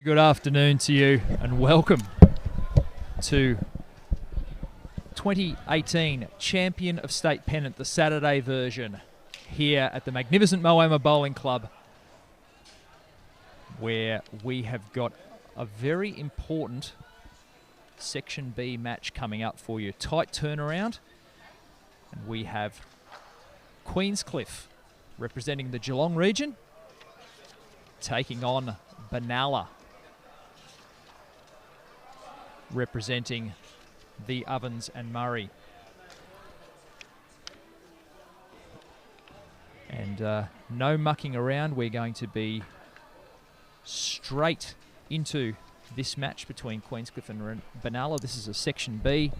Good afternoon to you and welcome to 2018 Champion of State Pennant, the Saturday version, here at the magnificent Moama Bowling Club, where we have got a very important Section B match coming up for you. Tight turnaround, and we have Queenscliff representing the Geelong region taking on Benalla representing the Ovens and Murray. And no mucking around, we're going to be straight into this match between Queenscliff and Benalla. This is a Section B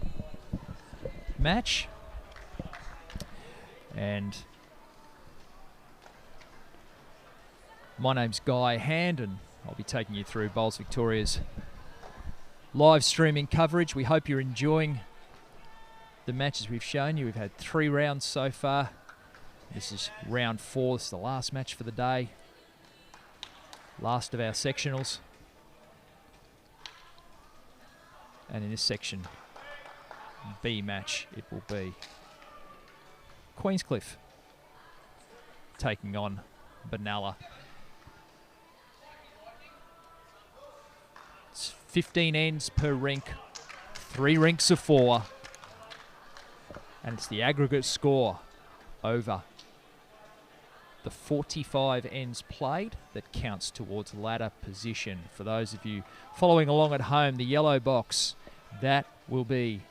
match. And my name's Guy Hand, and I'll be taking you through Bowls Victoria's live streaming coverage. We hope you're enjoying the matches we've shown you. We've had 3 rounds so far. This is round 4. This is the last match for the day. Last of our sectionals. And in this Section B match, it will be Queenscliff taking on Benalla. It's 15 ends per rink, 3 rinks of 4, and it's the aggregate score over the 45 ends played that counts towards ladder position. For those of you following along at home, the yellow box, that will be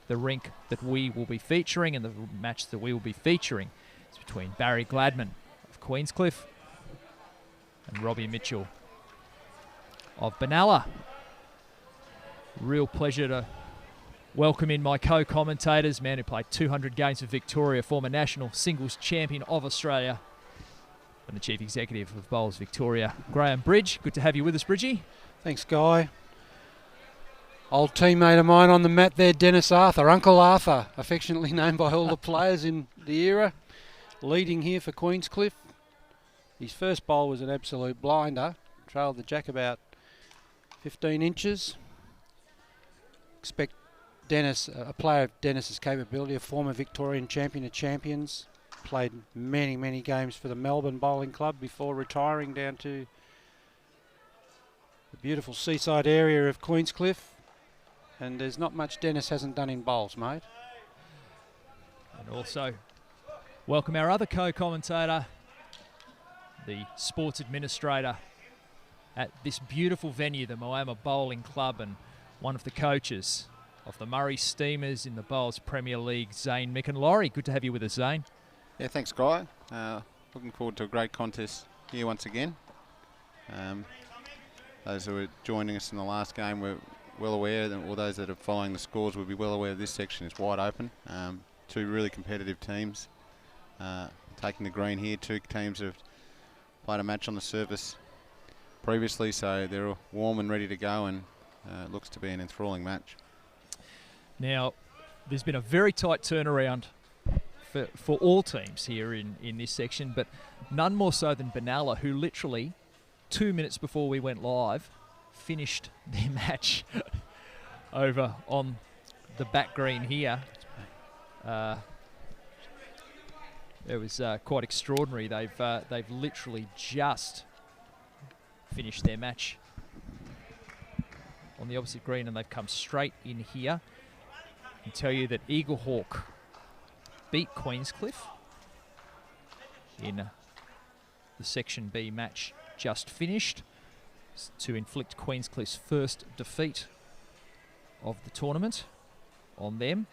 the rink that we will be featuring, and the match that we will be featuring is between Barry Gladman of Queenscliff and Robbie Mitchell of Benalla. Real pleasure to welcome in my co-commentators, man who played 200 games for Victoria, former national singles champion of Australia, and the Chief Executive of Bowls Victoria, Graeme Bridge. Good to have you with us, Bridgie. Thanks, Guy. Old teammate of mine on the mat there, Dennis Arthur, Uncle Arthur, affectionately known by all the players in the era, leading here for Queenscliff. His first bowl was an absolute blinder, trailed the jack about 15 inches. Expect Dennis, a player of Dennis's capability, a former Victorian champion of champions, played many, many games for the Melbourne Bowling Club before retiring down to the beautiful seaside area of Queenscliff. And there's not much Dennis hasn't done in bowls, mate. And also welcome our other co-commentator, the sports administrator at this beautiful venue, the Moama Bowling Club, and one of the coaches of the Murray Steamers in the Bowls Premier League, Zane Mikin-Laurie. Good to have you with us, Zane. Yeah, thanks, Guy. Looking forward to a great contest here once again. Those who are joining us in the last game were well aware, or those that are following the scores will be well aware this section is wide open. 2 really competitive teams taking the green here. 2 teams have played a match on the surface previously, so they're all warm and ready to go, and it looks to be an enthralling match. Now, there's been a very tight turnaround for all teams here in this section, but none more so than Benalla, who literally 2 minutes before we went live finished their match over on the back green here. It was quite extraordinary. They've literally just finished their match on the opposite green, and they've come straight in here. I can tell you that Eagle Hawk beat Queenscliff in the Section B match just finished to inflict Queenscliff's first defeat of the tournament on them.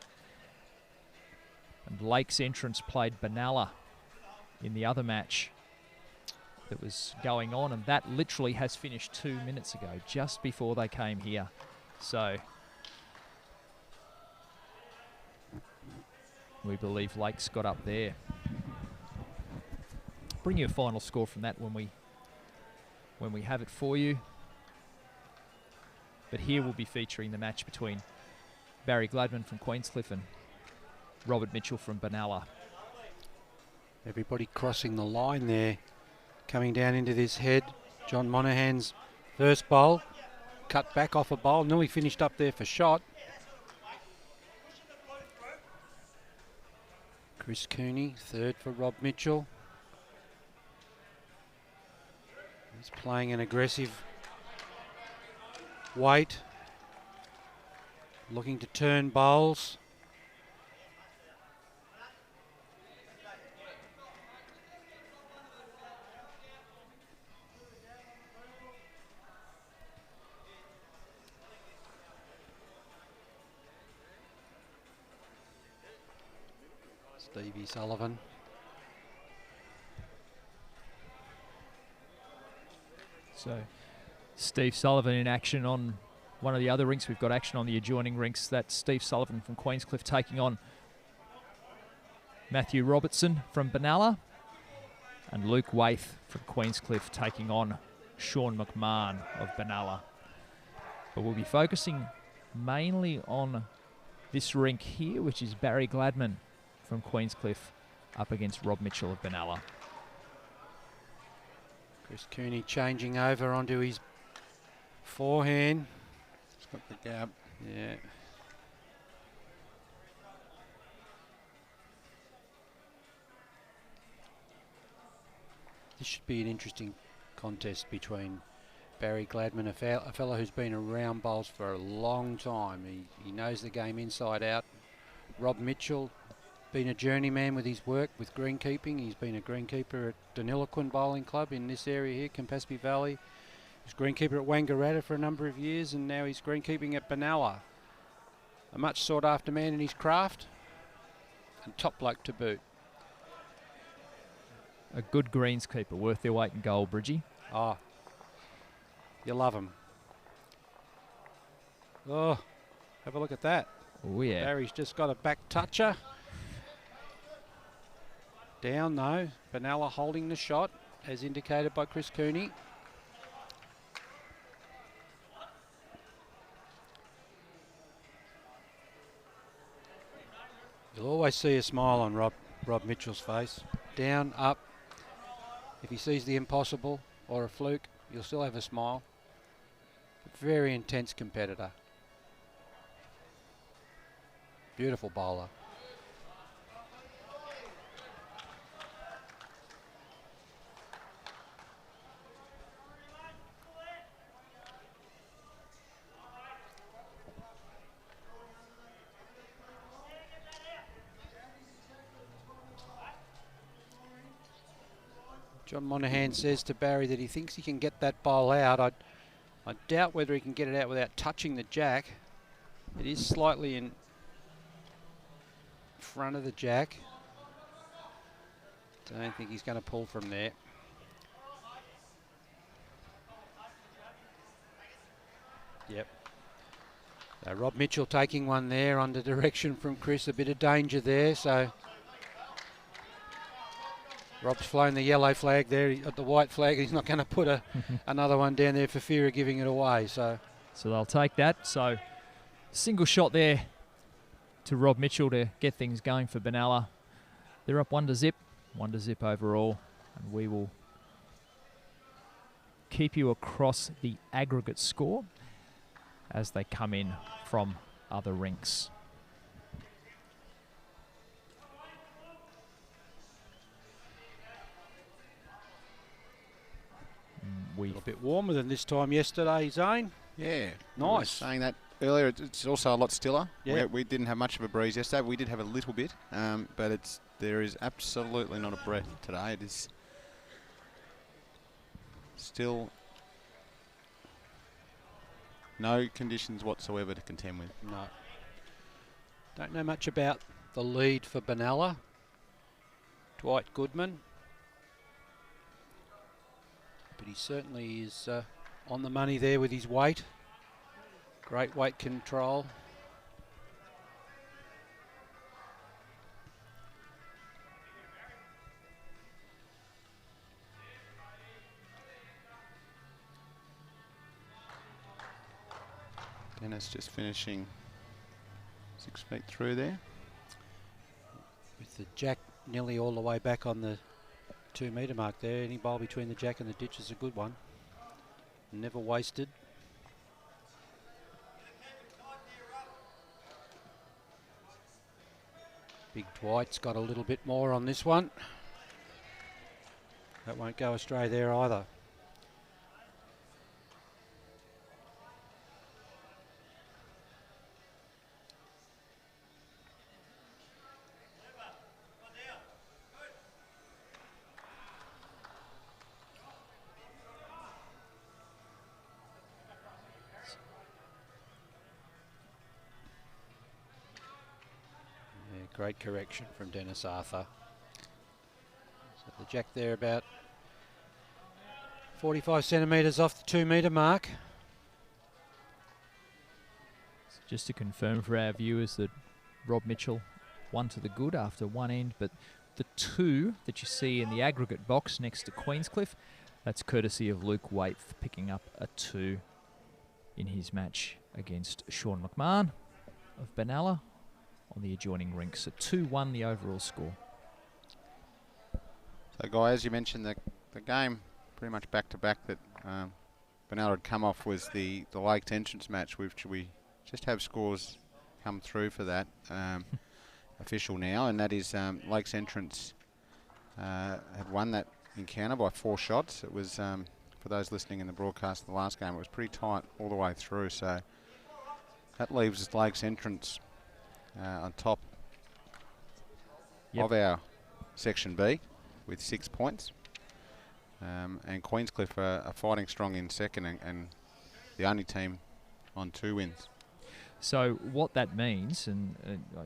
And Lake's Entrance played Benalla in the other match that was going on, and that literally has finished 2 minutes ago, just before they came here. So we believe Lakes got up there. Bring you a final score from that when we have it for you. But here we'll be featuring the match between Barry Gladman from Queenscliff and Robert Mitchell from Benalla. Everybody crossing the line there, coming down into this head. John Monaghan's First bowl, cut back off a bowl, nearly finished up there for shot. Chris Cooney, third for Rob Mitchell. He's playing an aggressive weight, looking to turn bowls. Stevie Sullivan. So Steve Sullivan in action on one of the other rinks. We've got action on the adjoining rinks. That's Steve Sullivan from Queenscliff taking on Matthew Robertson from Benalla, and Luke Waith from Queenscliff taking on Sean McMahon of Benalla. But we'll be focusing mainly on this rink here, which is Barry Gladman from Queenscliff up against Rob Mitchell of Benalla. Chris Cooney changing over onto his forehand. It's got the gap. Yeah. This should be an interesting contest between Barry Gladman, a fellow who's been around bowls for a long time. He knows the game inside out. Rob Mitchell, been a journeyman with his work with greenkeeping. He's been a greenkeeper at Deniliquin Bowling Club in this area here, Campaspe Valley. He was greenkeeper at Wangaratta for a number of years, and now he's greenkeeping at Benalla. A much sought after man in his craft, and top bloke to boot. A good greenskeeper, worth their weight in gold, Bridgie. Oh, you love him. Oh, have a look at that. Oh yeah. Barry's just got a back toucher. Down though, Benalla holding the shot as indicated by Chris Cooney. You'll always see a smile on Rob Mitchell's face. Down, up. If he sees the impossible or a fluke, you'll still have a smile. Very intense competitor. Beautiful bowler. John Monahan says to Barry that he thinks he can get that bowl out. I doubt whether he can get it out without touching the jack. It is slightly in front of the jack. Don't think he's going to pull from there. Yep. So Rob Mitchell taking one there under direction from Chris. A bit of danger there, so Rob's flown the yellow flag there, the white flag. He's not going to put another one down there for fear of giving it away. So they'll take that. So single shot there to Rob Mitchell to get things going for Benalla. They're up 1-0 overall, and we will keep you across the aggregate score as they come in from other rinks. A little bit warmer than this time yesterday, Zane. Yeah, Nice. I was saying that earlier. It's also a lot stiller. Yeah. We didn't have much of a breeze yesterday. We did have a little bit, but there is absolutely not a breath today. It is still no conditions whatsoever to contend with. No. Don't know much about the lead for Benalla. Dwight Goodman. But he certainly is on the money there with his weight. Great weight control. Dennis just finishing 6 feet through there. With the jack nearly all the way back on the 2 metre mark there. Any bowl between the jack and the ditch is a good one. Never wasted. Big Dwight's got a little bit more on this one. That won't go astray there either. Great correction from Dennis Arthur. So the jack there about 45 centimetres off the 2 metre mark. So just to confirm for our viewers that Rob Mitchell won to the good after one end, but the 2 that you see in the aggregate box next to Queenscliff, that's courtesy of Luke Waithe picking up a 2 in his match against Sean McMahon of Benalla on the adjoining rink. So 2-1 the overall score. So guys, you mentioned the game pretty much back to back that Benalla had come off was the Lakes entrance match, which we just have scores come through for that official now, and that is Lakes entrance had won that encounter by 4 shots. It was for those listening in the broadcast of the last game, it was pretty tight all the way through, so that leaves Lakes entrance on top of our Section B with 6 points. And Queenscliff are fighting strong in second and the only team on 2 wins. So what that means, and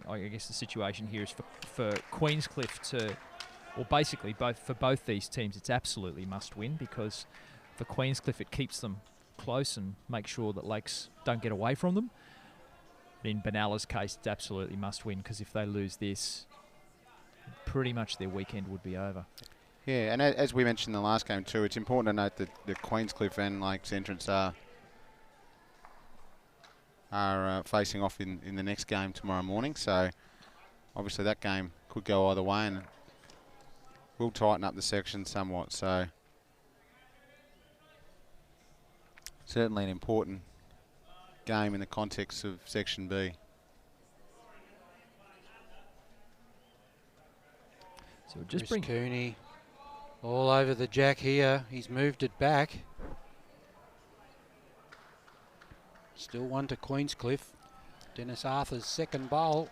I guess the situation here is for Queenscliff to, well, basically for both these teams, it's absolutely must win, because for Queenscliff it keeps them close and makes sure that Lakes don't get away from them. In Benalla's case, it's absolutely must win, because if they lose this, pretty much their weekend would be over. Yeah, and as we mentioned in the last game too, it's important to note that the Queenscliff and Lakes entrance are facing off in the next game tomorrow morning. So obviously that game could go either way and will tighten up the section somewhat. So certainly an important game in the context of Section B. So just Chris Cooney all over the jack here. He's moved it back. Still 1 to Queenscliff. Dennis Arthur's second bowl.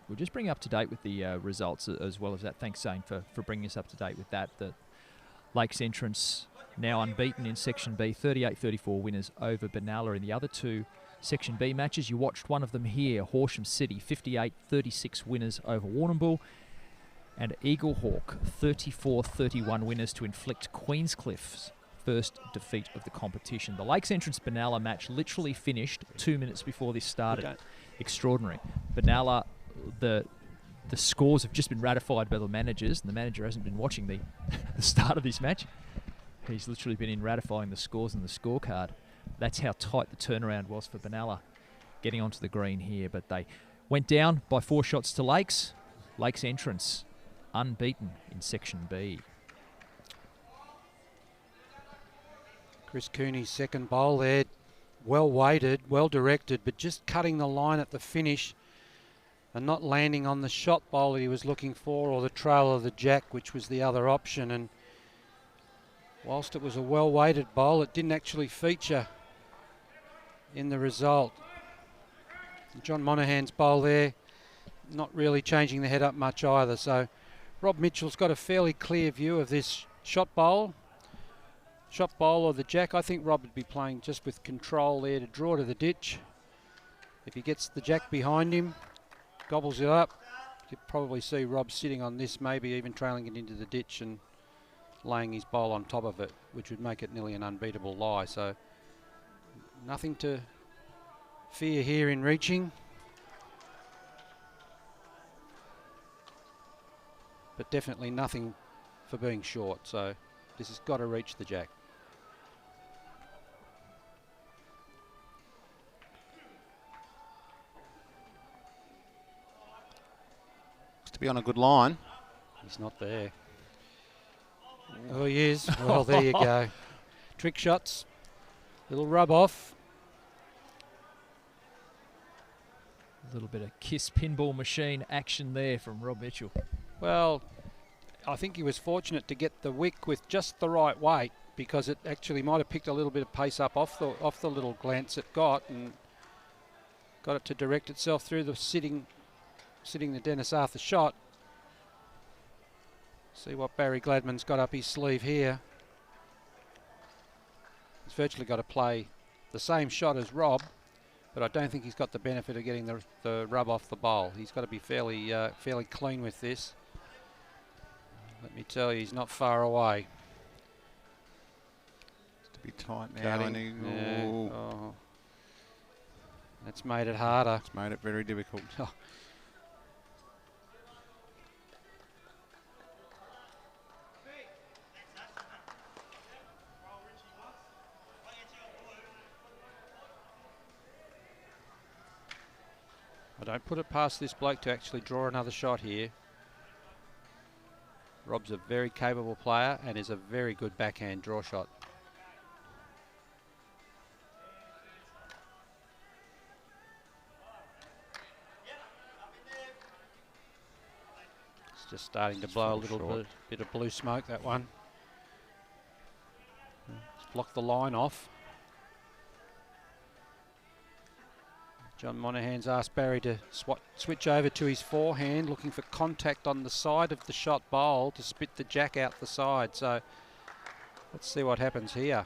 We'll just bring you up to date with the results as well as that. Thanks, Zane, for bringing us up to date with that. The Lakes entrance now unbeaten in Section B, 38-34 winners over Benalla. In the other 2 Section B matches, you watched one of them here, Horsham City, 58-36 winners over Warrnambool. And Eagle Hawk, 34-31 winners to inflict Queenscliff's first defeat of the competition. The Lakes entrance Benalla match literally finished 2 minutes before this started. Okay. Extraordinary. Benalla, the scores have just been ratified by the managers, and the manager hasn't been watching the start of this match. He's literally been in ratifying the scores and the scorecard. That's how tight the turnaround was for Benalla getting onto the green here. But they went down by 4 shots to Lakes. Lakes entrance unbeaten in Section B. Chris Cooney's second bowl there. Well weighted, well directed, but just cutting the line at the finish and not landing on the shot bowl that he was looking for, or the trail of the jack, which was the other option. And whilst it was a well-weighted bowl, it didn't actually feature in the result. John Monaghan's bowl there, not really changing the head up much either. So Rob Mitchell's got a fairly clear view of this shot bowl or the jack. I think Rob would be playing just with control there to draw to the ditch. If he gets the jack behind him, gobbles it up, you'd probably see Rob sitting on this, maybe even trailing it into the ditch and laying his bowl on top of it, which would make it nearly an unbeatable lie. So nothing to fear here in reaching. But definitely nothing for being short. So this has got to reach the jack. To be on a good line. He's not there. Oh, he is. Well, there you go. trick shots. Little rub off. A little bit of kiss pinball machine action there from Rob Mitchell. Well, I think he was fortunate to get the wick with just the right weight, because it actually might have picked a little bit of pace up off the little glance it got, and got it to direct itself through the sitting the Dennis Arthur shot. See what Barry Gladman's got up his sleeve here. He's virtually got to play the same shot as Rob, but I don't think he's got the benefit of getting the rub off the bowl. He's got to be fairly clean with this. Let me tell you, he's not far away. It's to be tight now. Yeah. Oh. That's made it harder. It's made it very difficult. Oh. I don't put it past this bloke to actually draw another shot here. Rob's a very capable player and is a very good backhand draw shot. It's just starting to blow a little bit of blue smoke, that one. Let's block the line off. John Monahan's asked Barry to switch over to his forehand, looking for contact on the side of the shot bowl to spit the jack out the side. So let's see what happens here.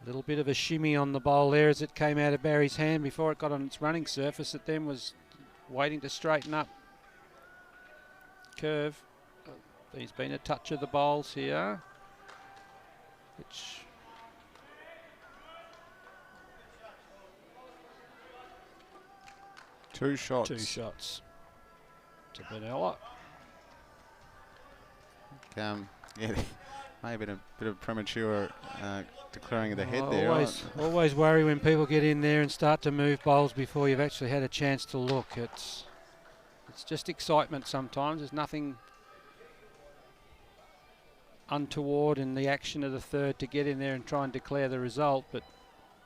A little bit of a shimmy on the bowl there as it came out of Barry's hand before it got on its running surface. It then was waiting to straighten up. Curve. There's been a touch of the bowls here. Two shots. Two shots to Benalla. Yeah, maybe a bit of premature declaring of the head there. Always worry when people get in there and start to move bowls before you've actually had a chance to look. It's just excitement sometimes. There's nothing untoward in the action of the third to get in there and try and declare the result, but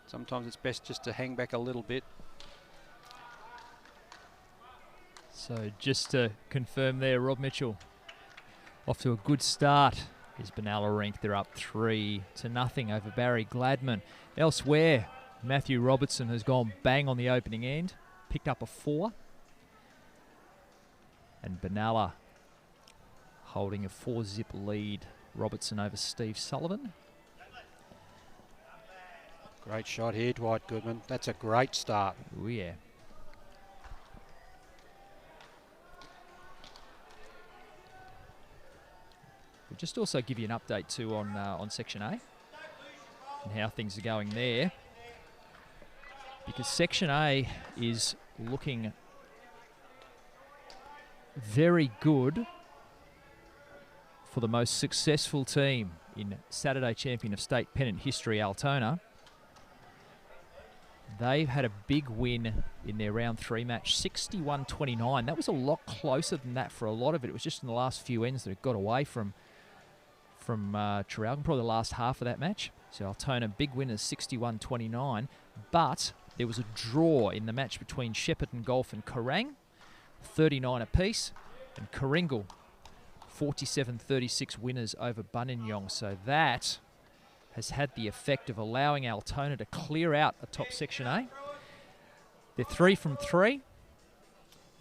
sometimes it's best just to hang back a little bit. So just to confirm there, Rob Mitchell off to a good start. Is Benalla Rink. They're up 3-0 over Barry Gladman. Elsewhere, Matthew Robertson has gone bang on the opening end, picked up a 4. And Benalla holding a 4-zip lead. Robertson over Steve Sullivan. Great shot here, Dwight Goodman. That's a great start. Oh, yeah. We'll just also give you an update too on Section A and how things are going there. Because Section A is looking very good for the most successful team in Saturday Champion of State Pennant history, Altona. They've had a big win in their round 3 match, 61-29. That was a lot closer than that for a lot of it. It was just in the last few ends that it got away from Traralgon, probably the last half of that match. So Altona, big winners, 61-29. But there was a draw in the match between Shepparton Golf and Kerrang, 39 apiece, and Coringal 47-36 winners over Buninyong. So that has had the effect of allowing Altona to clear out atop Section A. They're 3 from 3.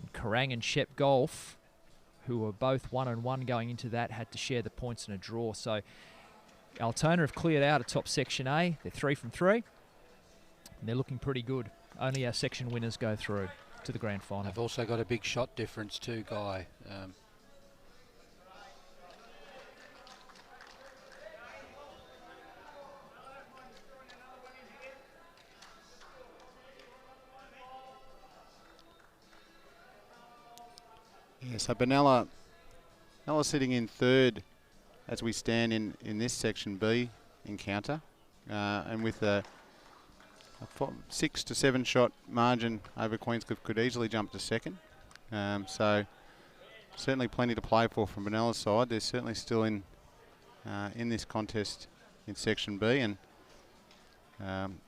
And Kerrang and Shep Golf, who were both 1-1 going into that, had to share the points in a draw. So Altona have cleared out atop Section A. They're 3 from 3. And they're looking pretty good. Only our section winners go through to the grand final. They've also got a big shot difference too, Guy. Yeah, so Benalla sitting in third as we stand in this Section B encounter, and with a 6 to 7 shot margin over Queenscliff, could easily jump to second. So certainly plenty to play for from Benalla's side. They're certainly still in this contest in Section B, and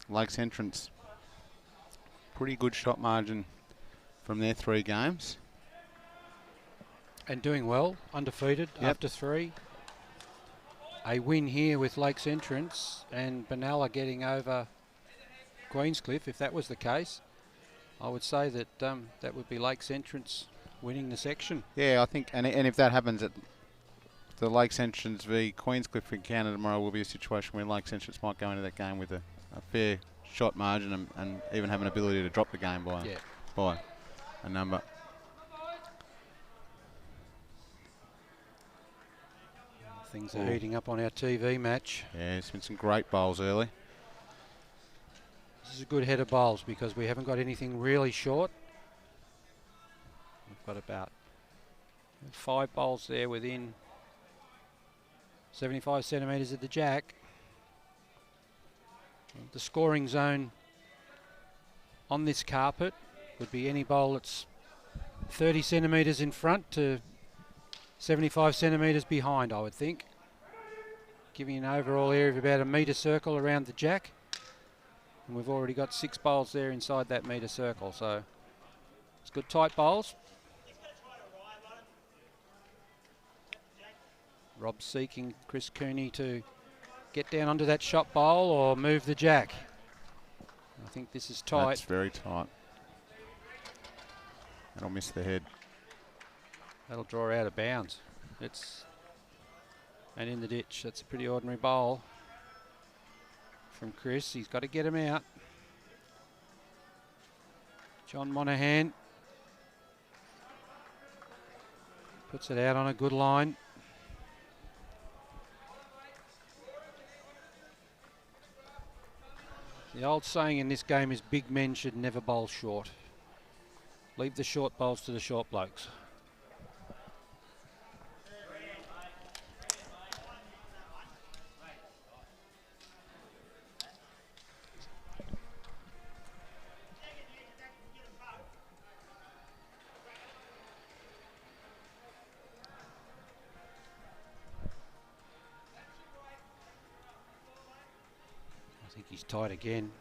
Lakes Entrance, pretty good shot margin from their 3 games. And doing well, undefeated after 3. A win here with Lakes Entrance and Benalla getting over Queenscliff. If that was the case, I would say that that would be Lakes Entrance winning the section. Yeah, I think, and if that happens, the Lakes Entrance v Queenscliff encounter tomorrow will be a situation where Lakes Entrance might go into that game with a fair shot margin and even have an ability to drop the game by a number. Things are heating up on our TV match. Yeah, it's been some great bowls early. This is a good head of bowls because we haven't got anything really short. We've got about 5 bowls there within 75 centimetres of the jack. The scoring zone on this carpet would be any bowl that's 30 centimetres in front to 75 centimetres behind, I would think. Giving an overall area of about a metre circle around the jack. And we've already got 6 bowls there inside that metre circle, so it's good tight bowls. Rob's seeking Chris Cooney to get down onto that shot bowl or move the jack. I think this is tight. That's very tight. That'll miss the head. That'll draw out of bounds. And in the ditch. That's a pretty ordinary bowl from Chris. He's got to get him out. John Monaghan puts it out on a good line. The old saying in this game is big men should never bowl short. Leave the short bowls to the short blokes. I think he's tight again.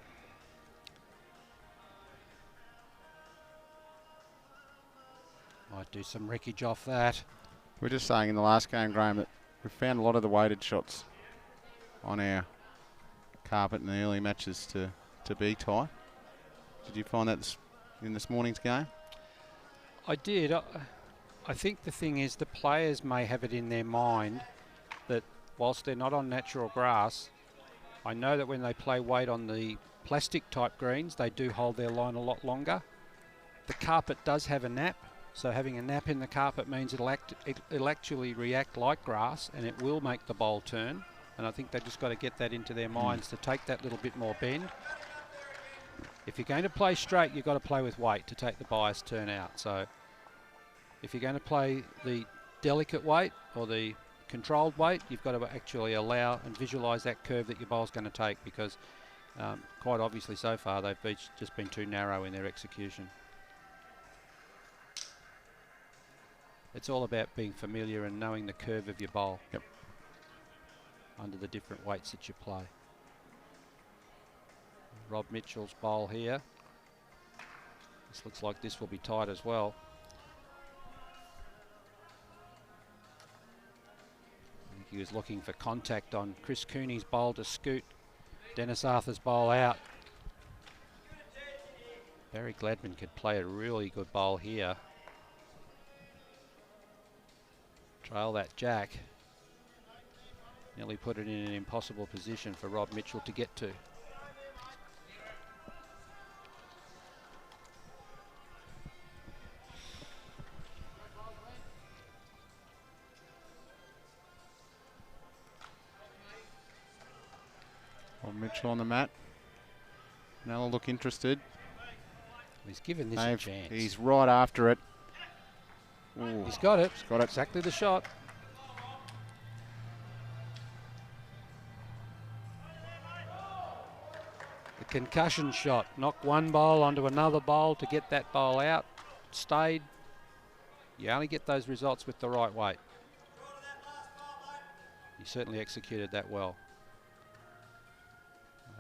Might do some wreckage off that. We're just saying in the last game, Graeme, that we found a lot of the weighted shots on our carpet in the early matches to be tight. Did you find that in this morning's game? I did. I think the thing is the players may have it in their mind that whilst they're not on natural grass, I know that when they play weight on the plastic type greens, they do hold their line a lot longer. The carpet does have a nap, so having a nap in the carpet means it'll actually react like grass and it will make the bowl turn. And I think they've just got to get that into their minds to take that little bit more bend. If you're going to play straight, you've got to play with weight to take the bias turn out. So if you're going to play the delicate weight or the controlled weight, you've got to actually allow and visualise that curve that your bowl's going to take, because quite obviously so far they've just been too narrow in their execution. It's all about being familiar and knowing the curve of your bowl. Yep. Under the different weights that you play. Rob Mitchell's bowl here. This looks like this will be tight as well. I think he was looking for contact on Chris Cooney's bowl to scoot Dennis Arthur's bowl out. Barry Gladman could play a really good bowl here. Trail that jack. Nearly put it in an impossible position for Rob Mitchell to get to. Rob Mitchell on the mat. Benalla look interested. He's given this a chance. He's right after it. Ooh. He's got it. He's got it. Exactly the shot. The concussion shot. Knocked one bowl onto another bowl to get that bowl out. Stayed. You only get those results with the right weight. He certainly executed that well.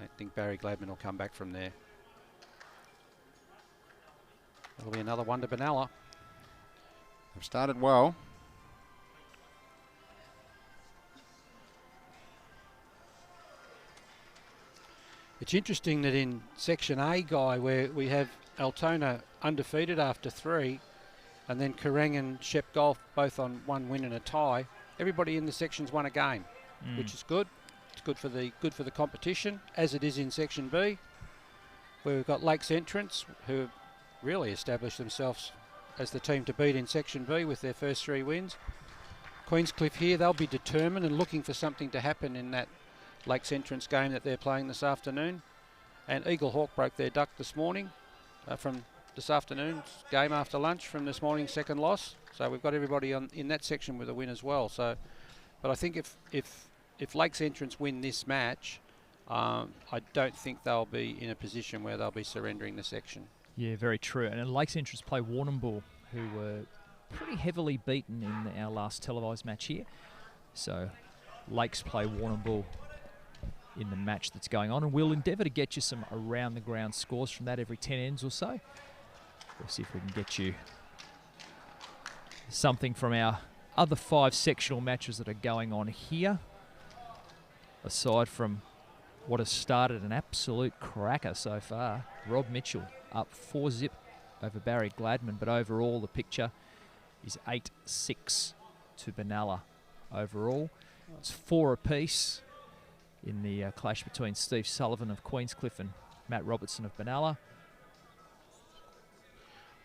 I think Barry Gladman will come back from there. That'll be another one to Benalla. They've started well. It's interesting that in Section A, Guy, where we have Altona undefeated after 3, and then Kerrang and Shep Golf both on 1 win and a tie, everybody in the sections won a game, which is good. It's good for the competition, as it is in Section B, where we've got Lakes Entrance, who have really established themselves as the team to beat in Section B with their first 3 wins. Queenscliff here, they'll be determined and looking for something to happen in that Lakes Entrance game that they're playing this afternoon. And Eagle Hawk broke their duck this morning from this afternoon's game after lunch from this morning's second loss. So we've got everybody in that section with a win as well. So, but I think if Lakes Entrance win this match, I don't think they'll be in a position where they'll be surrendering the section. Yeah, very true. And Lakes Entrance play Warrnambool, who were pretty heavily beaten in our last televised match here. So Lakes play Warrnambool in the match that's going on, and we'll endeavour to get you some around the ground scores from that every 10 ends or so. We'll see if we can get you something from our other 5 sectional matches that are going on here, aside from what has started an absolute cracker so far. Rob Mitchell up 4-0 over Barry Gladman, but overall the picture is 8-6 to Benalla overall. It's 4 apiece in the clash between Steve Sullivan of Queenscliff and Matt Robertson of Benalla.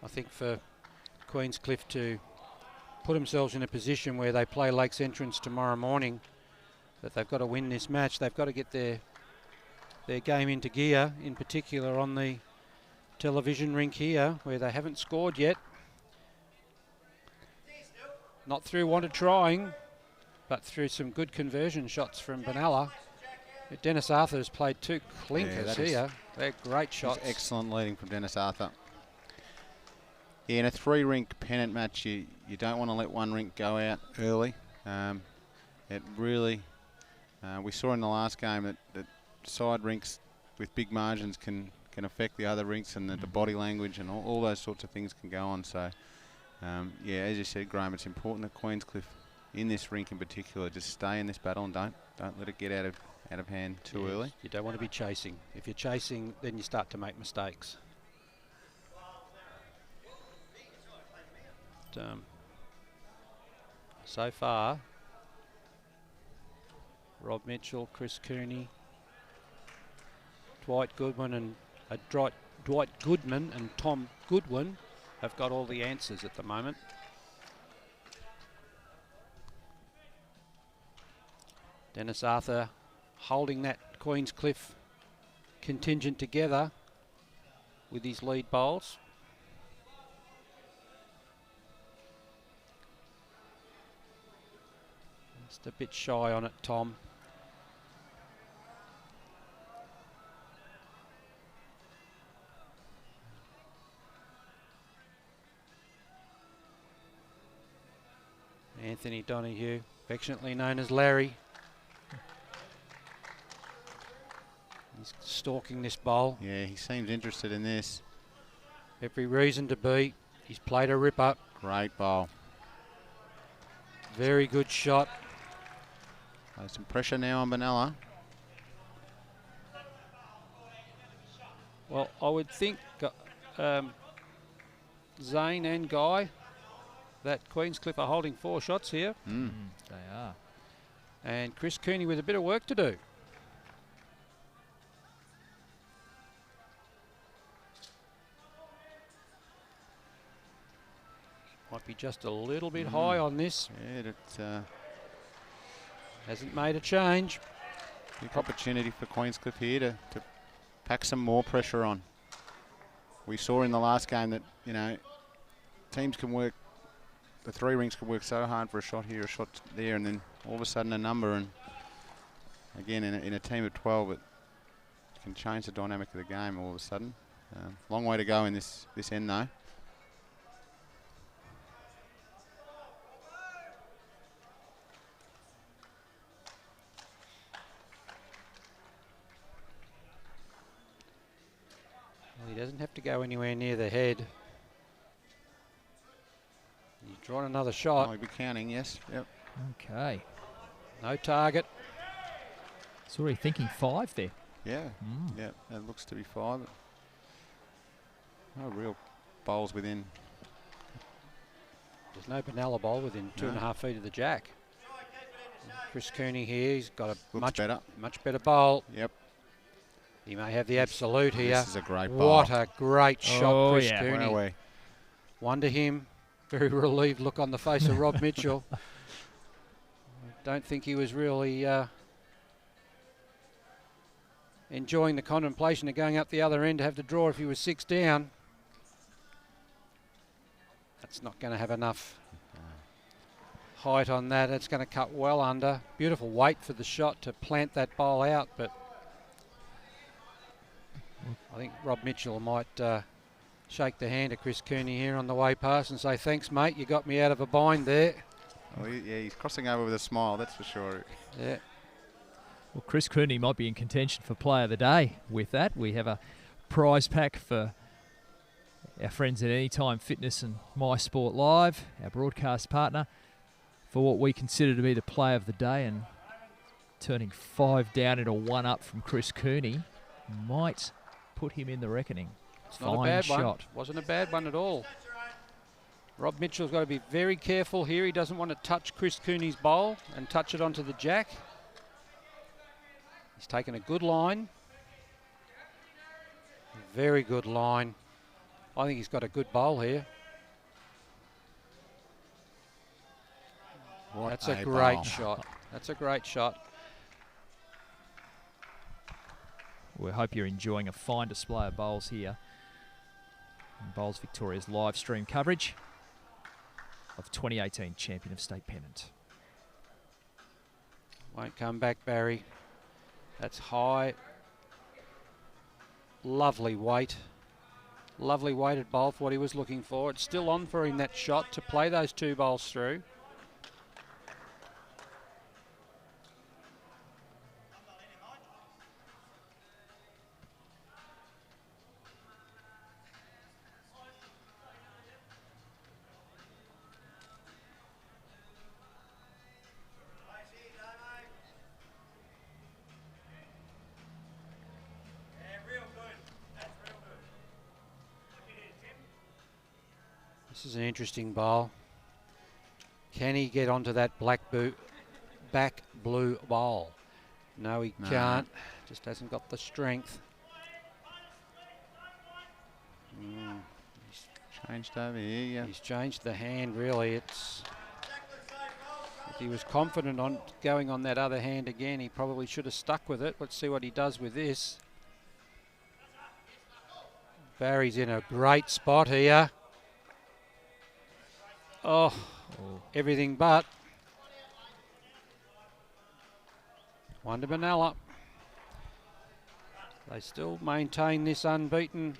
I think for Queenscliff to put themselves in a position where they play Lakes Entrance tomorrow morning, that they've got to win this match, they've got to get their game into gear, in particular on the television rink here, where they haven't scored yet. Not through wanted trying, but through some good conversion shots from Benalla. Dennis Arthur has played 2 clinkers here. They're great shots. Excellent leading from Dennis Arthur. Yeah, in a 3-rink Pennant match, you don't want to let one rink go out early. It really, we saw in the last game that side rinks with big margins can affect the other rinks, and the body language and all those sorts of things can go on. So, yeah, as you said, Graeme, it's important that Queenscliff, in this rink in particular, just stay in this battle and don't let it get out of hand too early. You don't want to be chasing. If you're chasing, then you start to make mistakes. So far, Rob Mitchell, Chris Cooney, Dwight Goodman and Tom Goodwin have got all the answers at the moment. Dennis Arthur holding that Queenscliff contingent together with his lead bowls. Just a bit shy on it, Tom. Anthony Donoghue, affectionately known as Larry. He's stalking this bowl. Yeah, he seems interested in this. Every reason to be. He's played a ripper. Great bowl. Very good shot. There's some pressure now on Benalla. Well, I would think Zane and Guy, that Queenscliff are holding 4 shots here. They are. And Chris Cooney with a bit of work to do. Might be just a little bit high on this. Yeah, that Hasn't made a change. big opportunity for Queenscliff here to pack some more pressure on. We saw in the last game that, you know, teams can work, the 3 rinks can work so hard for a shot here, a shot there, and then all of a sudden a number. And again, in a team of 12, it can change the dynamic of the game all of a sudden. Long way to go in this end though. Didn't have to go anywhere near the head. He's drawn another shot. I'll be counting, yes. Yep. Okay. No target. It's already thinking 5 there. Yeah. Yeah, that looks to be 5. No real bowls within. There's no Benalla bowl within 2.5 feet of the jack. Chris Cooney here, he's got a much better bowl. Yep. He may have the absolute here. This is a great bowl. What a great shot, Chris Cooney. Wow. Wonder him. Very relieved look on the face of Rob Mitchell. I don't think he was really enjoying the contemplation of going up the other end to have to draw if he was 6 down. That's not going to have enough height on that. It's going to cut well under. Beautiful weight for the shot to plant that bowl out, but I think Rob Mitchell might shake the hand of Chris Cooney here on the way past and say, thanks, mate, you got me out of a bind there. Oh, yeah, he's crossing over with a smile, that's for sure. Yeah. Well, Chris Cooney might be in contention for Player of the Day with that. We have a prize pack for our friends at Anytime Fitness and My Sport Live, our broadcast partner, for what we consider to be the Player of the Day, and turning 5 down into 1 up from Chris Cooney might put him in the reckoning. It's not a bad one. Wasn't a bad one at all. Rob Mitchell's got to be very careful here. He doesn't want to touch Chris Cooney's bowl and touch it onto the jack. He's taken a good line. Very good line. I think he's got a good bowl here. That's a great shot. That's a great shot. We hope you're enjoying a fine display of bowls here in Bowls Victoria's live stream coverage of 2018 Champion of State Pennant. Won't come back, Barry. That's high. Lovely weight. Lovely weighted bowl for what he was looking for. It's still on for him, that shot, to play those 2 bowls through. This is an interesting bowl. Can he get onto that back blue bowl? No, he can't. Just hasn't got the strength. He's changed over here, yeah. He's changed the hand, really. If he was confident on going on that other hand again, he probably should have stuck with it. Let's see what he does with this. Barry's in a great spot here. Oh, everything but. One to Benalla. They still maintain this unbeaten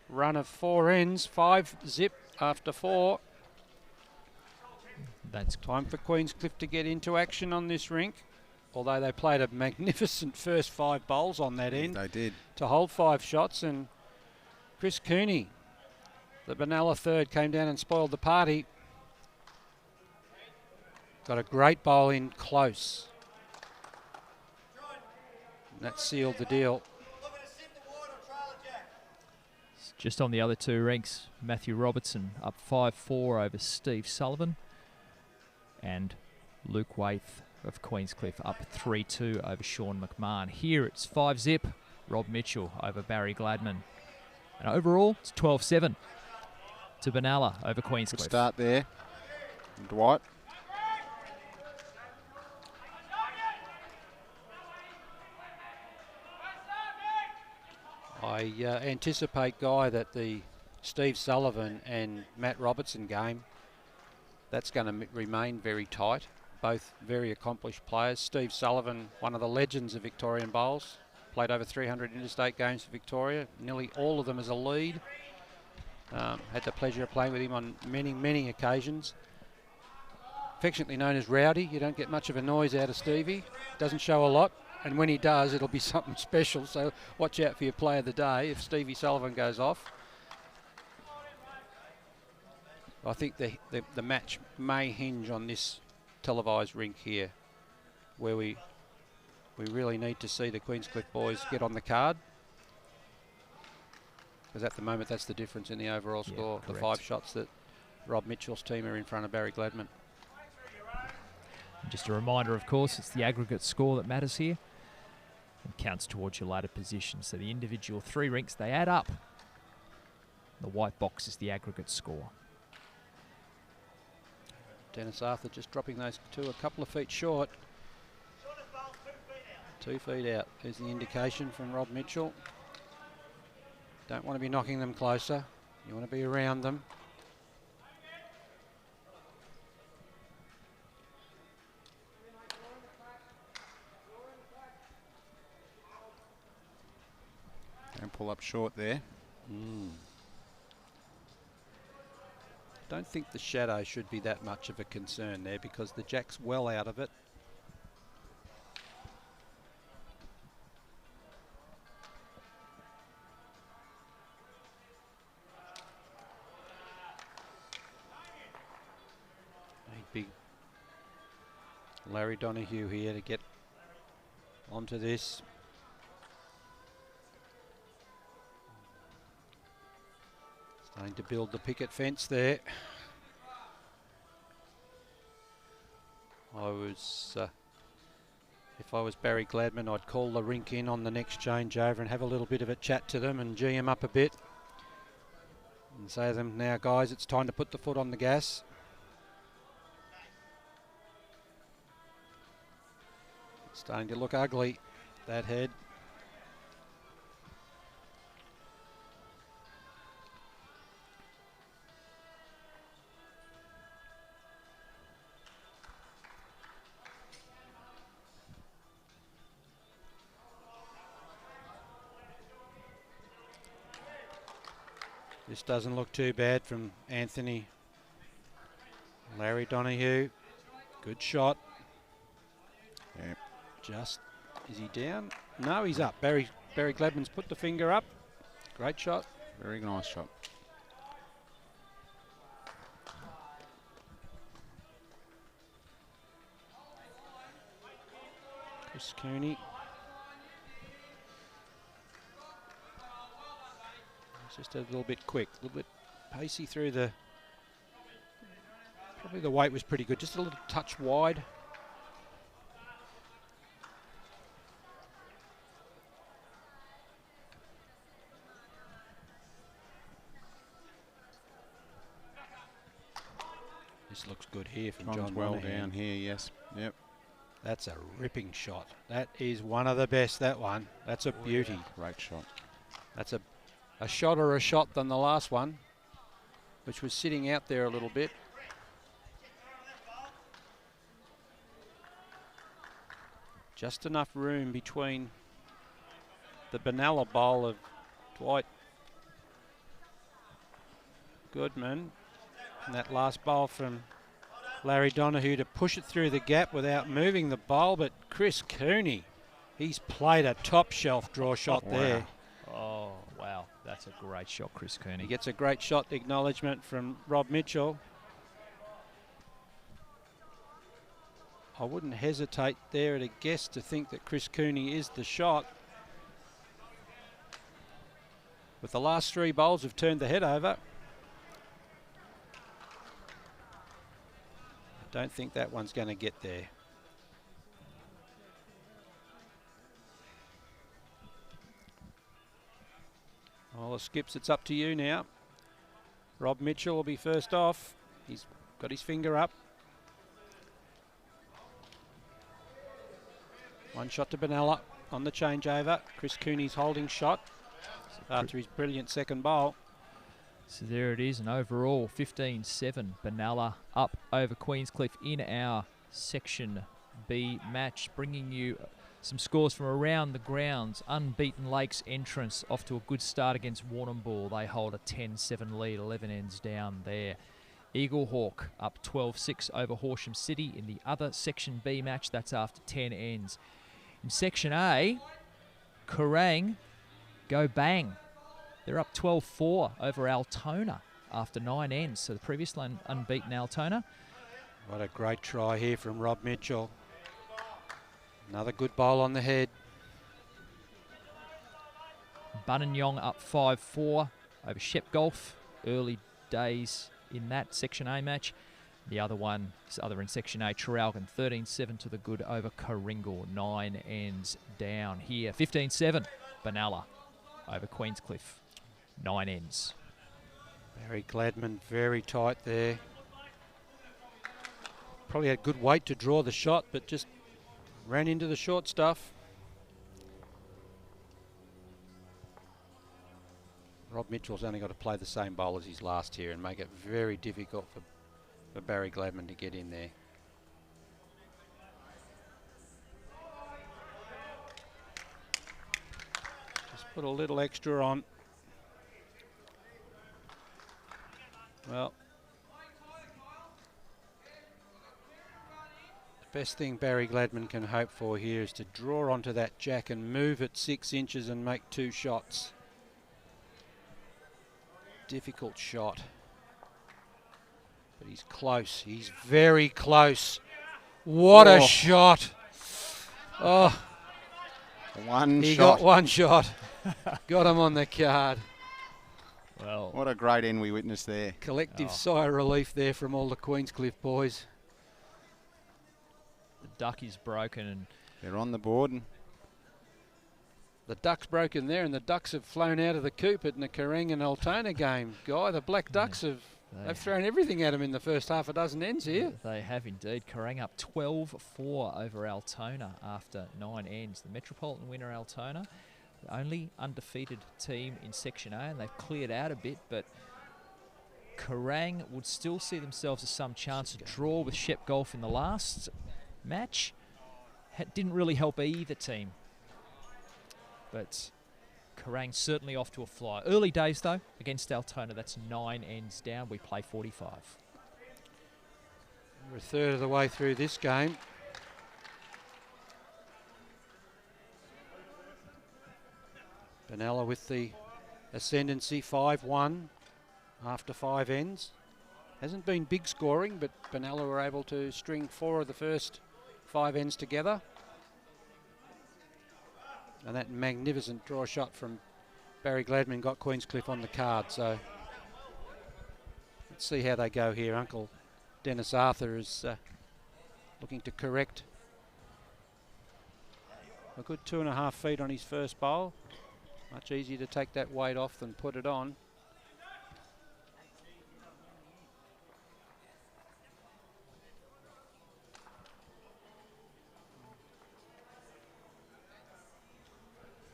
run of 4 ends. 5 zip after 4. That's time for Queenscliff to get into action on this rink. Although they played a magnificent first 5 bowls on that end. They did. To hold 5 shots, and Chris Cooney, the Benalla third, came down and spoiled the party. Got a great bowl in close. And that sealed the deal. just on the other 2 rinks. Matthew Robertson up 5-4 over Steve Sullivan. And Luke Waith of Queenscliff up 3-2 over Sean McMahon. Here it's 5 zip. Rob Mitchell over Barry Gladman. And overall, it's 12-7 to Benalla over Queenscliff. Good start there. Dwight. I anticipate, Guy, that the Steve Sullivan and Matt Robertson game, that's going to remain very tight. Both very accomplished players. Steve Sullivan, one of the legends of Victorian bowls, played over 300 interstate games for Victoria, nearly all of them as a lead. Had the pleasure of playing with him on many, many occasions. Affectionately known as Rowdy. You don't get much of a noise out of Stevie. Doesn't show a lot. And when he does, it'll be something special. So watch out for your player of the day if Stevie Sullivan goes off. I think the match may hinge on this televised rink here, where we really need to see the Queenscliff boys get on the card. Because at the moment, that's the difference in the overall score. The 5 shots that Rob Mitchell's team are in front of Barry Gladman. Just a reminder, of course, it's the aggregate score that matters here and counts towards your ladder position. So the individual 3 rinks, they add up. The white box is the aggregate score. Dennis Arthur just dropping those 2 a couple of feet short. 2 feet out. There's the indication from Rob Mitchell. Don't want to be knocking them closer. You want to be around them. Don't pull up short there. Don't think the shadow should be that much of a concern there because the jack's well out of it. Big Larry Donahue here to get onto this. Starting to build the picket fence there. If I was Barry Gladman, I'd call the rink in on the next changeover and have a little bit of a chat to them and gee them up a bit. And say to them, now guys, it's time to put the foot on the gas. It's starting to look ugly, that head. This doesn't look too bad from Anthony. Larry Donahue, good shot. Yep. Just, is he down? No, he's up. Barry Gladman's put the finger up. Great shot. Very nice shot. Chris Cooney. Just a little bit quick, a little bit pacey through the... Probably the weight was pretty good, just a little touch wide. This looks good here from John well Monahan. down here, yes. Yep. That's a ripping shot. That is one of the best, that one. That's a beauty. Yeah. Great shot. That's a shorter a shot than the last one, which was sitting out there a little bit. Just enough room between the Benalla bowl of Dwight Goodman and that last bowl from Larry Donahue to push it through the gap without moving the bowl. But Chris Cooney, he's played a top shelf draw shot there. Oh, wow. That's a great shot, Chris Cooney. He gets a great shot acknowledgement from Rob Mitchell. I wouldn't hesitate there at a guess to think that Chris Cooney is the shot. But the last 3 bowls have turned the head over. I don't think that one's going to get there. Well, the skips, it's up to you now. Rob Mitchell will be first off. He's got his finger up. One shot to Benalla on the changeover. Chris Cooney's holding shot after his brilliant second bowl. So there it is, an overall 15-7. Benalla up over Queenscliff in our Section B match, bringing you some scores from around the grounds. Unbeaten Lakes entrance off to a good start against Warrnambool. They hold a 10-7 lead, 11 ends down there. Eagle Hawk up 12-6 over Horsham City in the other Section B match. That's after 10 ends. In Section A, Kerrang go bang. They're up 12-4 over Altona after 9 ends. So the previously unbeaten Altona. What a great try here from Rob Mitchell. Another good bowl on the head. Buninyong up 5-4 over Shep Golf. Early days in that Section A match. The other one, in Section A, Traralgon 13-7 to the good over Coringal. 9 ends down here. 15-7, Benalla over Queenscliff. 9 ends. Barry Gladman very tight there. Probably had good weight to draw the shot, but just ran into the short stuff. Rob Mitchell's only got to play the same bowl as his last here and make it very difficult for Barry Gladman to get in there. Just put a little extra on. Well, the best thing Barry Gladman can hope for here is to draw onto that jack and move it 6 inches and make 2 shots. Difficult shot. But he's close. He's very close. What a shot. Oh, he got one shot. Got him on the card. Well, what a great end we witnessed there. Collective sigh of relief there from all the Queenscliff boys. The duck is broken and they're on the board. And the duck's broken there, and the Ducks have flown out of the coop at the Kerrang and Altona game. Guy, the Black Ducks have thrown everything at them in the first half a dozen ends here. They have indeed. Kerrang up 12-4 over Altona after 9 ends. The Metropolitan winner, Altona, the only undefeated team in Section A, and they've cleared out a bit, but Kerrang would still see themselves as some chance to draw with Shep Golf in the last match. Didn't really help either team. But Kerrang certainly off to a fly. Early days, though, against Altona. That's 9 ends down. We play 45. We're a third of the way through this game. Benalla with the ascendancy, 5-1 after 5 ends. Hasn't been big scoring, but Benalla were able to string 4 of the first 5 ends together. And that magnificent draw shot from Barry Gladman got Queenscliff on the card. So let's see how they go here. Uncle Dennis Arthur is looking to correct a good 2.5 feet on his first bowl. Much easier to take that weight off than put it on.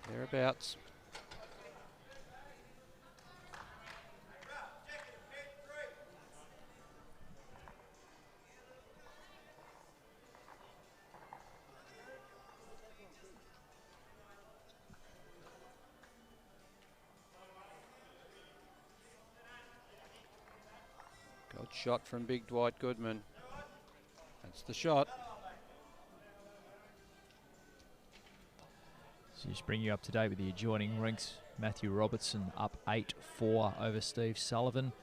Thereabouts. Good shot from Big Dwight Goodman. That's the shot. So just bring you up to date with the adjoining rinks. Matthew Robertson up 8-4 over Steve Sullivan.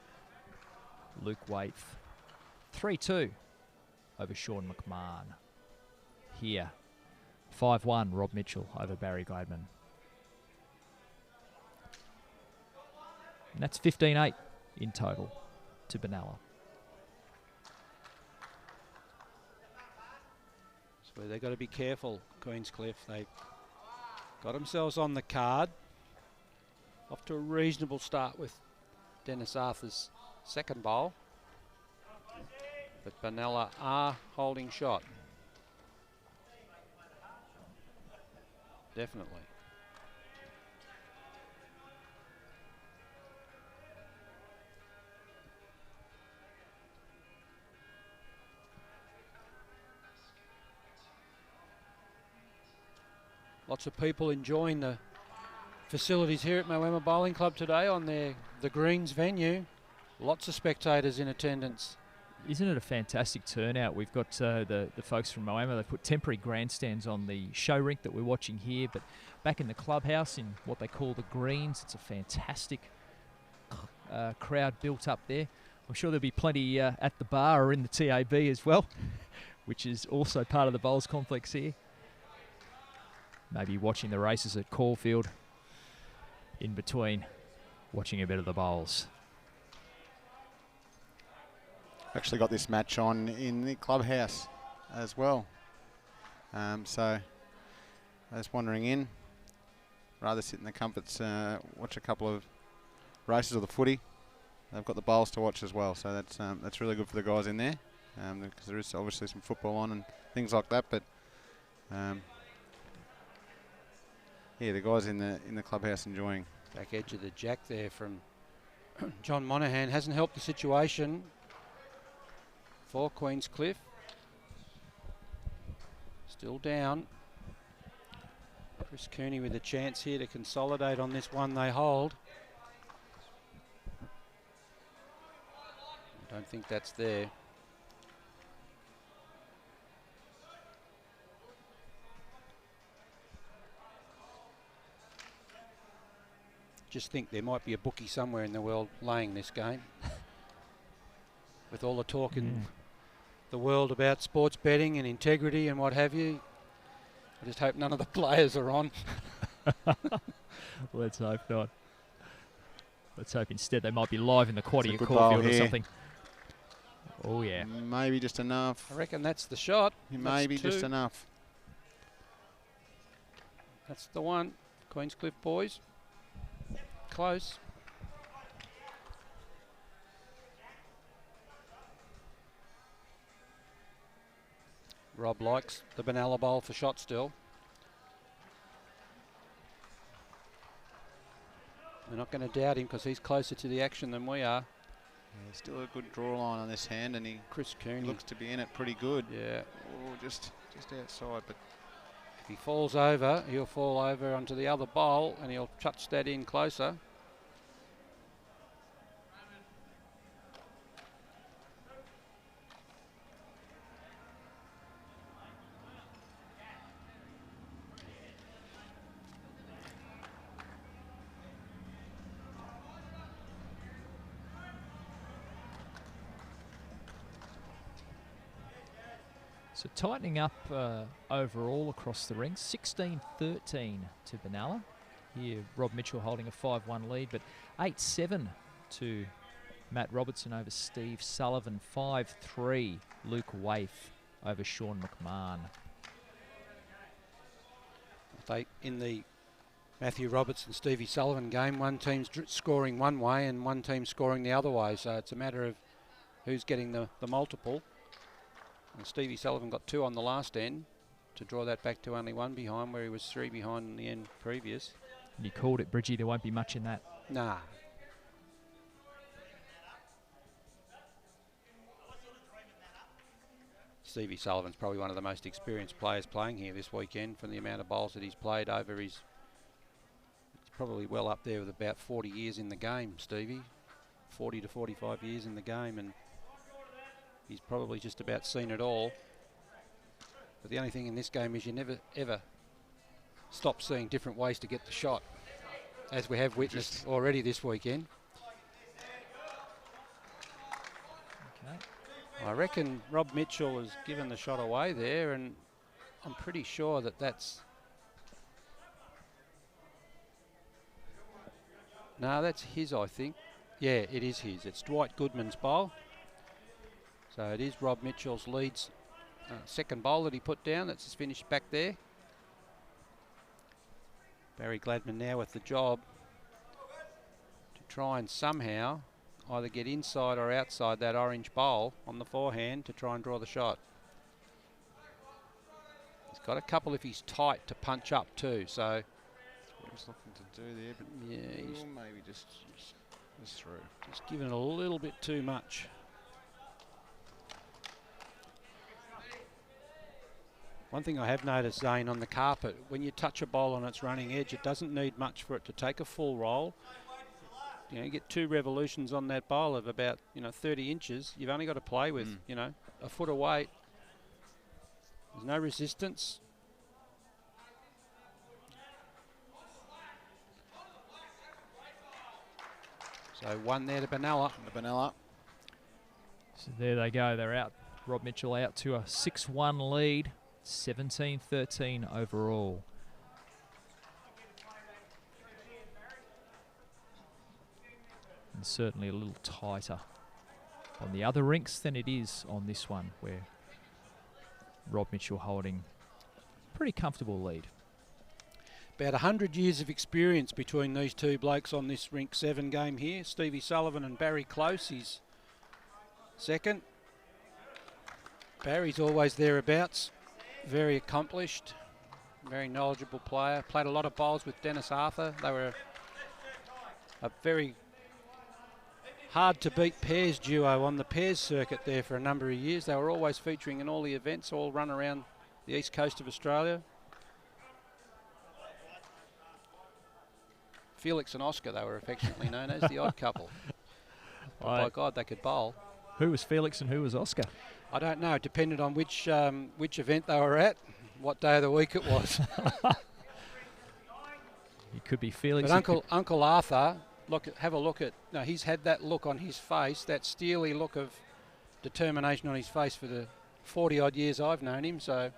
Luke Waite 3-2 over Sean McMahon. Here, 5-1 Rob Mitchell over Barry Gladman. And that's 15-8 in total to Benalla. So they've got to be careful, Queenscliff. They got themselves on the card. Off to a reasonable start with Dennis Arthur's second bowl. But Benalla are holding shot. Definitely. Lots of people enjoying the facilities here at Moama Bowling Club today on the Greens venue. Lots of spectators in attendance. Isn't it a fantastic turnout? We've got the folks from Moama. They've put temporary grandstands on the show rink that we're watching here, but back in the clubhouse in what they call the greens, it's a fantastic crowd built up there. I'm sure there'll be plenty at the bar or in the TAB as well, which is also part of the bowls complex here. Maybe watching the races at Caulfield in between, watching a bit of the bowls. Actually got this match on in the clubhouse as well. So I was wandering in, rather sit in the comforts, watch a couple of races of the footy. They've got the bowls to watch as well, so that's really good for the guys in there, because there is obviously some football on and things like that. But yeah, the guys in the clubhouse enjoying. Back edge of the jack there from John Monaghan hasn't helped the situation for Queenscliff. Still down. Chris Cooney with a chance here to consolidate on this one they hold. I don't think that's there. Just think there might be a bookie somewhere in the world laying this game. With all the talk in the world about sports betting and integrity and what have you. I just hope none of the players are on. Let's hope not. Let's hope instead they might be live in the quaddie at Good Caulfield bowl or here. something. Oh yeah. Maybe just enough. I reckon that's the shot. Maybe That's just two. enough. That's the one. Queenscliff boys. Close. Rob likes the Benalla bowl for shot still. We're not going to doubt him because he's closer to the action than we are. Yeah, still a good draw line on this hand, and he Chris Cooney looks to be in it pretty good. Yeah. Oh, just outside, but If he falls over, he'll fall over onto the other bowl and he'll touch that in closer. So tightening up overall across the ring, 16-13 to Benalla. Here, Rob Mitchell holding a 5-1 lead, but 8-7 to Matt Robertson over Steve Sullivan. 5-3 Luke Waif over Sean McMahon. They in the Matthew Robertson Stevie Sullivan game, one team's scoring one way and one team scoring the other way, so it's a matter of who's getting the multiple. And Stevie Sullivan got 2 on the last end to draw that back to only 1 behind, where he was 3 behind in the end previous. And you called it, Bridgie. There won't be much in that. Nah. Stevie Sullivan's probably one of the most experienced players playing here this weekend from the amount of bowls that he's played over his... He's probably well up there with about 40 years in the game, Stevie. 40 to 45 years in the game, and he's probably just about seen it all. But the only thing in this game is you never, ever stop seeing different ways to get the shot, as we have witnessed already this weekend. Okay. I reckon Rob Mitchell has given the shot away there, and I'm pretty sure that that's... No, that's his, I think. Yeah, it is his. It's Dwight Goodman's bowl. So it is Rob Mitchell's leads second bowl that he put down. That's his finish back there. Barry Gladman now with the job to try and somehow either get inside or outside that orange bowl on the forehand to try and draw the shot. He's got a couple if he's tight to punch up too, so... that's what he's looking to do there, but yeah, he's maybe just through. just giving it a little bit too much. One thing I have noticed, Zane, on the carpet, when you touch a bowl on its running edge, it doesn't need much for it to take a full roll. you get 2 revolutions on that bowl of about 30 inches. You've only got to play with a foot of weight. There's no resistance. So 1 there to Benalla. The Benalla. So there they go. They're out. Rob Mitchell out to a 6-1 lead. 17-13 overall. And certainly a little tighter on the other rinks than it is on this one, where Rob Mitchell holding a pretty comfortable lead. About 100 years of experience between these two blokes on this rink 7 game here. Stevie Sullivan and Barry Close, he's second. Barry's always thereabouts. Very accomplished, very knowledgeable player. Played a lot of bowls with Dennis Arthur. They were a very hard to beat pairs duo on the pairs circuit there for a number of years. They were always featuring in all the events, all run around the east coast of Australia. Felix and Oscar, they were affectionately known as the odd couple. But by God, they could bowl. Who was Felix and who was Oscar? I don't know. It depended on which event they were at, what day of the week it was. It could be Felix. But Uncle Arthur, have a look at. No, he's had that look on his face, that steely look of determination on his face for the 40 odd years I've known him. So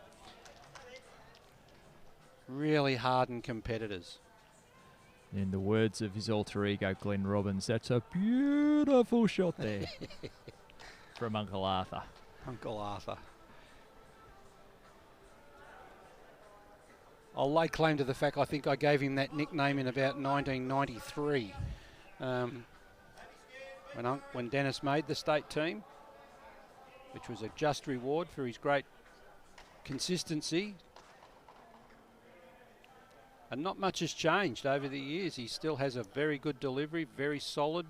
really hardened competitors. In the words of his alter ego, Glenn Robbins, that's a beautiful shot there from Uncle Arthur. Uncle Arthur. I'll lay claim to the fact I think I gave him that nickname in about 1993 when Dennis made the state team, which was a just reward for his great consistency. And not much has changed over the years. He still has a very good delivery, very solid.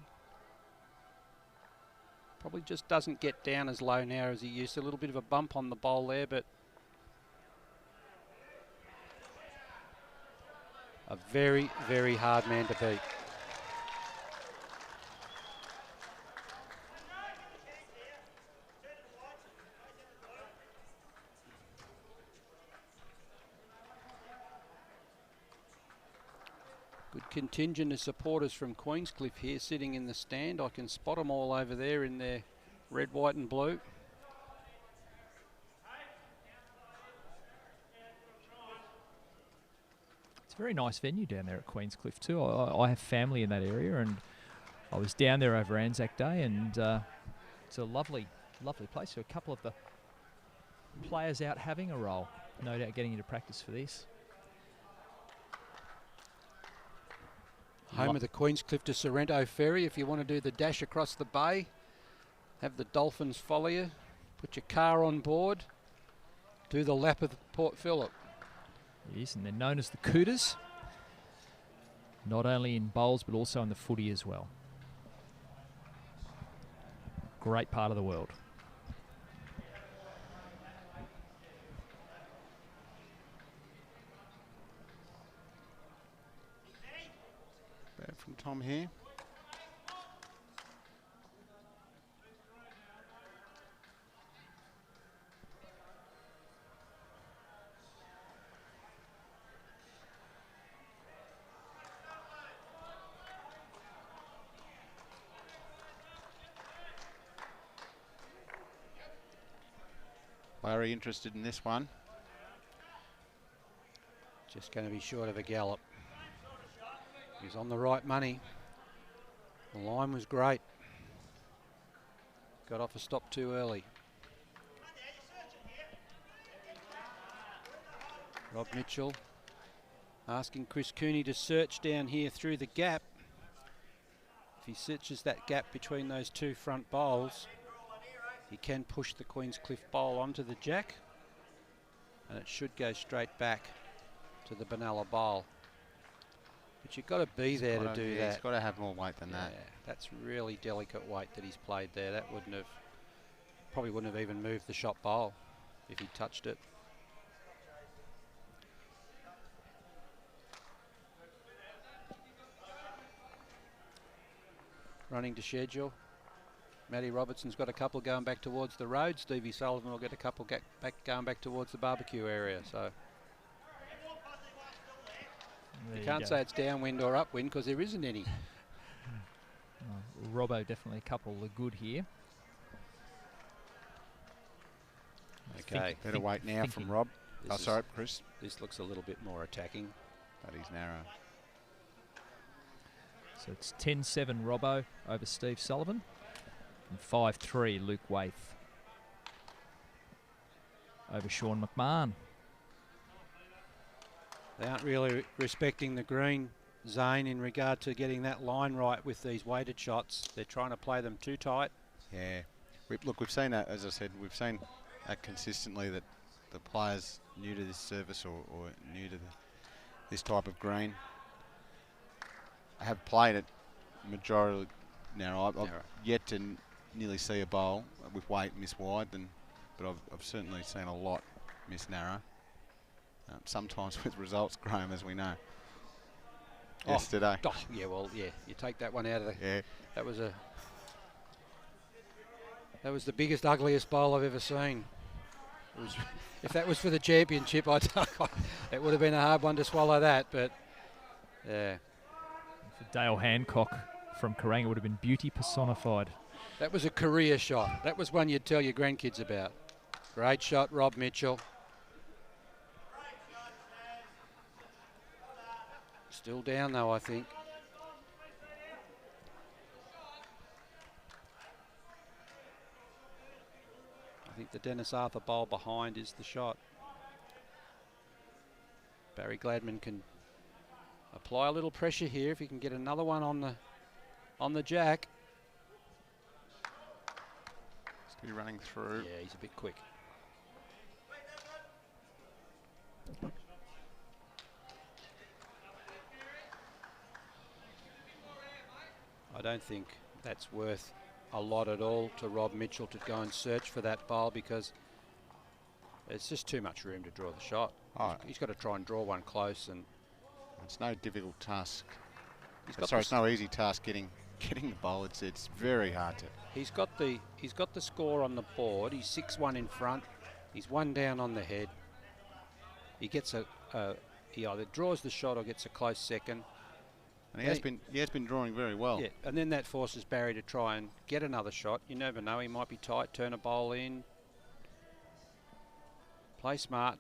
Probably just doesn't get down as low now as he used to. A little bit of a bump on the bowl there, but a very, very hard man to beat. Good contingent of supporters from Queenscliff here sitting in the stand. I can spot them all over there in their red, white and blue. It's a very nice venue down there at Queenscliff too. I have family in that area, and I was down there over Anzac Day, and it's a lovely, lovely place. So a couple of the players out having a roll, no doubt getting into practice for this. Home of the Queenscliff to Sorrento Ferry. If you want to do the dash across the bay, have the Dolphins follow you, put your car on board, do the lap of Port Phillip. Yes, and they're known as the Cooters, not only in bowls but also in the footy as well. Great part of the world. Bad from Tom here. Larry interested in this one. Just going to be short of a gallop. He's on the right money. The line was great. Got off a stop too early. Rob Mitchell asking Chris Cooney to search down here through the gap. If he searches that gap between those two front bowls, he can push the Queenscliff bowl onto the jack, and it should go straight back to the Benalla bowl. But you've got to be there to do that. He's got to have more weight than that. That's really delicate weight that he's played there. That probably wouldn't have even moved the shot bowl if he touched it. running to schedule. Matty Robertson's got a couple going back towards the road. Stevie Sullivan will get a couple going back towards the barbecue area. So There you can't say it's downwind or upwind because there isn't any. Robbo definitely a couple are good here. Okay. Better wait now from Rob. This Sorry, Chris. This looks a little bit more attacking. But he's narrow. So it's 10-7 Robbo over Steve Sullivan. And 5-3 Luke Waith over Sean McMahon. They aren't really respecting the green, Zane, in regard to getting that line right with these weighted shots. They're trying to play them too tight. Yeah. We've seen that, as I said, we've seen that consistently, that the players new to this service or new to this type of green have played it majority narrow. I've yet to nearly see a bowl with weight miss wide, but I've certainly seen a lot miss narrow. Sometimes with results, Graeme, as we know. Yesterday. Oh, yeah, well, yeah. You take that one out of the... Yeah. That was the biggest, ugliest bowl I've ever seen. If that was for the championship, it would have been a hard one to swallow that, but yeah. For Dale Hancock from Karanga, would have been beauty personified. That was a career shot. That was one you'd tell your grandkids about. Great shot, Rob Mitchell. Still down though, I think. I think the Dennis Arthur bowl behind is the shot. Barry Gladman can apply a little pressure here if he can get another one on the jack. He's going to be running through. Yeah, he's a bit quick. I don't think that's worth a lot at all to Rob Mitchell to go and search for that bowl, because it's just too much room to draw the shot. He's got to try and draw one close, and it's no difficult task. It's no easy task getting the bowl. It's very hard to. He's got the score on the board. He's 6-1 in front. He's one down on the head. He gets he either draws the shot or gets a close second. And he has been drawing very well. Yeah, and then that forces Barry to try and get another shot. You never know, he might be tight, turn a bowl in. Play smart.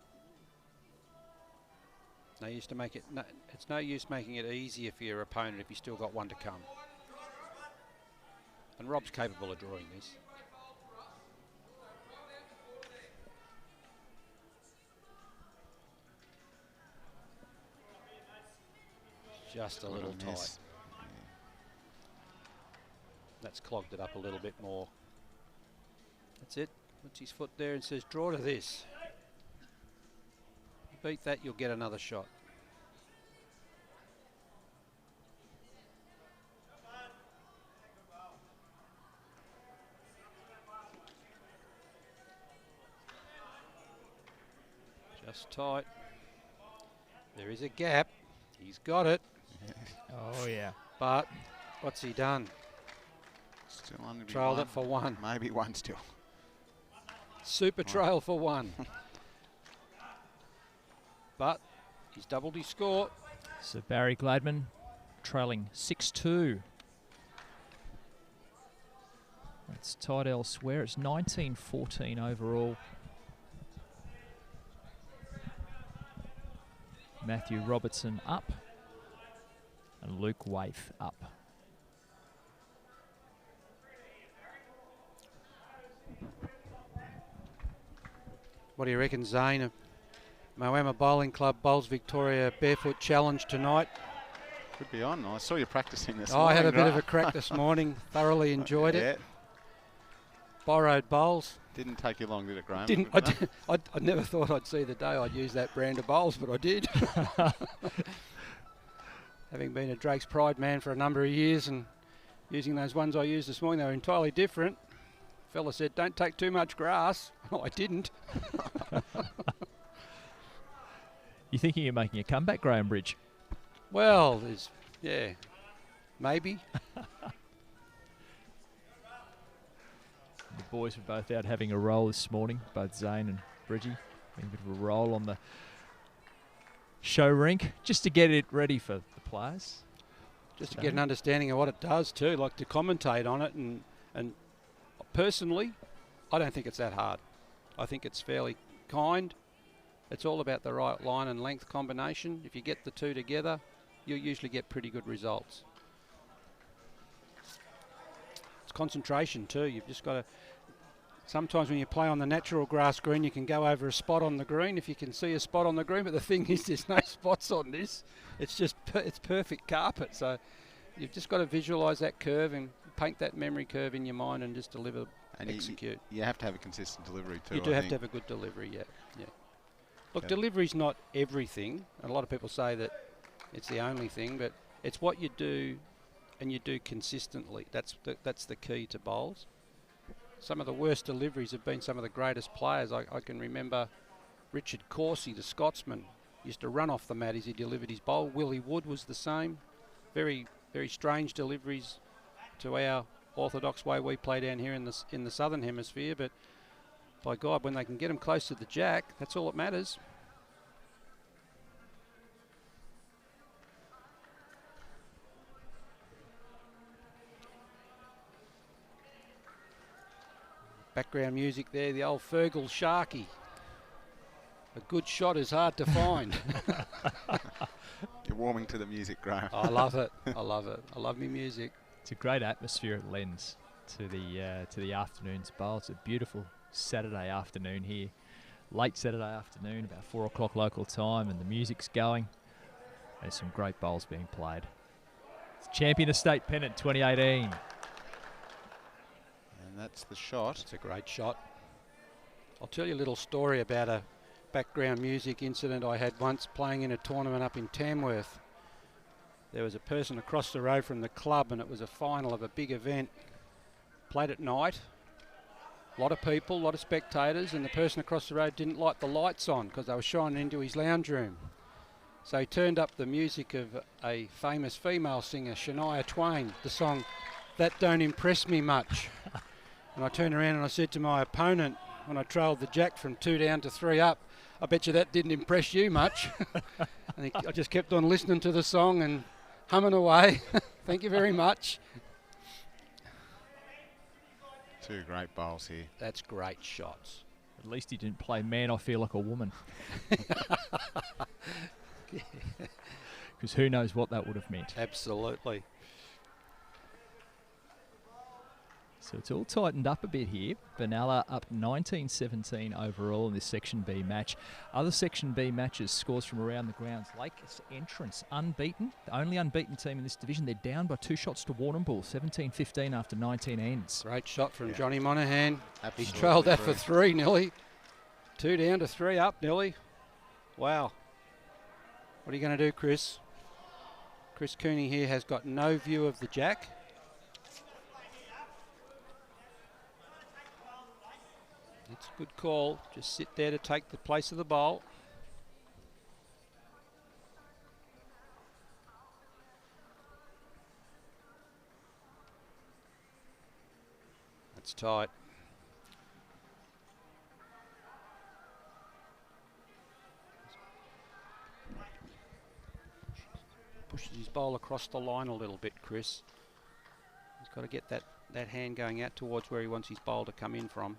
No use to make it. No, it's no use making it easier for your opponent if you still got one to come. And Rob's capable of drawing this. Just a little tight. Yeah. That's clogged it up a little bit more. That's it. Puts his foot there and says, draw to this. You beat that, you'll get another shot. Just tight. There is a gap. He's got it. Oh, yeah. But what's he done? Still under Trailed it for one. Maybe one still. Super trail for one. But he's doubled his score. So Barry Gladman trailing 6-2. It's tied elsewhere. It's 19-14 overall. Matthew Robertson up and Luke Waith up. What do you reckon, Zane? Moama Bowling Club bowls Victoria Barefoot Challenge tonight. Could be on. I saw you practicing this Oh, morning. I had a bit of a crack this morning. Thoroughly enjoyed it. Borrowed bowls. Didn't take you long, did it, Graeme? Didn't. I never thought I'd see the day I'd use that brand of bowls, but I did. Having been a Drake's Pride man for a number of years and using those ones I used this morning, they were entirely different. Fella said, don't take too much grass. Oh, I didn't. You thinking you're making a comeback, Graham Bridge? Well, yeah, maybe. The boys were both out having a roll this morning, both Zane and Bridgie, having a bit of a roll on the show rink, just to get it ready for the players. Just to get an understanding of what it does too, like to commentate on it. And personally, I don't think it's that hard. I think it's fairly kind. It's all about the right line and length combination. If you get the two together, you'll usually get pretty good results. It's concentration too. You've just got to... Sometimes when you play on the natural grass green, you can go over a spot on the green if you can see a spot on the green. But the thing is, there's no spots on this. It's just it's perfect carpet. So you've just got to visualise that curve and paint that memory curve in your mind and just deliver, and execute. You have to have a consistent delivery too. You do have to have a good delivery, yeah. Look, delivery's not everything. A lot of people say that it's the only thing, but it's what you do, and you do consistently. That's the key to bowls. Some of the worst deliveries have been some of the greatest players. I can remember Richard Corsie, the Scotsman, used to run off the mat as he delivered his bowl. Willie Wood was the same. Very, very strange deliveries to our orthodox way we play down here in the southern hemisphere, but by God, when they can get them close to the jack, that's all that matters. Background music there, the old Fergal Sharky. A good shot is hard to find. You're warming to the music, Graeme. I love it. I love it. I love me music. It's a great atmosphere it lends to the afternoon's bowl. It's a beautiful Saturday afternoon here, late Saturday afternoon, about 4 o'clock local time, and the music's going. There's some great bowls being played. It's Champion of State Pennant 2018. And that's the shot. It's a great shot. I'll tell you a little story about a background music incident I had once playing in a tournament up in Tamworth. There was a person across the road from the club, and it was a final of a big event. Played at night. A lot of people, a lot of spectators, and the person across the road didn't like the lights on because they were shining into his lounge room. So he turned up the music of a famous female singer, Shania Twain, the song That Don't Impress Me Much. And I turned around and I said to my opponent, when I trailed the jack from 2 down to 3 up, I bet you that didn't impress you much. And I just kept on listening to the song and humming away. Thank you very much. Two great bowls here. That's great shots. At least he didn't play Man, I Feel Like a Woman. Because who knows what that would have meant. Absolutely. So it's all tightened up a bit here. Benalla up 19-17 overall in this Section B match. Other Section B matches, scores from around the grounds. Lakers Entrance, unbeaten. The only unbeaten team in this division. They're down by 2 shots to Warrnambool, 17-15 after 19 ends. Great shot from Johnny Monaghan. Absolutely. He trailed that for 3 nearly. 2 down to 3 up nearly. Wow. What are you going to do, Chris? Chris Cooney here has got no view of the jack. It's a good call. Just sit there to take the place of the bowl. That's tight. Pushes his bowl across the line a little bit, Chris. He's got to get that hand going out towards where he wants his bowl to come in from.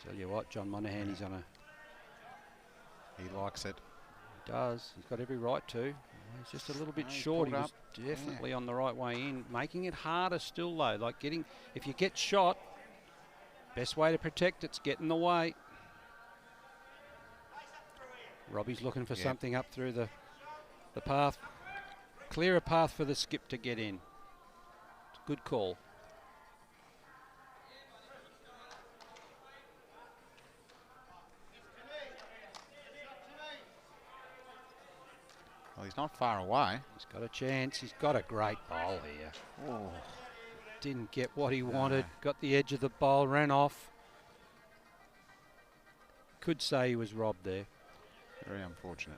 Tell you what, John Monaghan, he's on a... He likes it. He does. He's got every right to. He's just a little bit short. He was definitely on the right way in. Making it harder still, though. Like getting... If you get shot, best way to protect it's get in the way. Robbie's looking for something up through the path. Clear a path for the skip to get in. Good call. Well, he's not far away. He's got a chance. He's got a great bowl here. Oh, didn't get what he wanted. Got the edge of the bowl, ran off. Could say he was robbed there. Very unfortunate.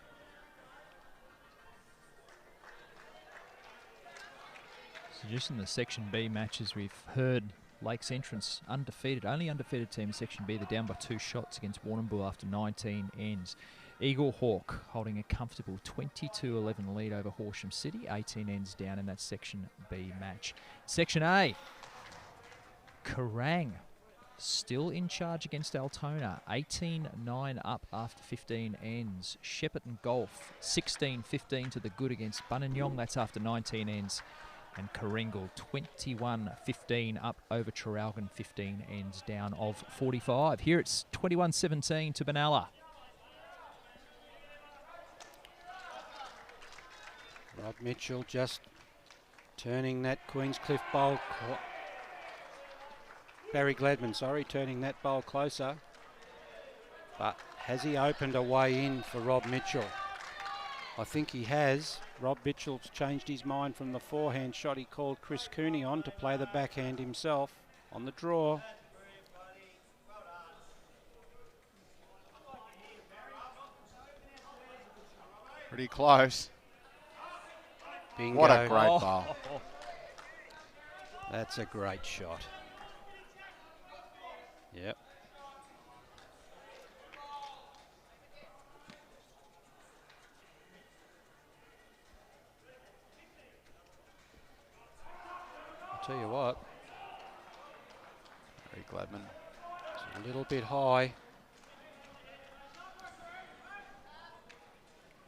So just in the Section B matches, we've heard Lakes Entrance undefeated, only undefeated team in Section B. They're down by 2 shots against Warrnambool after 19 ends. Eagle Hawk holding a comfortable 22-11 lead over Horsham City, 18 ends down in that Section B match. Section A, Kerrang still in charge against Altona, 18-9 up after 15 ends. Shepparton Golf, 16-15 to the good against Buninyong, that's after 19 ends. And Karingal, 21-15 up over Traralgon, 15 ends down of 45. Here it's 21-17 to Benalla. Rob Mitchell just turning that Queenscliff bowl. Barry Gladman, sorry, turning that bowl closer. But has he opened a way in for Rob Mitchell? I think he has. Rob Mitchell's changed his mind from the forehand shot he called Chris Cooney on to play the backhand himself on the draw. Pretty close. Bingo. What a great bowl. That's a great shot. Yep. I'll tell you what. Very Gladman. It's a little bit high.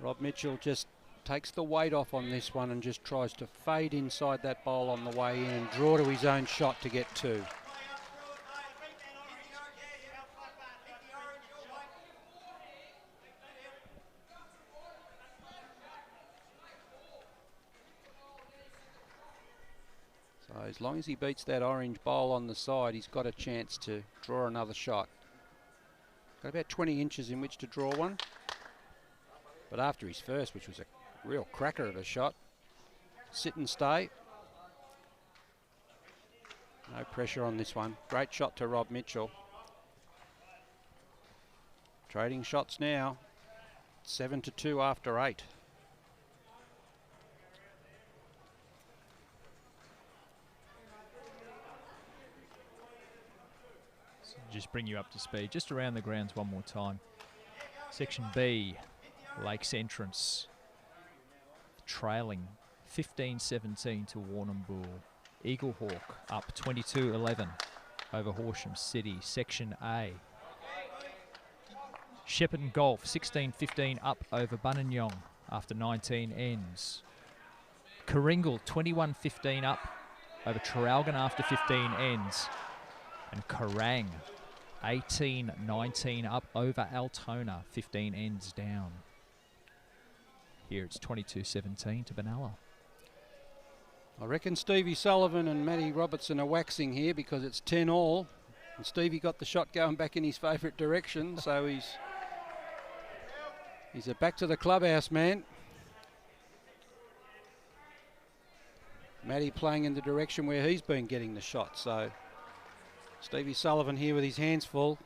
Rob Mitchell just takes the weight off on this one and just tries to fade inside that bowl on the way in and draw to his own shot to get 2. So as long as he beats that orange bowl on the side, he's got a chance to draw another shot. Got about 20 inches in which to draw one. But after his first, which was a real cracker of a shot, sit and stay. No pressure on this one. Great shot to Rob Mitchell. Trading shots now. 7-2 after 8. So just bring you up to speed, just around the grounds one more time. Section B, Lakes Entrance, trailing 15-17 to Warrnambool. Eagle Hawk up 22-11 over Horsham City. Section A, Shepparton Golf 16-15 up over Buninyong after 19 ends. Karingal 21-15 up over Traralgon after 15 ends. And Kerrang 18-19 up over Altona, 15 ends down. Here it's 22-17 to Benalla. I reckon Stevie Sullivan and Matty Robertson are waxing here because it's 10-all. And Stevie got the shot going back in his favourite direction, so he's a back to the clubhouse man. Matty playing in the direction where he's been getting the shot, so Stevie Sullivan here with his hands full.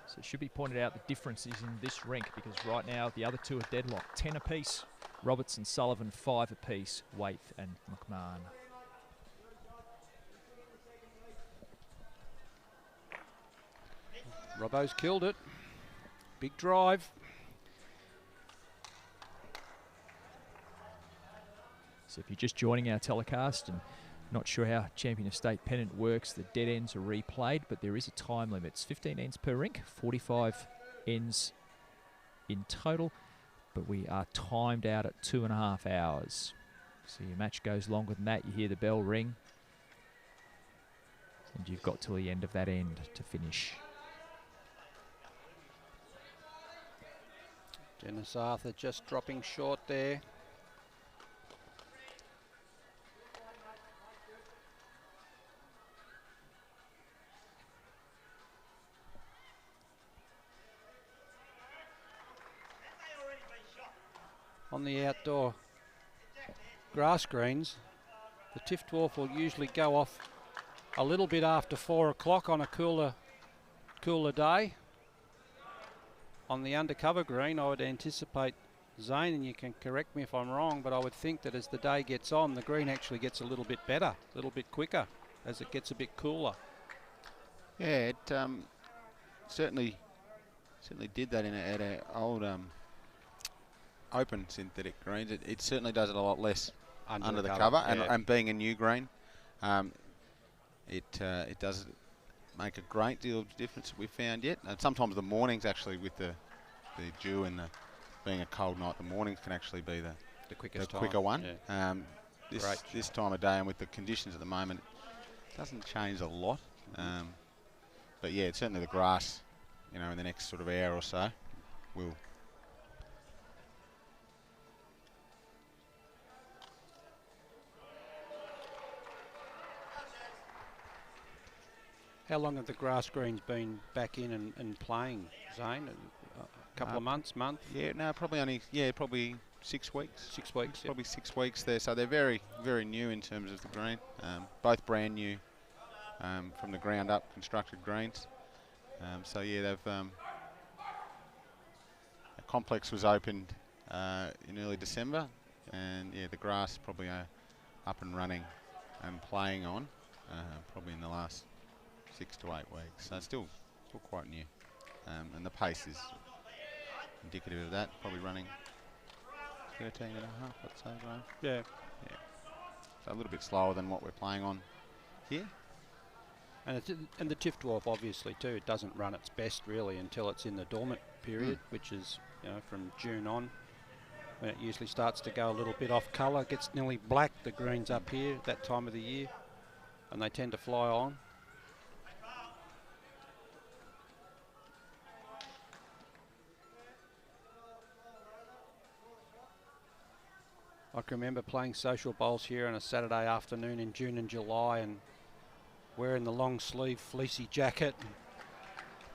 So it should be pointed out the difference is in this rink because right now the other two are deadlocked. 10 apiece. Robertson, Sullivan, 5 apiece. Waith and McMahon. Robbo's killed it. Big drive. So if you're just joining our telecast and not sure how Champion of State Pennant works, the dead ends are replayed, but there is a time limit. It's 15 ends per rink, 45 ends in total, but we are timed out at 2.5 hours. So your match goes longer than that, you hear the bell ring, and you've got till the end of that end to finish. Dennis Arthur just dropping short there. On the outdoor grass greens, the Tiff Dwarf will usually go off a little bit after 4 o'clock on a cooler day. On the undercover green, I would anticipate Zane, and you can correct me if I'm wrong, but I would think that as the day gets on, the green actually gets a little bit better, a little bit quicker as it gets a bit cooler. Yeah, it certainly did that at our old open synthetic greens. It certainly does it a lot less under the cover, and being a new green, it does make a great deal of difference that we've found yet. And sometimes the mornings actually, with the dew and being a cold night, the mornings can actually be the quicker one. Yeah. This time of day and with the conditions at the moment, it doesn't change a lot. But yeah, certainly the grass, you know, in the next sort of hour or so, will. How long have the grass greens been back in and playing, Zane? A couple of months, month? Yeah, no, probably 6 weeks. 6 weeks. Probably 6 weeks there. So they're very, very new in terms of the green. Both brand new, from the ground up constructed greens. So yeah, they've the complex was opened in early December, and yeah, the grass probably up and running and playing on probably in the last 6 to 8 weeks. So it's still quite new, and the pace is indicative of that. Probably running 13 and a half, I'd say, Graeme. Yeah. So a little bit slower than what we're playing on here. And the Tiff Dwarf obviously too, it doesn't run its best really until it's in the dormant period, which is, you know, from June on, when it usually starts to go a little bit off colour, gets nearly black, the greens up here that time of the year, and they tend to fly on. I can remember playing social bowls here on a Saturday afternoon in June and July and wearing the long sleeve fleecy jacket. And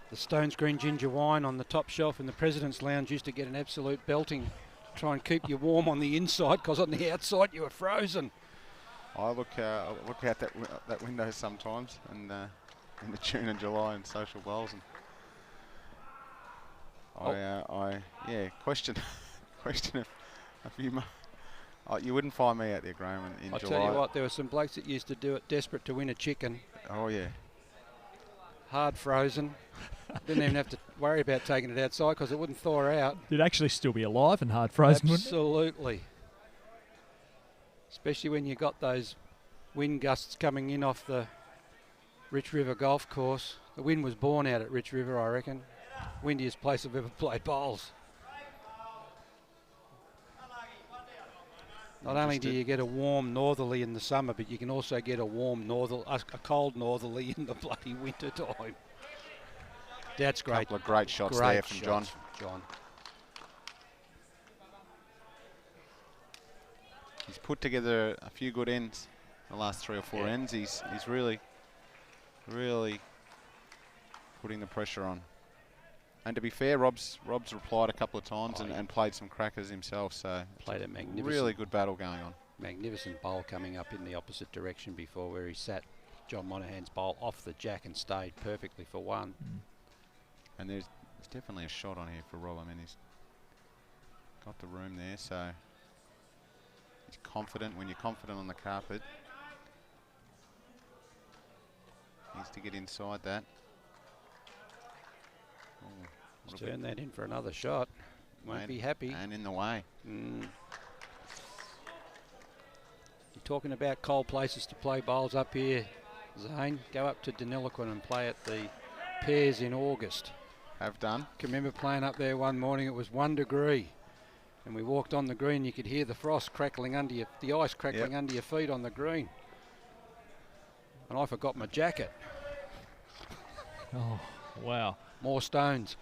the Stones Green ginger wine on the top shelf in the President's Lounge used to get an absolute belting to try and keep you warm on the inside, because on the outside you were frozen. I look out that window sometimes, and in the June and July and social bowls, and I question a few. You wouldn't find me out there, Graeme, in July. I tell you what, there were some blokes that used to do it desperate to win a chicken. Oh yeah. Hard frozen. Didn't even have to worry about taking it outside because it wouldn't thaw out. It'd actually still be alive and hard frozen, wouldn't it? Absolutely. Especially when you got those wind gusts coming in off the Rich River Golf Course. The wind was born out at Rich River, I reckon. Windiest place I've ever played bowls. Not only do you get a warm northerly in the summer, but you can also get a warm a cold northerly in the bloody winter time. That's great. Couple of great shots there from John. He's put together a few good ends, the last 3 or 4 ends. He's really putting the pressure on. And to be fair, Rob's replied a couple of times and played some crackers himself. So played a magnificent, really good battle going on. Magnificent bowl coming up in the opposite direction before, where he sat John Monaghan's bowl off the jack and stayed perfectly for one. And there's definitely a shot on here for Rob. I mean, he's got the room there, so he's confident. When you're confident on the carpet, needs to get inside that. Just turn that in for another shot. Won't be happy. And in the way. You're talking about cold places to play bowls up here, Zane. Go up to Deniliquin and play at the Pairs in August. Have done. I can remember playing up there one morning. It was 1 degree. And we walked on the green. You could hear the frost crackling under you, the ice crackling under your feet on the green. And I forgot my jacket. Oh, wow. More stones.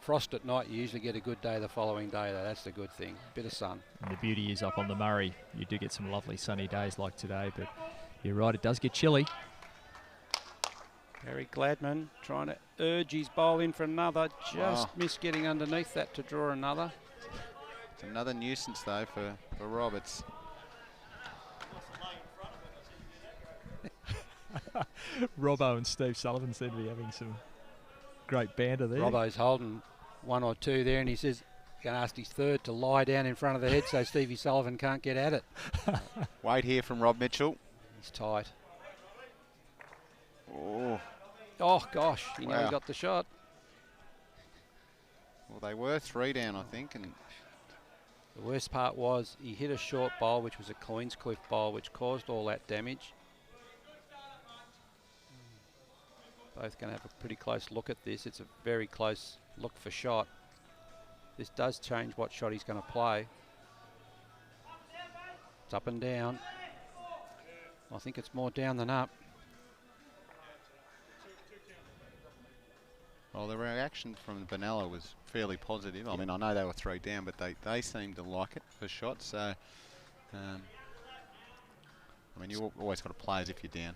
Frost at night, you usually get a good day the following day, though. That's the good thing. Bit of sun. And the beauty is up on the Murray, you do get some lovely sunny days like today, but you're right, it does get chilly. Harry Gladman trying to urge his bowl in for another. Just missed getting underneath that to draw another. It's another nuisance, though, for Roberts. Robbo and Steve Sullivan seem to be having some Great banter there. Robbo's holding one or two there, and he says, going to ask his third to lie down in front of the head so Stevie Sullivan can't get at it. Wait here from Rob Mitchell. He's tight. Oh, Oh, gosh, he Wow. nearly got the shot. well, they were 3 down, I think, and The worst part was he hit a short bowl, which was a Queenscliff bowl, which caused all that damage. Both going to have a pretty close look at this. It's a very close look for shot. This does change what shot he's going to play. It's up and down. I think it's more down than up. well, the reaction from Benalla was fairly positive. I mean, I know they were 3 down, but they seemed to like it for shots. So, I mean, you always got to play as if you're down.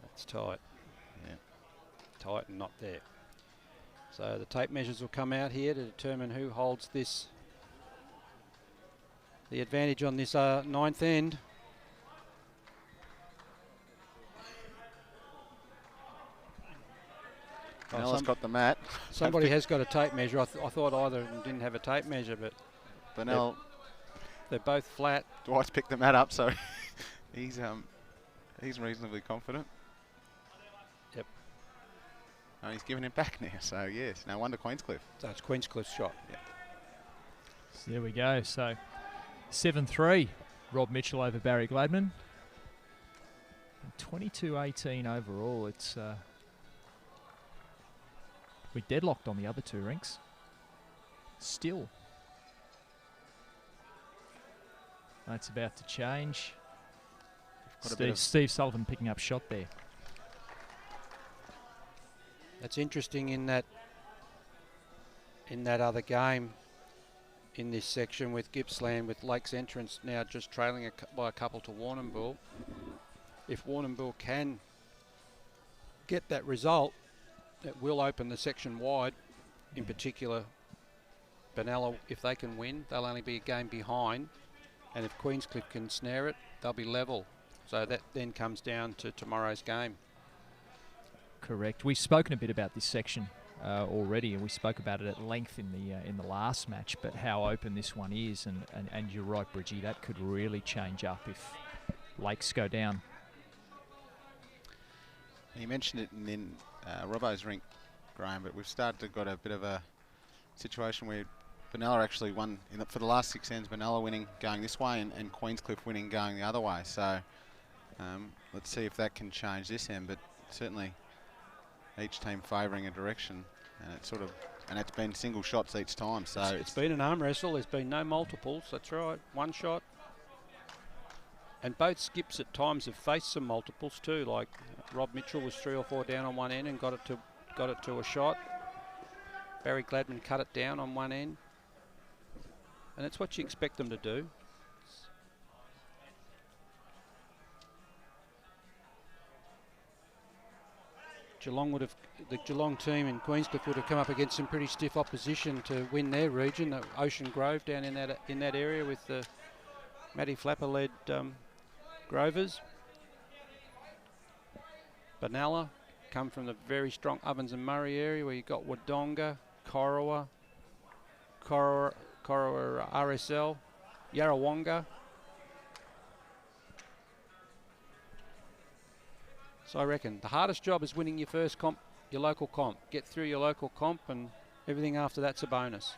That's tight. Yeah. Tight and not there. So the tape measures will come out here to determine who holds this, the advantage on this ninth end. Benalla's got the mat. Somebody has got a tape measure. I thought either of them didn't have a tape measure, but Benalla, they're both flat. Dwight's picked the mat up, so he's reasonably confident. Yep. And he's giving it back now, so yes, no wonder Queenscliff. So it's Queenscliff's shot. So there we go. So 7-3, Rob Mitchell over Barry Gladman. 22-18 overall. It's we deadlocked on the other 2 rinks. Still. That's about to change. Got a bit of Steve Sullivan picking up shot there. That's interesting in that other game in this section with Gippsland, with Lakes Entrance now just trailing by a couple to Warrnambool. If Warrnambool can get that result, it will open the section wide. In particular, Benalla, if they can win, they'll only be a game behind, and if Queenscliff can snare it, they'll be level. So that then comes down to tomorrow's game. Correct. We've spoken a bit about this section already, and we spoke about it at length in the last match. But how open this one is, and you're right, Bridgie, that could really change up if Lakes go down. You mentioned it in Robbo's rink, Graeme, but we've started to got a bit of a situation where Benalla actually won for the last 6 ends. Benalla winning going this way, and Queenscliff winning going the other way. So let's see if that can change this end. But certainly each team favouring a direction, and it's been single shots each time. So it's been an arm wrestle. There's been no multiples. That's right. One shot. And both skips at times have faced some multiples too. Like Rob Mitchell was 3 or 4 down on one end and got it to a shot. Barry Gladman cut it down on one end, and that's what you expect them to do. The Geelong team in Queenscliff would have come up against some pretty stiff opposition to win their region. Ocean Grove down in that area with the Matty Flapper led Grovers. Benalla come from the very strong Ovens and Murray area where you've got Wodonga, Corowa RSL, Yarrawonga. So I reckon the hardest job is winning your first comp, your local comp. Get through your local comp, and everything after that's a bonus.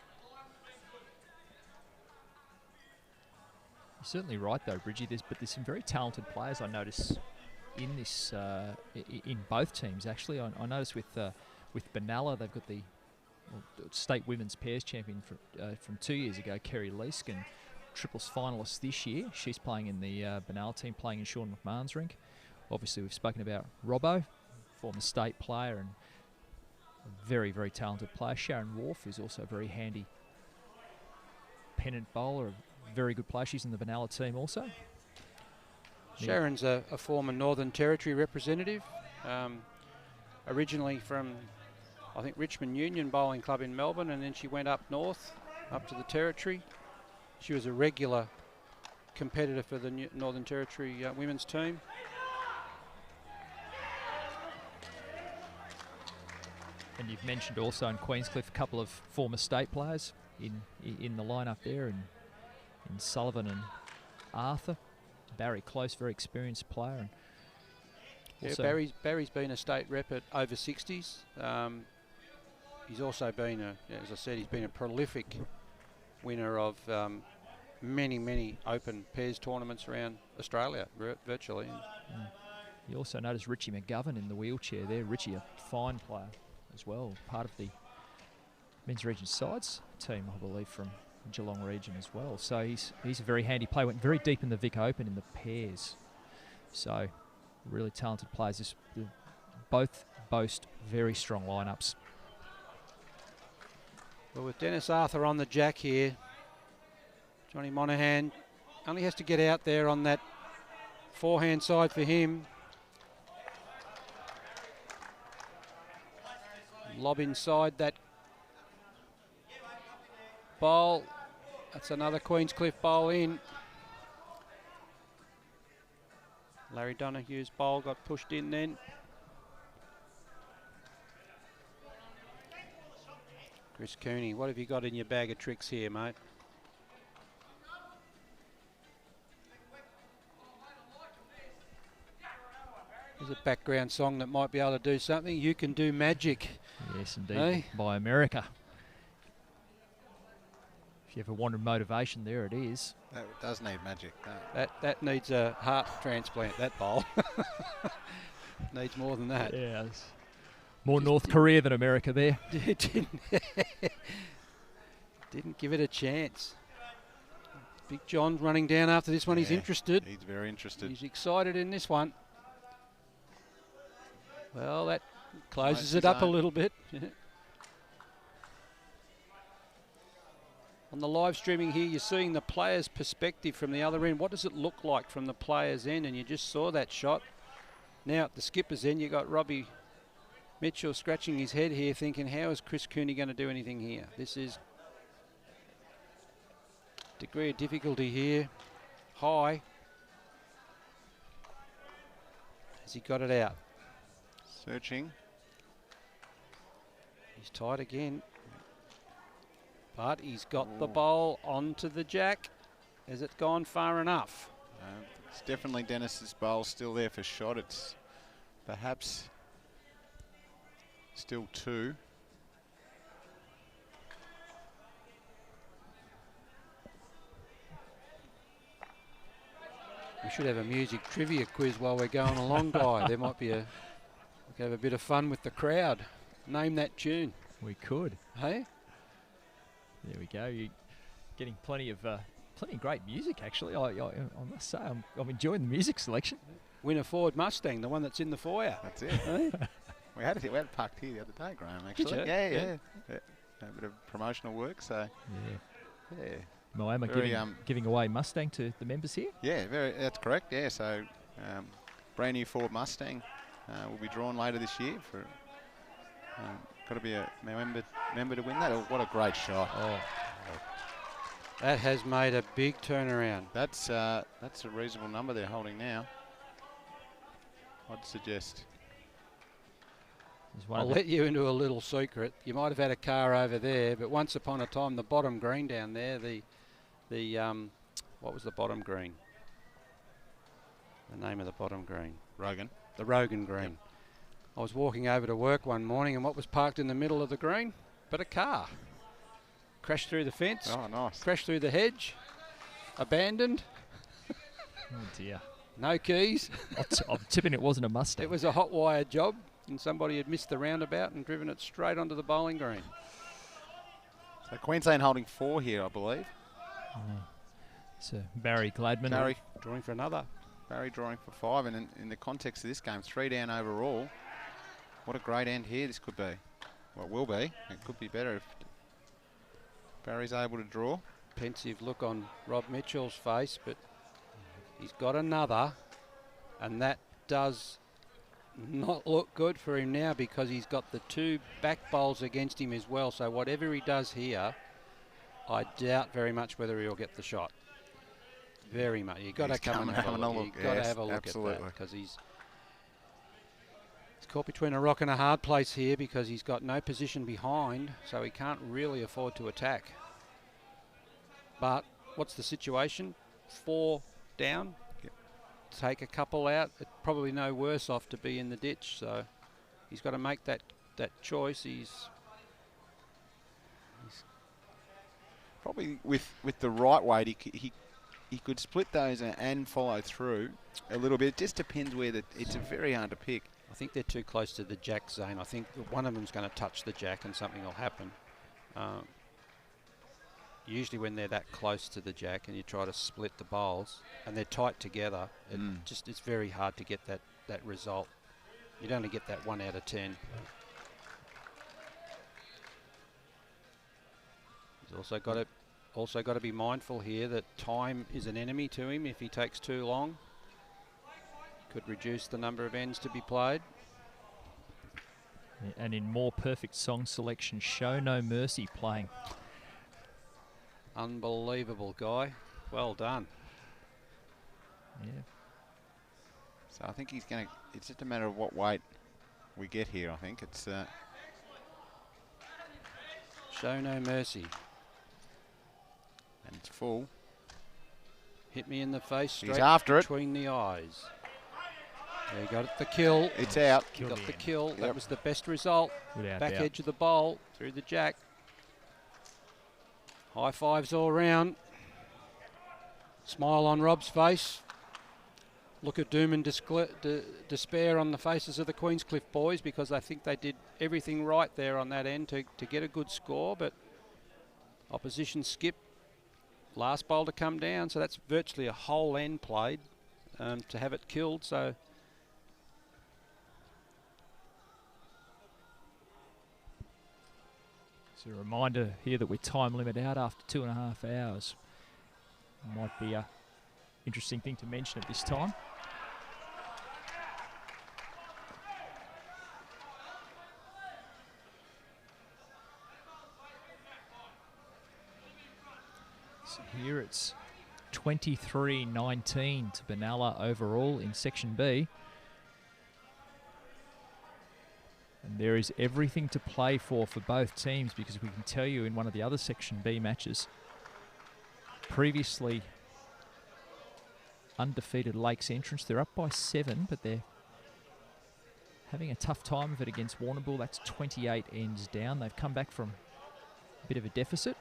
You're certainly right, though, Bridgie. There's some very talented players I notice in this in both teams. Actually, I noticed with Benalla, they've got the state women's pairs champion from 2 years ago, Kerry Leeskin, triples finalist this year. She's playing in the Benalla team, playing in Sean McMahon's rink. Obviously, we've spoken about Robbo, former state player and a very, very talented player. Sharon Wharf is also a very handy Pennant bowler, a very good player. She's in the Benalla team also. Sharon's a former Northern Territory representative, originally from, I think, Richmond Union Bowling Club in Melbourne, and then she went up north, up to the Territory. She was a regular competitor for the Northern Territory women's team. And you've mentioned also in Queenscliff a couple of former state players in the lineup there, in Sullivan and Arthur. Barry Close, very experienced player. And yeah, Barry's been a state rep at over 60s. He's also been, as I said, he's been a prolific winner of many open pairs tournaments around Australia, virtually. You also notice Richie McGovern in the wheelchair there. Richie, a fine player as well, part of the men's region sides team, I believe, from Geelong region as well. So he's a very handy player. Went very deep in the Vic Open in the pairs. So really talented players. Both boast very strong lineups. Well, with Dennis Arthur on the jack here, Johnny Monaghan only has to get out there on that forehand side for him. Lob inside that bowl. That's another Queenscliff bowl in. Larry Donohue's bowl got pushed in then. Chris Cooney, what have you got in your bag of tricks here, mate? There's a background song that might be able to do something. You Can Do Magic. Yes, indeed, Hey? by America. If you ever wanted motivation, there it is. That does need magic. That needs a heart transplant, that bowl. Needs more than that. Yeah, it's more North Korea than America there. Didn't give it a chance. Big John's running down after this one. Yeah, he's interested. He's very interested. He's excited in this one. Well, that closes it up a little bit. On the live streaming here, you're seeing the player's perspective from the other end. What does it look like from the player's end? And you just saw that shot. Now at the skipper's end, you got Robbie Mitchell scratching his head here thinking, how is Chris Cooney going to do anything here? This is degree of difficulty here. High. Has he got it out? Searching. He's tight again. But he's got the bowl onto the jack. Has it gone far enough? It's definitely Dennis's bowl still there for shot. It's perhaps still two. We should have a music trivia quiz while we're going along, Guy. There might be we could have a bit of fun with the crowd. Name that tune. We could. Hey? There we go. You're getting plenty of great music, actually. I must say, I'm enjoying the music selection. Winner Ford Mustang, the one that's in the foyer. That's it. Hey? We had it parked here the other day, Graeme, actually. Did you? Yeah. A bit of promotional work, so yeah. Moama giving away Mustang to the members here. Yeah, that's correct. Yeah, so brand new Ford Mustang will be drawn later this year for. Got to be a member to win that. Oh, what a great shot! Oh, that has made a big turnaround. That's a reasonable number they're holding now. I'd suggest. I'll let you into a little secret. You might have had a car over there, but once upon a time, the bottom green down there, what was the bottom green? The name of the bottom green? Rogan. The Rogan green. Yep. I was walking over to work one morning, and what was parked in the middle of the green? But a car. Crashed through the fence. Oh, nice. Crashed through the hedge. Abandoned. Oh dear. No keys. I'm tipping it wasn't a Mustang. It was a hot wire job, and somebody had missed the roundabout and driven it straight onto the bowling green. So Queensland holding 4 here, I believe. So Barry Gladman. Barry drawing for another. Barry drawing for 5, and in the context of this game, 3 down overall. What a great end here this could be. Well, it will be. It could be better if Barry's able to draw. Pensive look on Rob Mitchell's face, but he's got another, and that does not look good for him now because he's got the 2 back bowls against him as well. So whatever he does here, I doubt very much whether he'll get the shot. Very much. You've got to come and have a look. You've got to have a look at that because he's He's caught between a rock and a hard place here because he's got no position behind, so he can't really afford to attack. But what's the situation? 4 down. Yep. Take a couple out. It's probably no worse off to be in the ditch, so he's got to make that choice. He's probably with the right weight, he could split those and follow through a little bit. It just depends where it's very hard to pick. I think they're too close to the jack, Zane. I think one of them's going to touch the jack and something will happen. Usually when they're that close to the jack and you try to split the bowls and they're tight together, it's very hard to get that result. You'd only get that 1 out of 10. He's also got to be mindful here that time is an enemy to him. If he takes too long, could reduce the number of ends to be played. And in more perfect song selection, Show No Mercy playing. Unbelievable, Guy. Well done. Yeah. So I think he's going to... It's just a matter of what weight we get here, I think. It's... Show No Mercy. And it's full. Hit me in the face straight He's after it. Between the eyes. There you got it, the kill. It's out. You got the kill. Yep. That was the best result. Without Back doubt. edge of the bowl, through the jack. High fives all round. Smile on Rob's face. Look at doom and despair on the faces of the Queenscliff boys because I think they did everything right there on that end to get a good score, but opposition skip. Last bowl to come down, so that's virtually a whole end played to have it killed, so... So a reminder here that we're time limit out after 2.5 hours. Might be a interesting thing to mention at this time. So here it's 23-19 to Benalla overall in Section B. And there is everything to play for both teams because we can tell you in one of the other Section B matches, previously undefeated Lakes Entrance, they're up by 7, but they're having a tough time of it against Warrnambool. That's 28 ends down. They've come back from a bit of a deficit.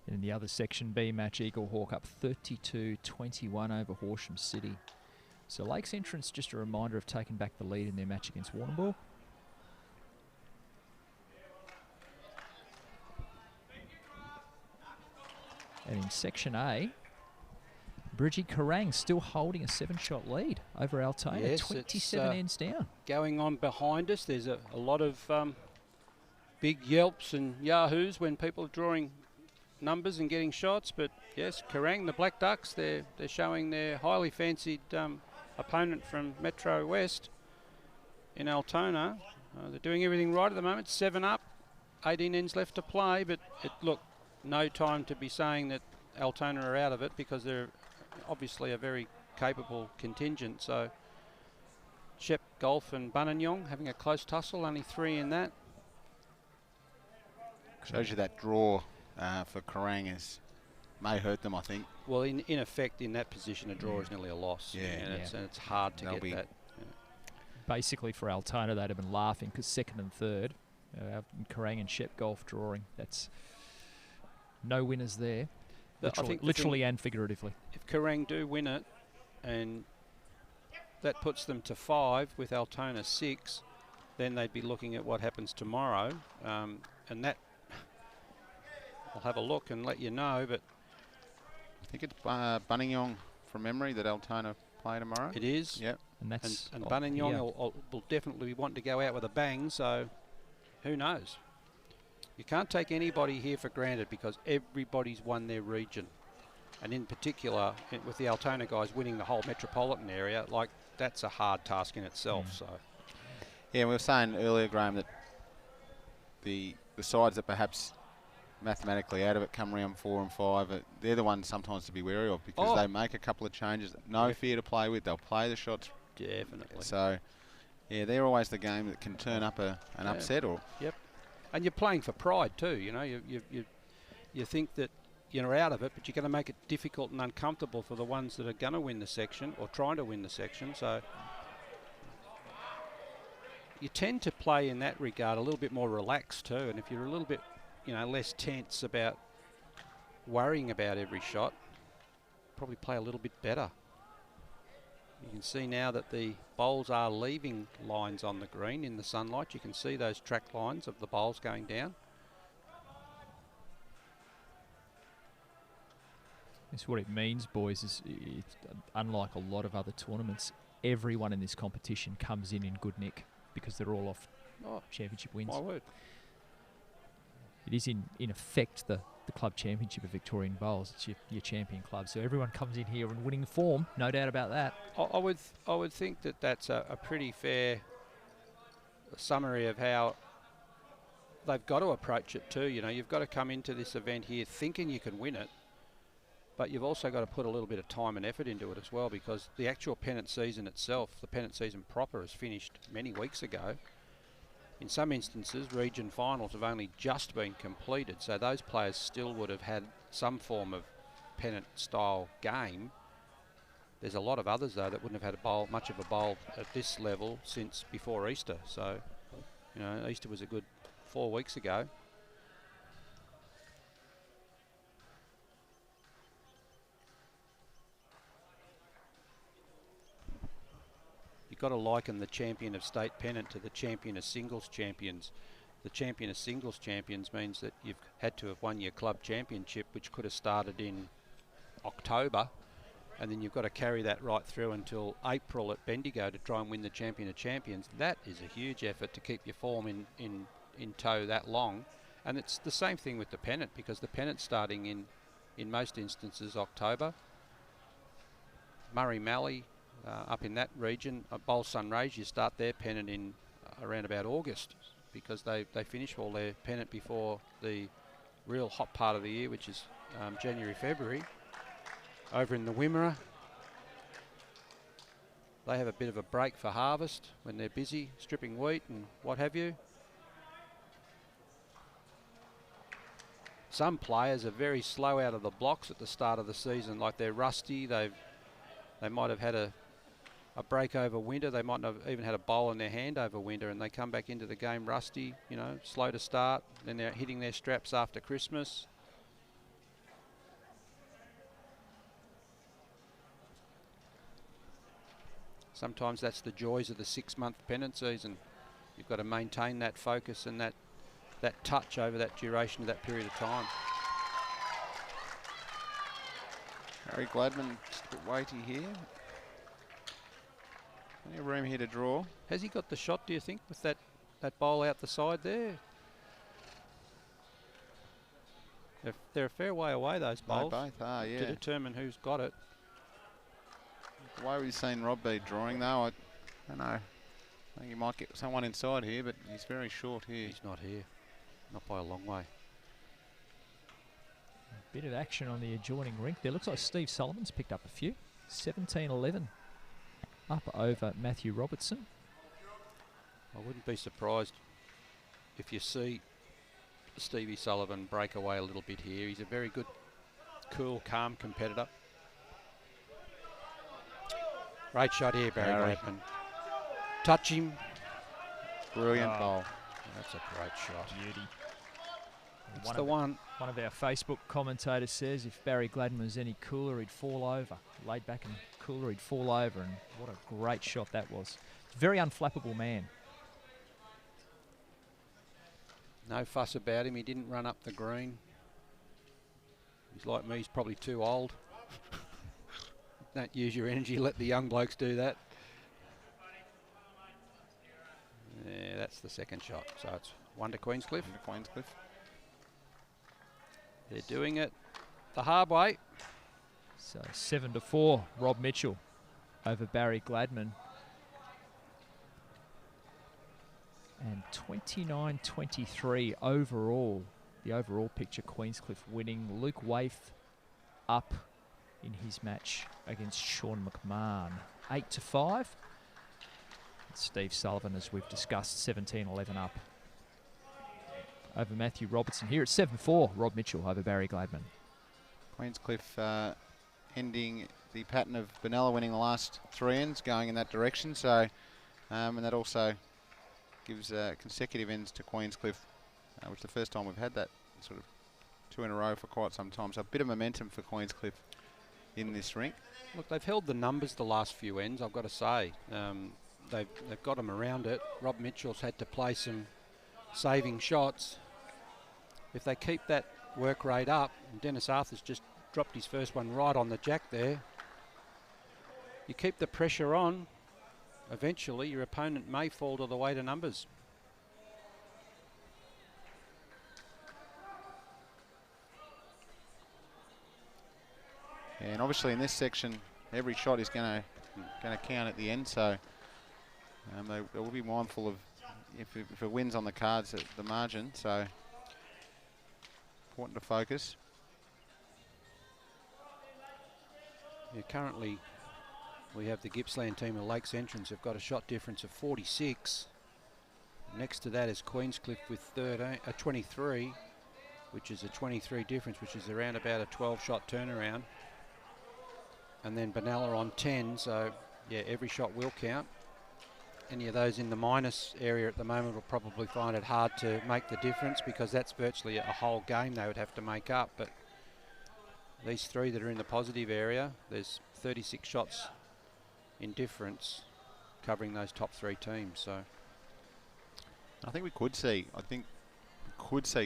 In the other Section B match, Eagle Hawk up 32-21 over Horsham City. So Lakes Entrance, just a reminder, of taking back the lead in their match against Warrnambool. And in Section A, Bridgie Kerrang still holding a 7-shot lead over Altona, yes, 27 ends down. Going on behind us, there's a lot of big yelps and yahoos when people are drawing numbers and getting shots, but yes, Kerrang, the Black Ducks, they're showing their highly fancied opponent from Metro West in Altona. They're doing everything right at the moment. 7 up, 18 ends left to play, but look, no time to be saying that Altona are out of it because they're obviously a very capable contingent. So Shep, Golf and Bunanyong having a close tussle, only 3 in that. Shows you that draw for Kerrang may hurt them, I think. Well, in effect, in that position, a draw is nearly a loss. Yeah. And it's hard to get that. Yeah. Basically, for Altona, they'd have been laughing because 2nd and 3rd, Kerrang and Shep Golf drawing. That's no winners there, literally and figuratively. If Kerrang do win it, and that puts them to 5 with Altona 6, then they'd be looking at what happens tomorrow, and that I'll have a look and let you know, but I think it's Bunanyong from memory that Altona play tomorrow. It is. Yep. And Bunanyong will definitely want to go out with a bang, so who knows? You can't take anybody here for granted because everybody's won their region. And in particular, with the Altona guys winning the whole metropolitan area, like that's a hard task in itself. So, yeah, we were saying earlier, Graeme, that the sides that perhaps mathematically out of it come round 4 and 5, they're the ones sometimes to be wary of because they make a couple of changes. No fear to play with. They'll play the shots. Definitely. So, yeah, they're always the game that can turn up an upset. Or and you're playing for pride too. You know, you think that you're out of it, but you're going to make it difficult and uncomfortable for the ones that are going to win the section or trying to win the section. So you tend to play in that regard a little bit more relaxed too. And if you're a little bit, less tense about worrying about every shot, probably play a little bit better. You can see now that the bowls are leaving lines on the green in the sunlight. You can see those track lines of the bowls going down. That's what it means, boys, is it's unlike a lot of other tournaments, everyone in this competition comes in good nick because they're all off championship wins. My word. It is in effect the club championship of Victorian Bowls. It's your champion club. So everyone comes in here in winning form, no doubt about that. I would think that that's a pretty fair summary of how they've got to approach it too. You've got to come into this event here thinking you can win it, but you've also got to put a little bit of time and effort into it as well, because the actual pennant season itself, the pennant season proper, has finished many weeks ago. In some instances, region finals have only just been completed, so those players still would have had some form of pennant-style game. There's a lot of others, though, that wouldn't have had much of a bowl at this level since before Easter. So, Easter was a good 4 weeks ago. You've got to liken the champion of state pennant to the champion of singles champions. The champion of singles champions means that you've had to have won your club championship, which could have started in October, and then you've got to carry that right through until April at Bendigo to try and win the champion of champions. That is a huge effort to keep your form in tow that long. And it's the same thing with the pennant, because the pennant's starting in most instances October. Murray Mallee, up in that region, Bowl Sunrays, you start their pennant in around about August, because they finish all their pennant before the real hot part of the year, which is January, February. Over in the Wimmera, they have a bit of a break for harvest when they're busy stripping wheat and what have you. Some players are very slow out of the blocks at the start of the season, like they're rusty. They might have had a break over winter. They might not have even had a bowl in their hand over winter, and they come back into the game rusty, slow to start. Then they're hitting their straps after Christmas. Sometimes that's the joys of the 6-month pennant season. You've got to maintain that focus and that touch over that duration of that period of time. Harry Gladman just a bit weighty here. Plenty of room here to draw. Has he got the shot, do you think, with that bowl out the side there? They're a fair way away, those bowls. They both are, yeah. To determine who's got it. The way we've seen Rob B drawing, though, I don't know. I think he might get someone inside here, but he's very short here. He's not here. Not by a long way. A bit of action on the adjoining rink there. Looks like Steve Sullivan's picked up a few. 17-11 up over Matthew Robertson. I wouldn't be surprised if you see Stevie Sullivan break away a little bit here. He's a very good, cool, calm competitor. Great shot here, Barry Gladman. Touch him. Brilliant bowl. That's a great shot. Beauty. It's the one. One of our Facebook commentators says if Barry Gladman was any cooler, he'd fall over. Laid back and cooler, he'd fall over. And what a great shot that was. Very unflappable man. No fuss about him. He didn't run up the green. He's like me. He's probably too old. Don't use your energy. Let the young blokes do that. Yeah, that's the second shot. So it's 1 to Queenscliff. 1 to Queenscliff. They're doing it the hard way. So 7-4, Rob Mitchell over Barry Gladman. And 29-23 overall. The overall picture, Queenscliff winning. Luke Waith up in his match against Sean McMahon. 8-5. Steve Sullivan, as we've discussed, 17-11 up over Matthew Robertson. Here at 7-4, Rob Mitchell over Barry Gladman. Queenscliff ending the pattern of Benalla winning the last 3 ends, going in that direction. So, and that also gives consecutive ends to Queenscliff, which is the first time we've had that sort of 2 in a row for quite some time. So a bit of momentum for Queenscliff in this rink. Look, they've held the numbers the last few ends, I've got to say. They've got them around it. Rob Mitchell's had to play some saving shots. If they keep that work rate up, and Dennis Arthur's just dropped his first one right on the jack there. You keep the pressure on, eventually your opponent may fall to the weight of numbers. Yeah, and obviously in this section, every shot is going to count at the end. So they will be mindful of if it wins on the cards at the margin. So important to focus. Yeah, currently we have the Gippsland team of Lakes Entrance have got a shot difference of 46. Next to that is Queenscliff with 23, which is a 23 difference, which is around about a 12-shot turnaround. And then Benalla on 10, so yeah, every shot will count. Any of those in the minus area at the moment will probably find it hard to make the difference, because that's virtually a whole game they would have to make up. But these 3 that are in the positive area, there's 36 shots in difference covering those top 3 teams. So I think we could see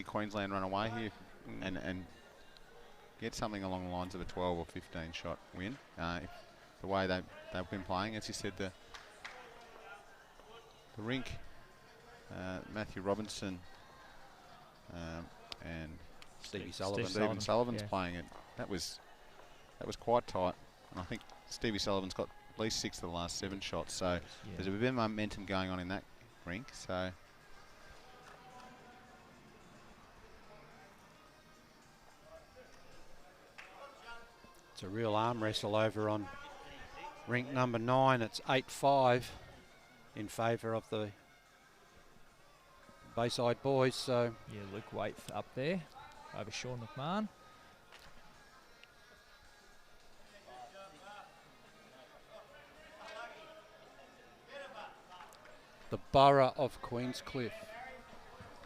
Queensland run away here and get something along the lines of a 12 or 15 shot win. If the way they've been playing, as you said, the rink, Matthew Robinson and Stevie Sullivan. Stephen Sullivan's playing it. That was quite tight, and I think Stevie Sullivan's got at least 6 of the last 7 shots. So there's a bit of momentum going on in that rink. So it's a real arm wrestle over on rink number 9. It's 8-5 in favour of the Bayside boys. So yeah, Luke Waith up there over Sean McMahon. the borough of Queenscliff.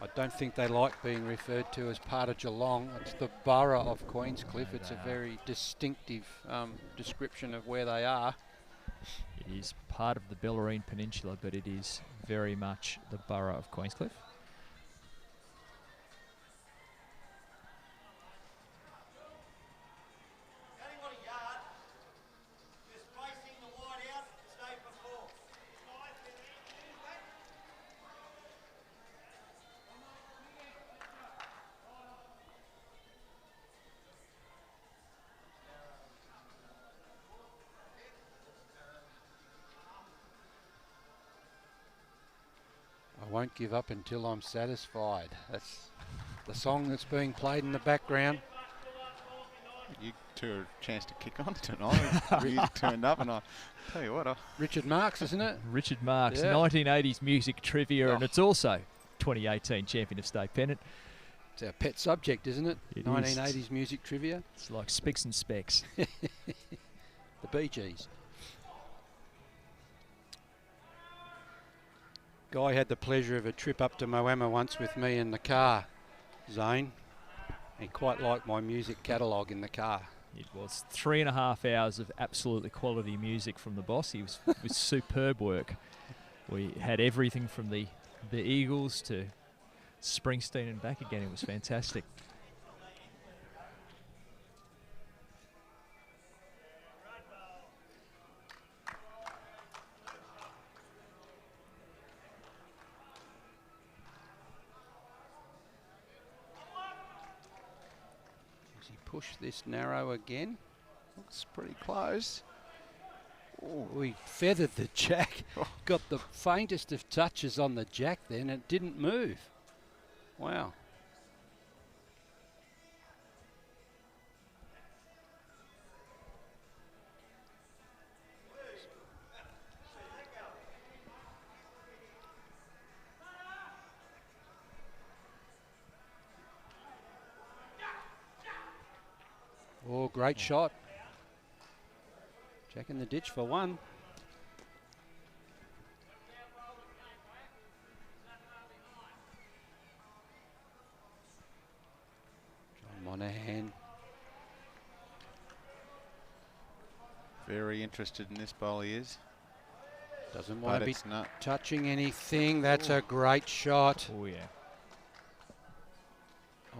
I don't think they like being referred to as part of Geelong. It's the borough of Queenscliff. It's a very distinctive description of where they are. It is part of the Bellarine Peninsula, but it is very much the borough of Queenscliff. I won't give up until I'm satisfied. That's the song that's being played in the background. You two are a chance to kick on tonight. You turned up, and I tell you what. Richard Marks, isn't it? Richard Marks, Yeah. 1980s music trivia, and it's also 2018 champion of state pennant. It's our pet subject, isn't it? It 1980s is. music trivia. It's like Spicks and Specks. The Bee Gees. Guy had the pleasure of a trip up to Moama once with me in the car, Zane. He quite liked my music catalogue in the car. It was 3.5 hours of absolutely quality music from the boss. It was superb work. We had everything from the Eagles to Springsteen and back again. It was fantastic. push this narrow again. Looks pretty close. We feathered the jack. Got the faintest of touches on the jack then. It didn't move. Wow. Oh, great shot. Jack in the ditch for one. John Monaghan. Very interested in this bowl, he is. Doesn't want to be it's not. touching anything. That's a great shot. Oh, yeah.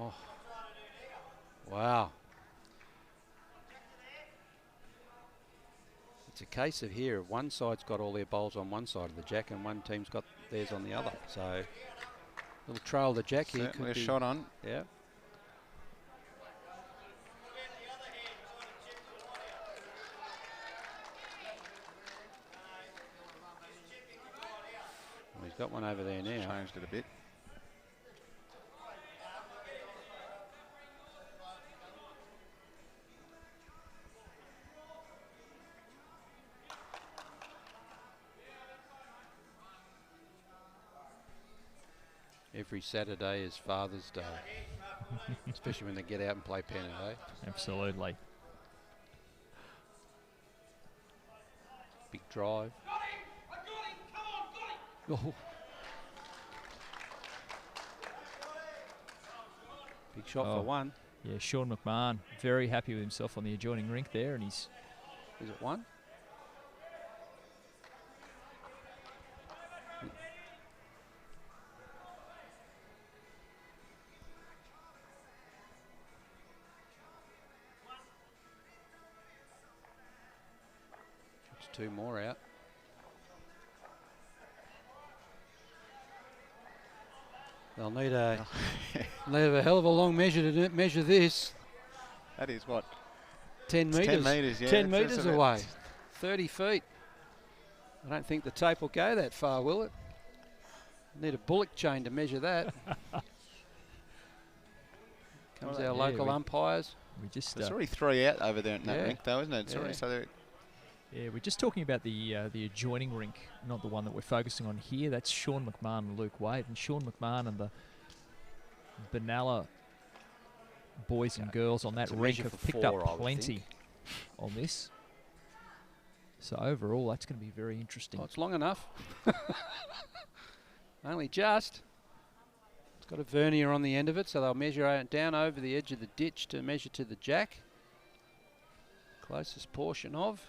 Oh. Wow. It's a case of here, one side's got all their bowls on one side of the jack and one team's got theirs on the other. So, little trail of the jack here. Certainly Could a be, shot on. yeah. Well, he's got one over there now. Changed it a bit. Every Saturday is Father's Day. Especially when they get out and play Pennant, eh? Absolutely. Big drive. Oh. Big shot for one. Yeah, Sean McMahon very happy with himself on the adjoining rink there, and he's... Is it one? Two more out. They'll need a hell of a long measure to measure this. That is what? 10 metres. 10 metres, yeah. 10 metres away. 30 feet. I don't think the tape will go that far, will it? Need a bullock chain to measure that. Comes our local umpires. We just there's already 3 out over there in that rink, though, isn't it? It's already, so yeah, we're just talking about the adjoining rink, not the one that we're focusing on here. That's Sean McMahon and Luke Wade. And Sean McMahon and the Benalla boys and girls on that rink have picked up plenty on this. So overall, that's going to be very interesting. Oh, it's long enough. Only just. It's got a vernier on the end of it, so they'll measure down over the edge of the ditch to measure to the jack. Closest portion of.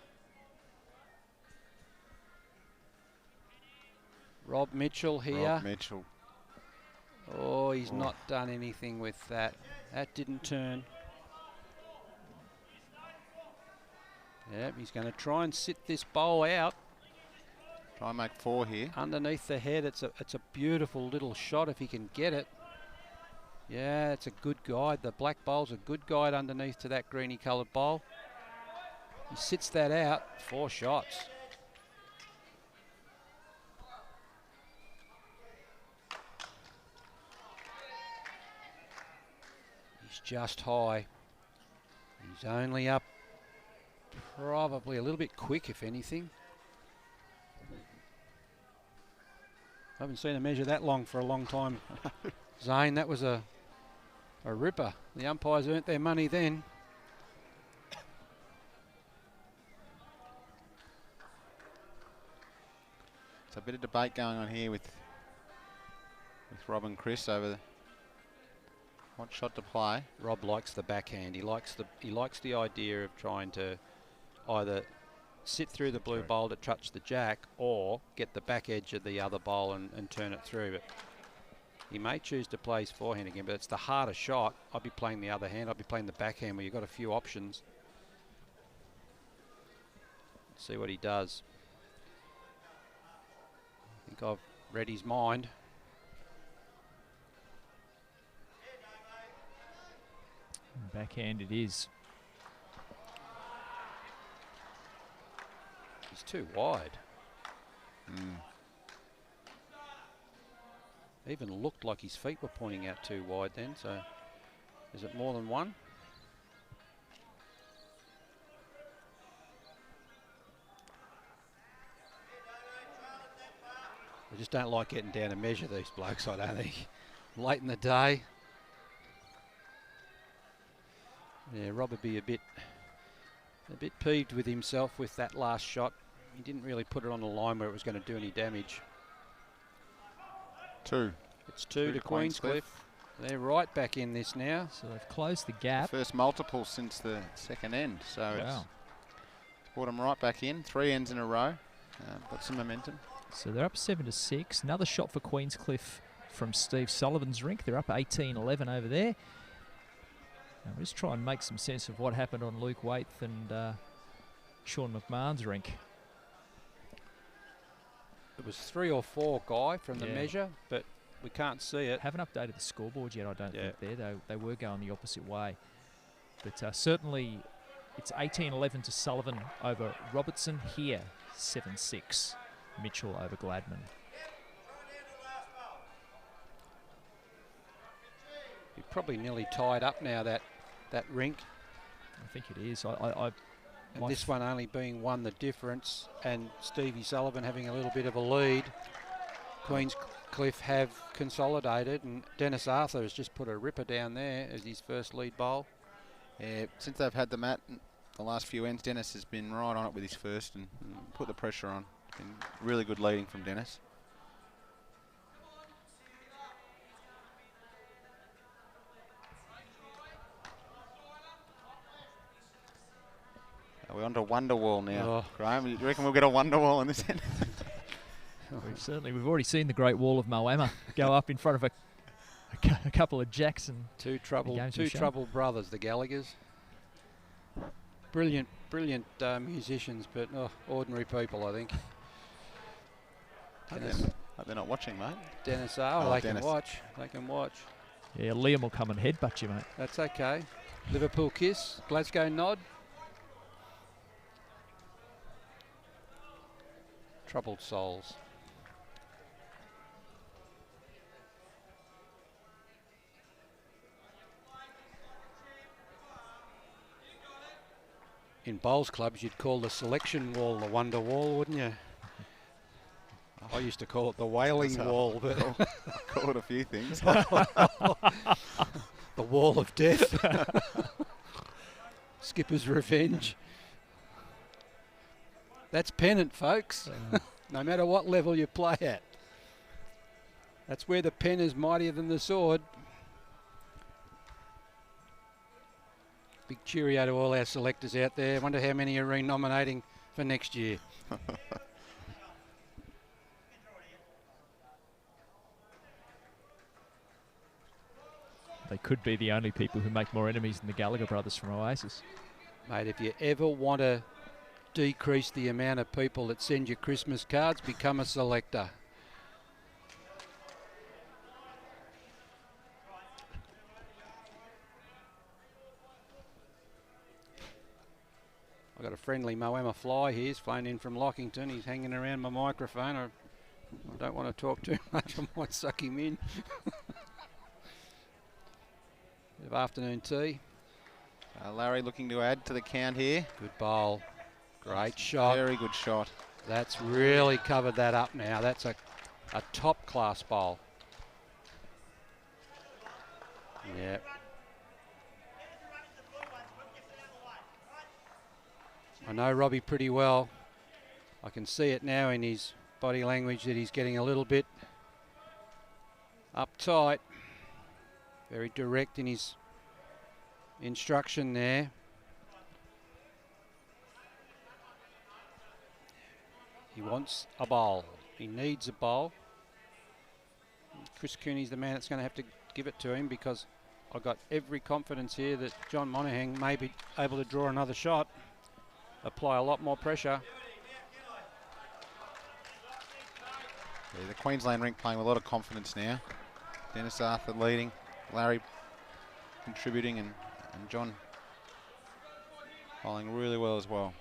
Rob Mitchell here. Rob Mitchell. Oh, he's not done anything with that. That didn't turn. Yep, he's going to try and sit this bowl out. Try and make 4 here. Underneath the head, it's a beautiful little shot if he can get it. Yeah, it's a good guide. The black bowl's a good guide underneath to that greeny coloured bowl. He sits that out. 4 shots. He's just high. He's only up probably a little bit quick, if anything. I haven't seen him measure that long for a long time. Zane, that was a ripper. The umpires earned their money then. There's a bit of debate going on here with Rob and Chris over what shot to play. Rob likes the backhand. He likes the idea of trying to either sit through the blue bowl to touch the jack or get the back edge of the other bowl and turn it through. But he may choose to play his forehand again, but it's the harder shot. I'd be playing the other hand. I'd be playing the backhand where you've got a few options. Let's see what he does. I think I've read his mind. Backhand it is. He's too wide. Even looked like his feet were pointing out too wide then, so is it more than one? I just don't like getting down to measure these blokes, I don't think. Late in the day. Yeah, Rob would be a bit peeved with himself with that last shot. He didn't really put it on the line where it was going to do any damage. 2. It's 2 to Queenscliff. They're right back in this now. So they've closed the gap. First multiple since the second end. So it's brought them right back in. 3 ends in a row. Got some momentum. So they're up 7 to 6. Another shot for Queenscliff from Steve Sullivan's rink. They're up 18-11 over there. Now we'll just try and make some sense of what happened on Luke Waite and Sean McMahon's rink. It was 3 or 4, Guy, from the measure, but we can't see it. Haven't updated the scoreboard yet, I don't think, there. They were going the opposite way. But certainly it's 18-11 to Sullivan over Robertson here, 7-6. Mitchell over Gladman. You're probably nearly tied up now, that rink. I think it is. And this one only being 1 the difference, and Stevie Sullivan having a little bit of a lead. Queenscliff have consolidated, and Dennis Arthur has just put a ripper down there as his first lead bowl. Yeah, since they've had the mat the last few ends, Dennis has been right on it with his first and put the pressure on. Been really good leading from Dennis. We're on to Wonderwall now. Graeme, do you reckon we'll get a Wonderwall in this end? We've already seen the Great Wall of Moama go up in front of a couple of Jackson. Two troubled brothers, the Gallaghers. Brilliant musicians, but ordinary people, I think. They're not watching, mate. Dennis, they can watch. They can watch. Yeah, Liam will come and headbutt you, mate. That's okay. Liverpool kiss, Glasgow nod. Troubled souls. In bowls clubs, you'd call the selection wall the wonder wall, wouldn't you? I used to call it the wailing wall, but I call it a few things. The wall of death. Skipper's revenge. That's Pennant, folks. No matter what level you play at. That's where the pen is mightier than the sword. Big cheerio to all our selectors out there. Wonder how many are re-nominating for next year. They could be the only people who make more enemies than the Gallagher brothers from Oasis. Mate, if you ever want to decrease the amount of people that send you Christmas cards, become a selector. I've got a friendly Moama fly here. He's flown in from Lockington. He's hanging around my microphone. I don't want to talk too much. I might suck him in. Bit of afternoon tea. Larry looking to add to the count here. Good bowl. Great shot. Very good shot. That's really covered that up now. That's a top class bowl. Yeah. I know Robbie pretty well. I can see it now in his body language that he's getting a little bit uptight. Very direct in his instruction there. He wants a bowl. He needs a bowl. Chris Cooney's the man that's going to have to give it to him, because I've got every confidence here that John Monaghan may be able to draw another shot, apply a lot more pressure. Yeah, the Queensland rink playing with a lot of confidence now. Dennis Arthur leading, Larry contributing, and And John bowling really well as well.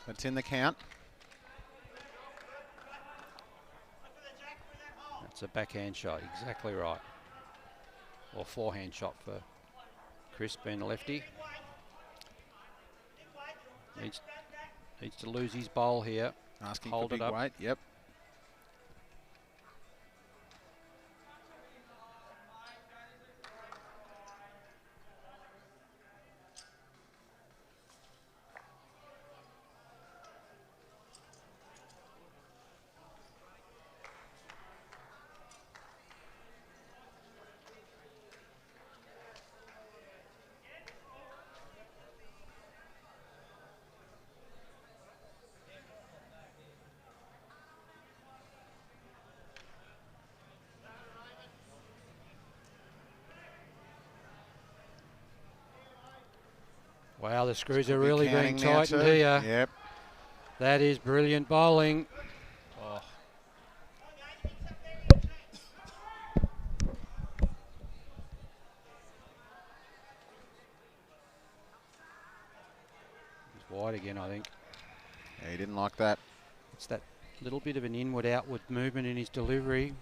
That's in the count. That's a backhand shot, exactly right. Or forehand shot for Chris, being a lefty. Needs to lose his bowl here. Asking Hold for it big up. weight. Yep. Wow, the screws Could are be really counting being now tightened too. here. Yep. That is brilliant bowling. Oh. He's wide again, I think. Yeah, he didn't like that. It's that little bit of an inward-outward movement in his delivery.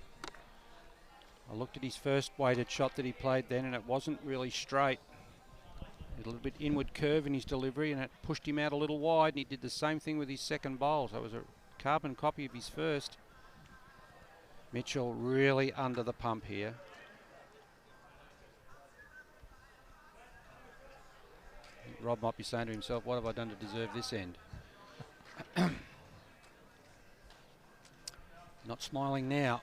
I looked at his first weighted shot that he played then, and it wasn't really straight. A little bit inward curve in his delivery, and it pushed him out a little wide, and he did the same thing with his second bowl. So it was a carbon copy of his first. Mitchell really under the pump here. Rob might be saying to himself, what have I done to deserve this end? Not smiling now.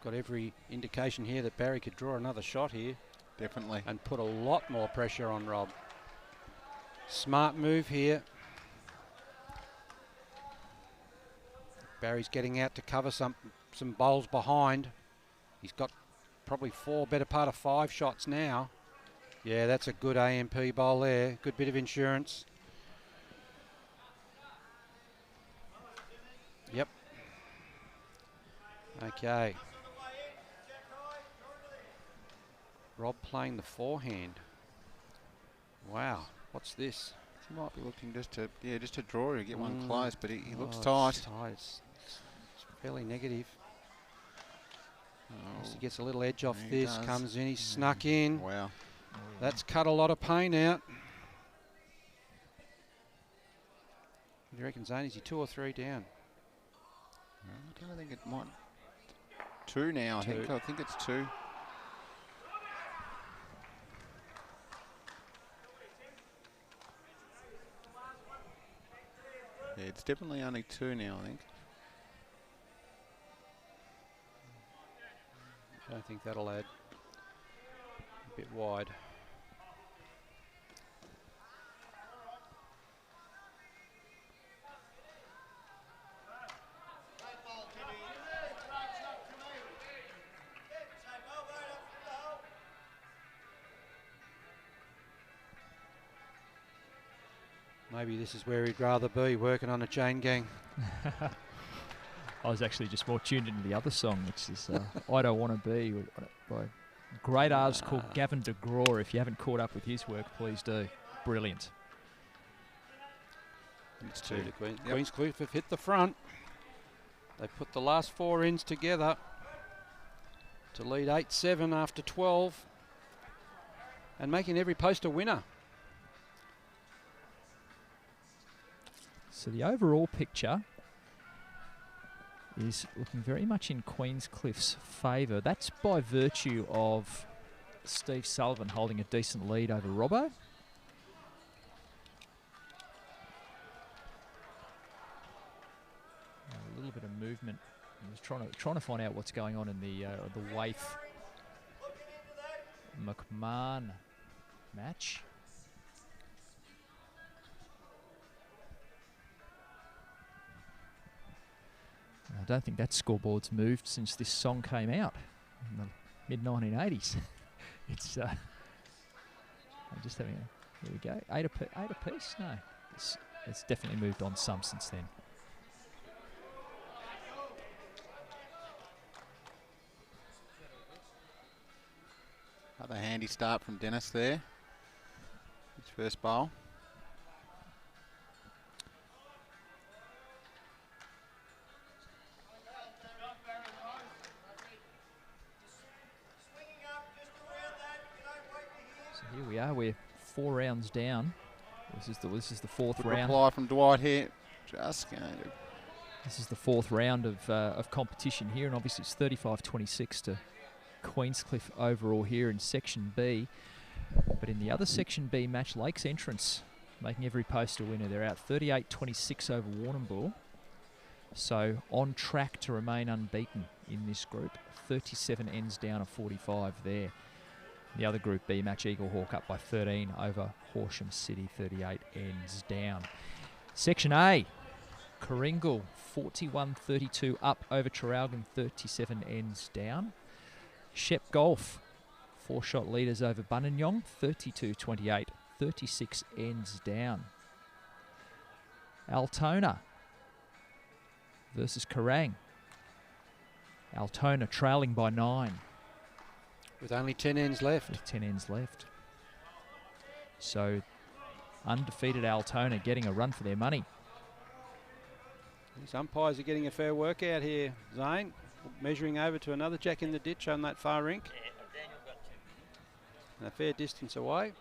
Got every indication here that Barry could draw another shot here. Definitely. And put a lot more pressure on Rob. Smart move here. Barry's getting out to cover some bowls behind. He's got probably better part of 5 shots now. Yeah, that's a good AMP bowl there. Good bit of insurance. Yep. Okay. Rob playing the forehand. Wow, what's this? He might be looking just to draw or get one close, but he looks It's tight. tight. It's fairly negative. Oh, He gets a little edge off he this, does. comes in, he's snuck in. Wow. That's cut a lot of pain out. What do you reckon, Zane? Is he 2 or 3 down? I don't think it might. 2 now, I think. I think it's 2. Yeah, it's definitely only 2 now, I think. I don't think that'll add. A bit wide. Maybe this is where he'd rather be, working on a chain gang. I was actually just more tuned into the other song, which is I Don't Want to Be, by a great artist called Gavin DeGraw. If you haven't caught up with his work, please do. Brilliant. It's 2 2. to Queenscliff have hit the front. They put the last 4 ends together to lead 8-7 after 12 and making every post a winner. So the overall picture is looking very much in Queenscliff's favour. That's by virtue of Steve Sullivan holding a decent lead over Robbo. A little bit of movement. I was trying to find out what's going on in the Waith McMahon match. I don't think that scoreboard's moved since this song came out. in the mid-1980s. It's I'm just having a, here we go, eight apiece. No, it's definitely moved on some since then. Another handy start from Dennis there. His first bowl. So here we are. We're 4 rounds down. This is the fourth Good round. reply from Dwight here. Just going to. This is the fourth round of competition here, and obviously it's 35-26 to Queenscliff overall here in Section B. But in the other Section B match, Lakes Entrance making every post a winner. They're out 38-26 over Warrnambool. So on track to remain unbeaten in this group. 37 ends down of 45 there. The other Group B match, Eagle Hawk up by 13 over Horsham City, 38 ends down. Section A, Coringal 41-32 up over Traralgon, 37 ends down. Shep Golf, 4-shot leaders over Buninyong, 32-28, 36 ends down. Altona versus Kerrang. Altona trailing by 9. With only 10 ends left. With 10 ends left. So undefeated Altona getting a run for their money. These umpires are getting a fair workout here, Zane. Measuring over to another jack in the ditch on that far rink. And a fair distance away.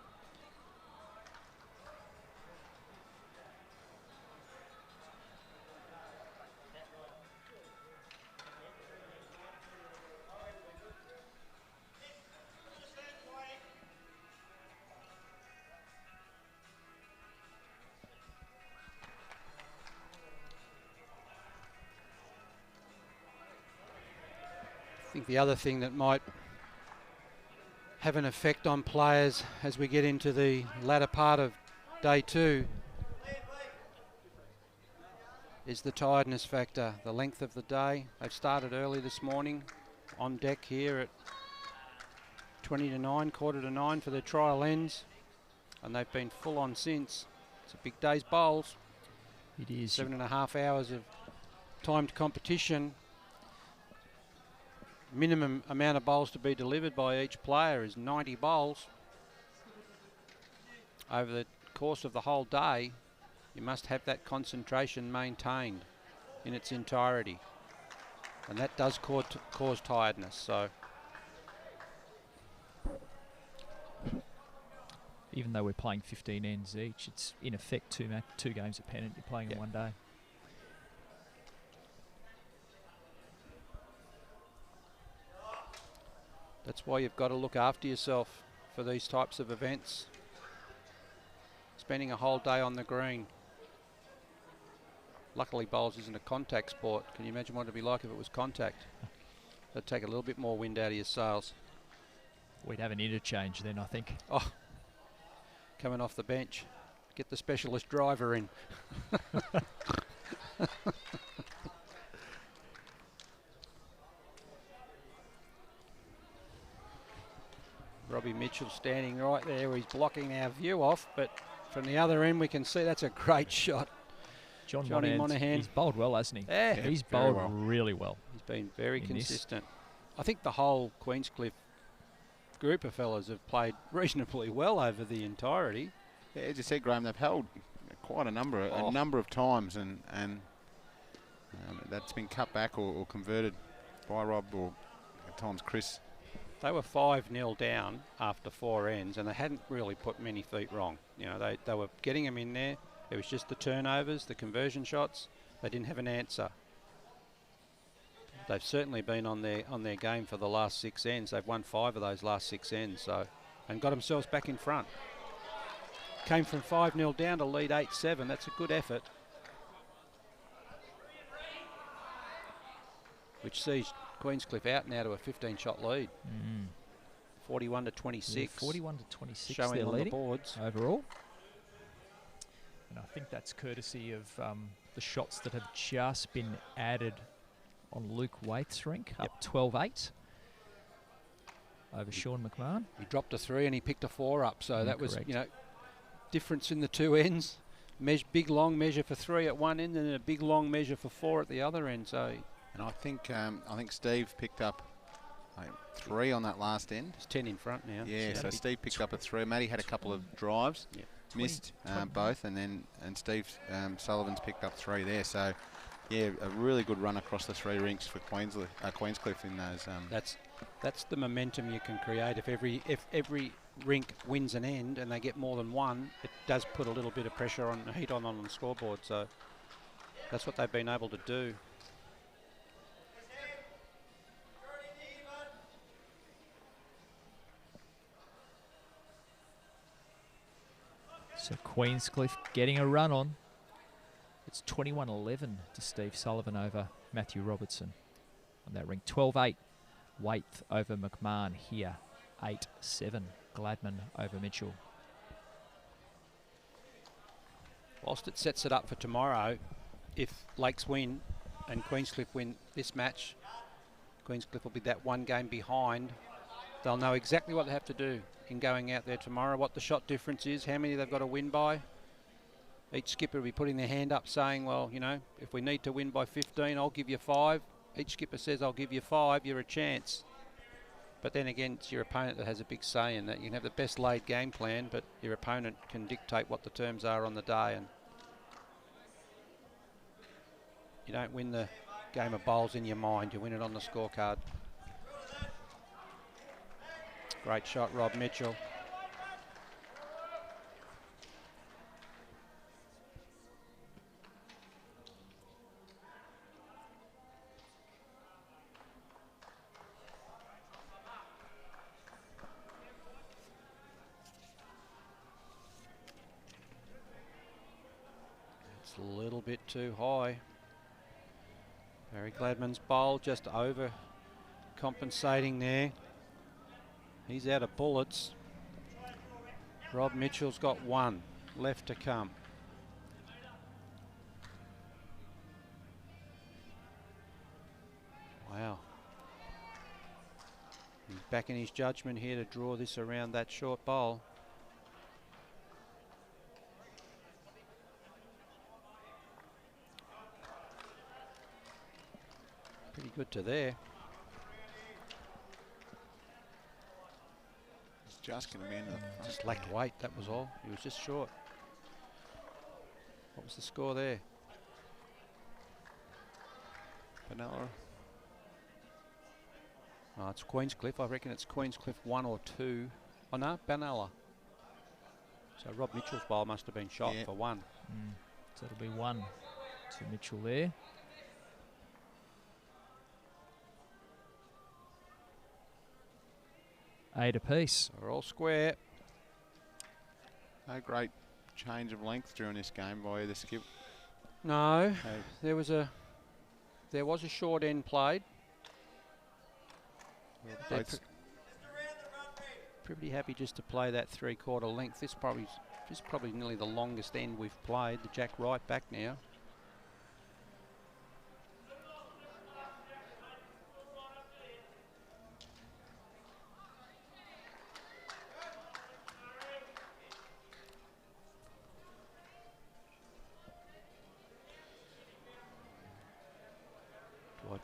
I think the other thing that might have an effect on players as we get into the latter part of day 2 is the tiredness factor, the length of the day. They've started early this morning on deck here at 20 to 9, quarter to 9 for their trial ends, and they've been full on since. It's a big day's bowls. It is. 7.5 hours of timed competition. Minimum amount of bowls to be delivered by each player is 90 bowls. Over the course of the whole day, you must have that concentration maintained in its entirety. And that does cause tiredness. So, even though we're playing 15 ends each, it's in effect two games of Pennant you're playing in one day. that's why you've got to look after yourself for these types of events. Spending a whole day on the green. Luckily, bowls isn't a contact sport. Can you imagine what it'd be like if it was contact? That'd take a little bit more wind out of your sails. We'd have an interchange then, I think. Oh, coming off the bench. Get the specialist driver in. Robbie Mitchell standing right there. He's blocking our view off, but from the other end we can see that's a great shot. Johnny Monahan. He's bowled well, hasn't he? Yeah. He's bowled really well. He's been very consistent. I think the whole Queenscliff group of fellas have played reasonably well over the entirety. Yeah, as you said, Graeme, they've held quite a number of times, and that's been cut back or converted by Rob or at times Chris. They were 5-0 down after 4 ends, and they hadn't really put many feet wrong. You know, they were getting them in there. It was just the turnovers, the conversion shots. They didn't have an answer. They've certainly been on their game for the last 6 ends. They've won 5 of those last 6 ends, so, and got themselves back in front. Came from 5-0 down to lead 8-7. That's a good effort, which sees Queenscliff out now to a 15-shot lead. 41 to 26. Yeah, 41 to 26. Showing they're on leading the boards overall. And I think that's courtesy of the shots that have just been added on Luke Waith's rink, up 12-8. over Sean McMahon. He dropped a 3 and he picked a 4 up. So that was, Correct. you know, difference in the two ends. Big long measure for 3 at one end and a big long measure for 4 at the other end. So, and I think Steve picked up 3 on that last end. He's 10 in front now. Yeah, so Steve picked up a 3. Matty had a couple of drives, missed both, and Steve Sullivan's picked up 3 there. So, yeah, a really good run across the 3 rinks for Queenscliff in those. That's the momentum you can create. If every rink wins an end and they get more than one, it does put a little bit of pressure on heat on the scoreboard. So that's what they've been able to do. So Queenscliff getting a run on. It's 21-11 to Steve Sullivan over Matthew Robertson on that ring. 12-8 Waite over McMahon here. 8-7 Gladman over Mitchell. Whilst it sets it up for tomorrow, if Lakes win and Queenscliff win this match, Queenscliff will be that 1 game behind. They'll know exactly what they have to do in going out there tomorrow, what the shot difference is, how many they've got to win by. Each skipper will be putting their hand up saying, well, you know, if we need to win by 15, I'll give you 5. Each skipper says, I'll give you 5, you're a chance. But then again, it's your opponent that has a big say in that. You can have the best laid game plan, but your opponent can dictate what the terms are on the day. And you don't win the game of bowls in your mind, you win it on the scorecard. Great shot, Rob Mitchell. It's a little bit too high. Barry Gladman's bowl just over compensating there. He's out of bullets. Rob Mitchell's got 1 left to come. Wow. He's back in his judgment here to draw this around that short bowl. Pretty good to there. Just going to be into the front. Just lacked weight, that was all. He was just short. What was the score there? Benalla. Oh, it's Queenscliff. I reckon it's Queenscliff 1 or 2. Oh no, Benalla. So Rob Mitchell's bowl must have been shot for 1. So it'll be 1 to Mitchell there. Eight apiece. They're all square. No great change of length during this game by either skip. No, there was a short end played. They're pretty happy just to play that 3/4 length. This is probably nearly the longest end we've played. The Jack right back now.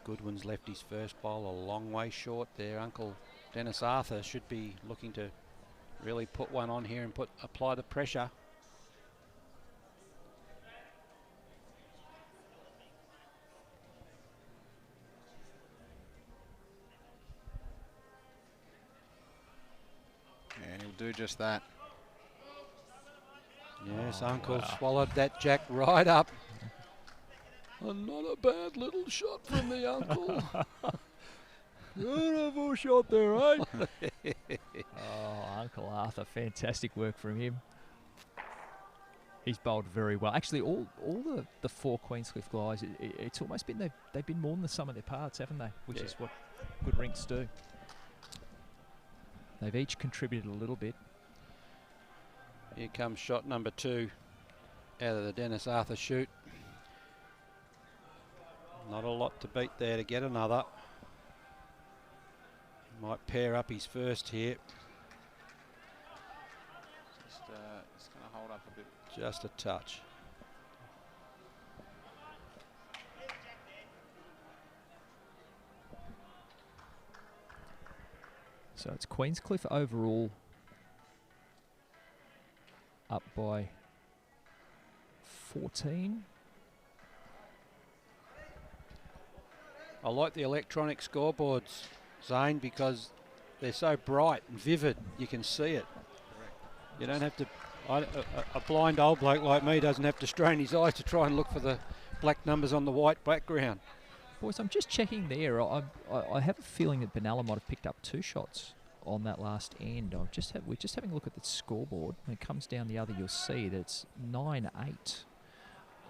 Goodwin's left his first bowl a long way short there. Uncle Dennis Arthur should be looking to really put one on here and apply the pressure. And he'll do just that. Yes, Uncle swallowed that Jack right up. And not a bad little shot from the Uncle. Beautiful shot there, eh? Oh, Uncle Arthur, fantastic work from him. He's bowled very well. Actually, all the 4 Queenscliff guys, it's almost been they've been more than the sum of their parts, haven't they? Which is what good rinks do. They've each contributed a little bit. Here comes shot number 2 out of the Dennis Arthur shoot. Not a lot to beat there to get another. Might pair up his first here. Just going to hold up a bit. Just a touch. So it's Queenscliff overall up by 14. I like the electronic scoreboards, Zane, because they're so bright and vivid. You can see it. You don't have to... a blind old bloke like me doesn't have to strain his eyes to try and look for the black numbers on the white background. Boys, I'm just checking there. I have a feeling that Benalla might have picked up 2 shots on that last end. We're just having a look at the scoreboard. When it comes down the other, you'll see that it's 9-8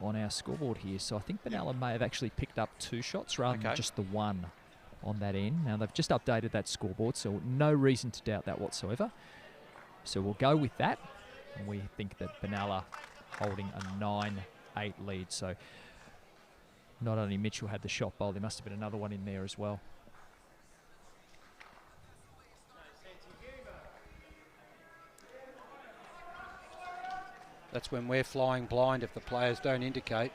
on our scoreboard here. So I think Benalla may have actually picked up 2 shots rather than just the 1 on that end. Now, they've just updated that scoreboard, so no reason to doubt that whatsoever. So we'll go with that. And we think that Benalla holding a 9-8 lead. So not only Mitchell had the shot bowl, there must have been another one in there as well. That's when we're flying blind if the players don't indicate.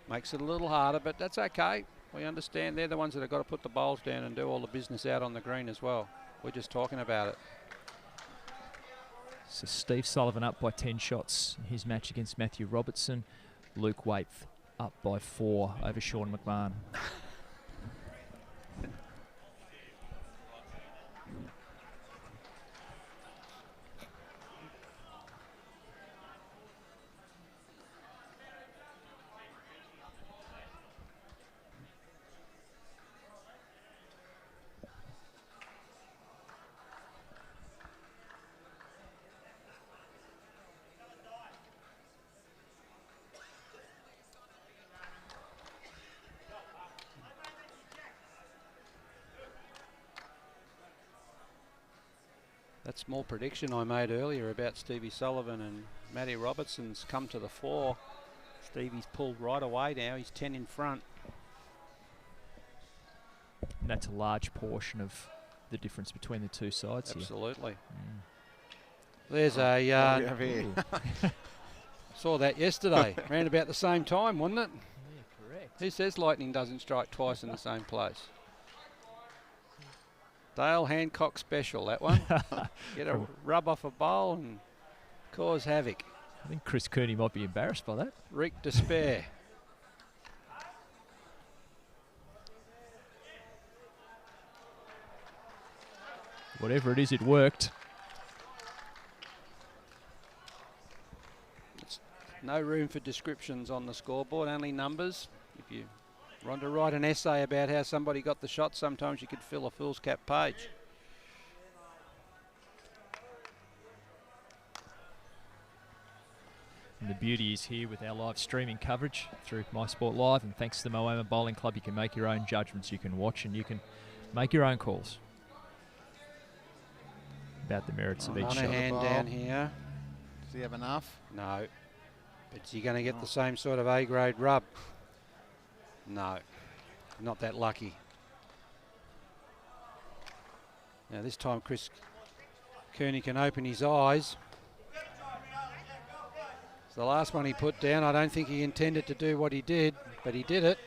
Makes it a little harder, but that's okay. We understand they're the ones that have got to put the bowls down and do all the business out on the green as well. We're just talking about it. So Steve Sullivan up by 10 shots in his match against Matthew Robertson. Luke Waite up by 4 over Sean McMahon. That small prediction I made earlier about Stevie Sullivan and Matty Robertson's come to the fore. Stevie's pulled right away now. He's 10 in front. And that's a large portion of the difference between the two sides here. Absolutely. There's a... saw that yesterday. Around about the same time, wasn't it? Yeah, correct. Who says lightning doesn't strike twice in the same place? Dale Hancock special, that one. Get a rub off a bowl and cause havoc. I think Chris Cooney might be embarrassed by that. Wreak despair. Whatever it is, it worked. It's no room for descriptions on the scoreboard, only numbers. If you want to write an essay about how somebody got the shot, sometimes you could fill a fool's cap page. And the beauty is here with our live streaming coverage through My Sport Live, and thanks to the Moama Bowling Club, you can make your own judgments, you can watch and you can make your own calls about the merits of each shot. Hand down here. Does he have enough? No. But is he going to get the same sort of A-grade rub? No. Not that lucky. Now this time Chris Cooney can open his eyes. It's the last one he put down. I don't think he intended to do what he did, but he did it.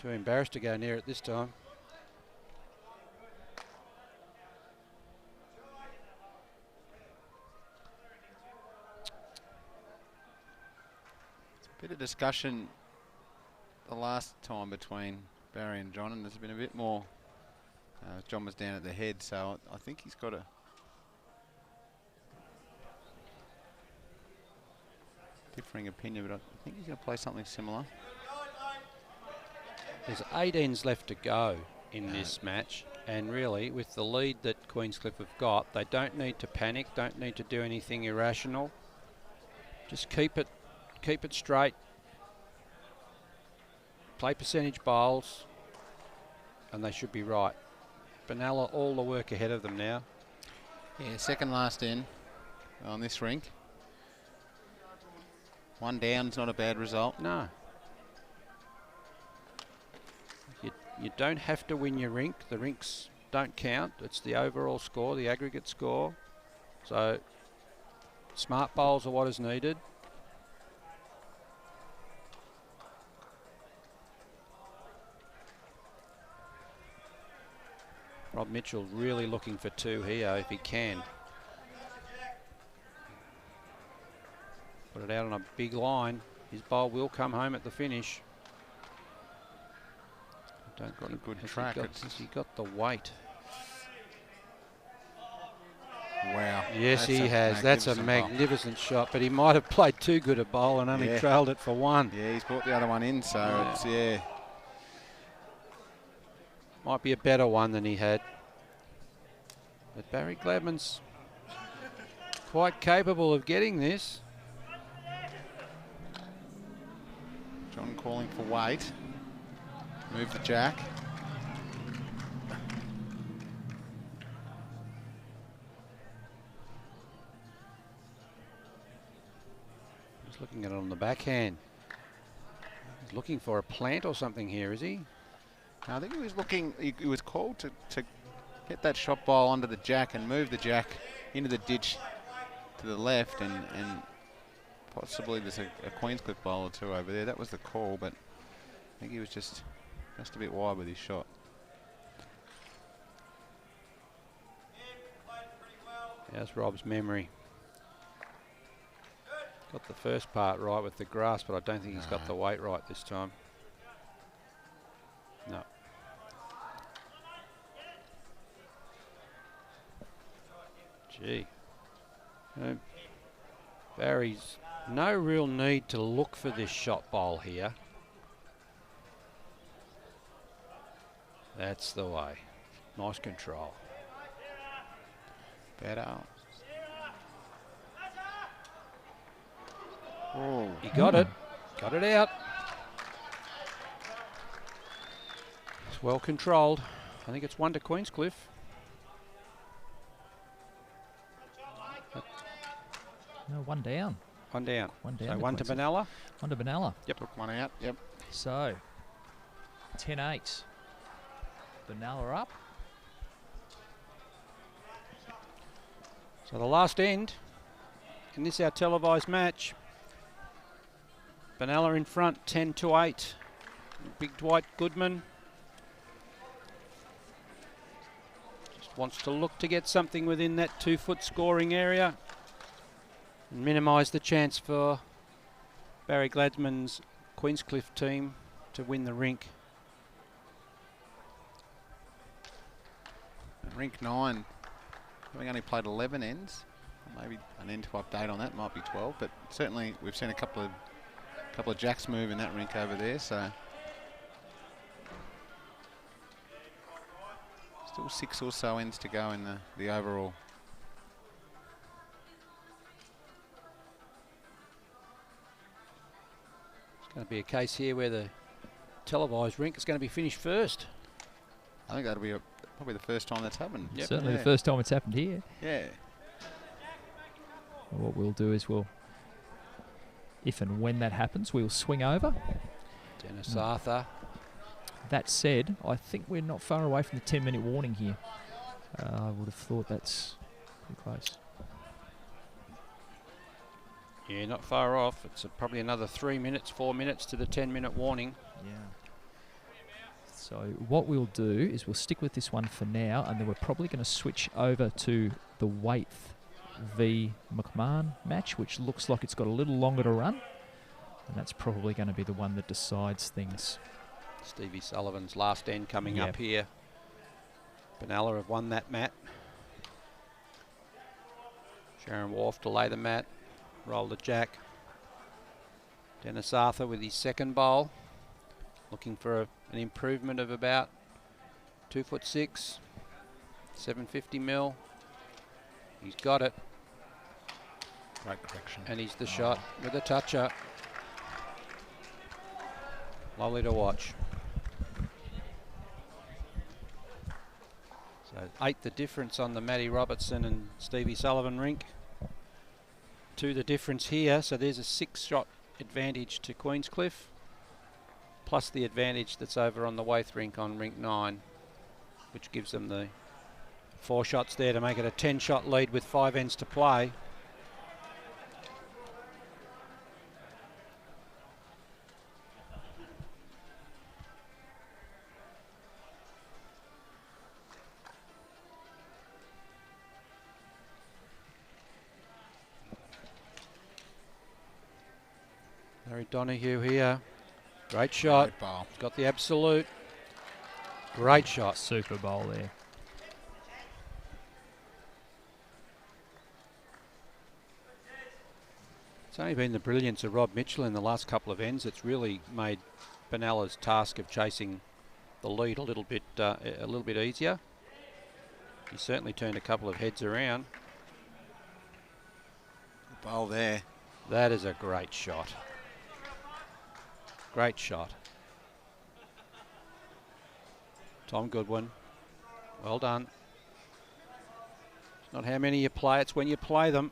Too embarrassed to go near it this time. Bit of discussion the last time between Barry and John, and there's been a bit more. John was down at the head, so I think he's got a differing opinion, but I think he's going to play something similar. There's 8 ends left to go in this match, and really with the lead that Queenscliff have got, they don't need to panic, don't need to do anything irrational. Just keep it straight, play percentage bowls, and they should be right. Benalla, all the work ahead of them now. Yeah, second last in on this rink. One down's not a bad result. No. You don't have to win your rink. The rinks don't count. It's the overall score, the aggregate score. So smart bowls are what is needed. Rob Mitchell really looking for 2 here if he can. Put it out on a big line. His bowl will come home at the finish. Don't Got a good track. Has he got the weight? Wow. Yes, he has. That's a magnificent shot, but he might have played too good a bowl and only trailed it for 1. Yeah, he's brought the other one in, so it's, Might be a better one than he had. But Barry Gladman's quite capable of getting this. John calling for weight. Move the jack. He's looking at it on the backhand. He's looking for a plant or something here, is he? I think he was looking, he was called to get that shot ball onto the jack and move the jack into the ditch to the left, and possibly there's a Queenscliff bowl or 2 over there. That was the call, but I think he was just a bit wide with his shot. How's Rob's memory? Got the first part right with the grass, but I don't think he's got the weight right this time. No. Gee. Barry's no real need to look for this shot bowl here. That's the way. Nice control. Better. Oh. He got it. Got it out. It's well controlled. I think it's 1 to Queenscliff. No, 1 down. 1 down. 1 down. So to 1 to Queenscliff. Benalla. 1 to Benalla. Yep. Took one out. Yep. So 10-8. Benalla up. So the last end in this our televised match. Benalla in front, 10-8. Big Dwight Goodman just wants to look to get something within that 2-foot scoring area and minimise the chance for Barry Gladman's Queenscliff team to win the rink. Rink 9, having only played 11 ends. Maybe an end to update on that, might be 12, but certainly we've seen a couple of jacks move in that rink over there, so still 6 or so ends to go in the overall. It's going to be a case here where the televised rink is going to be finished first. I think that'll be probably the first time that's happened. Yep. Certainly the first time it's happened here. Yeah. Well, what we'll do is if and when that happens, we'll swing over. Dennis Arthur. That said, I think we're not far away from the 10-minute warning here. I would have thought that's pretty close. Yeah, not far off. It's probably another 3 minutes, 4 minutes to the 10-minute warning. Yeah. So what we'll do is we'll stick with this one for now, and then we're probably going to switch over to the Waith v McMahon match, which looks like it's got a little longer to run, and that's probably going to be the one that decides things. Stevie Sullivan's last end coming up here. Benalla have won that mat. Sharon Wharf to lay the mat, roll the jack. Dennis Arthur with his second bowl, looking for an improvement of about 2'6", 750 mil. He's got it. Great correction. And he's the shot with a toucher. Lovely to watch. So So 8 the difference on the Matty Robertson and Stevie Sullivan rink. 2 the difference here, so there's a 6-shot advantage to Queenscliff, plus the advantage that's over on the Waith rink on rink 9, which gives them the 4 shots there to make it a 10-shot lead with 5 ends to play. Larry Donahue here. Great shot. Great bowl. Got the absolute. Great shot. Super bowl there. It's only been the brilliance of Rob Mitchell in the last couple of ends that's really made Benalla's task of chasing the lead a little bit easier. He certainly turned a couple of heads around. Bowl there. That is a great shot. Great shot. Tom Goodwin. Well done. It's not how many you play, it's when you play them.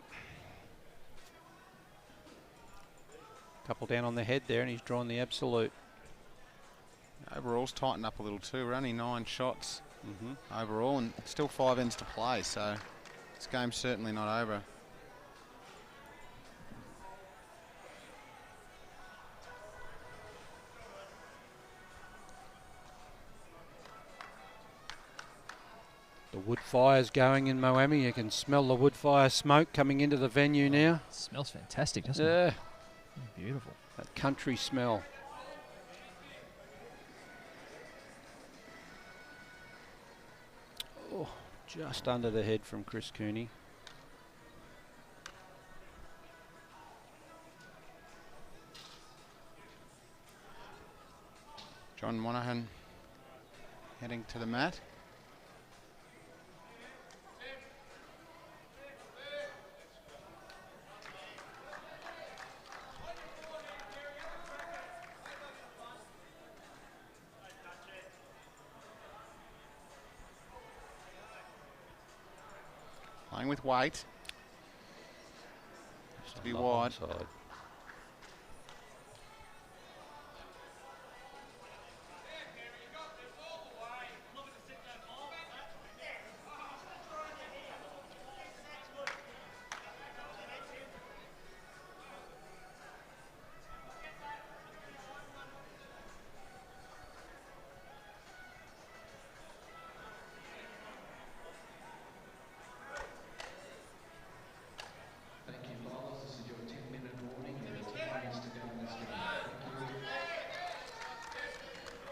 Couple down on the head there, and he's drawn the absolute. Overall's tightened up a little too. We're only 9 shots overall, and still 5 ends to play, so this game's certainly not over. The wood fire's going in Moama. You can smell the wood fire smoke coming into the venue now. It smells fantastic, doesn't it? Yeah, Beautiful. that country smell. Oh, just under the head from Chris Cooney. John Monaghan heading to the mat. Playing with weight. Just to be wide. Onside.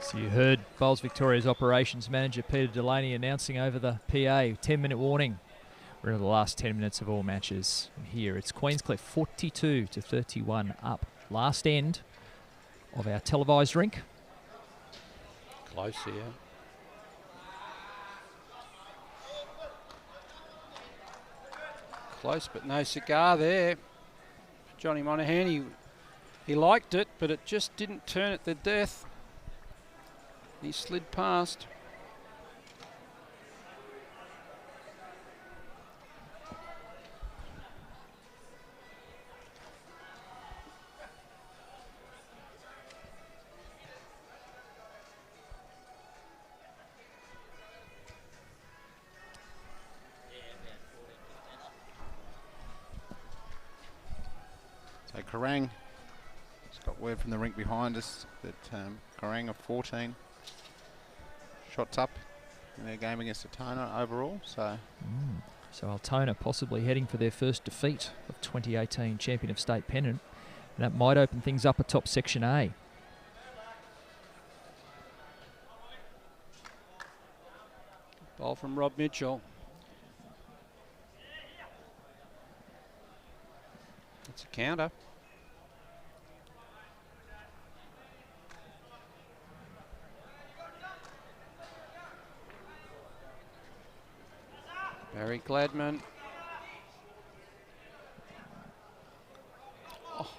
So you heard Bowls Victoria's operations manager Peter Delaney announcing over the PA 10-minute warning. We're in the last 10 minutes of all matches. And here it's Queenscliff 42-31 up. Last end of our televised rink. Close here. Close, but no cigar there. Johnny Monaghan, he liked it, but it just didn't turn it to death. He slid past. So Kerrang, just got word from the rink behind us that Kerrang are 14 shots up in their game against Altona overall. So So Altona possibly heading for their first defeat of 2018 champion of state Pennant. And that might open things up atop Section A. Ball from Rob Mitchell. It's a counter. Barry Gladman. Oh.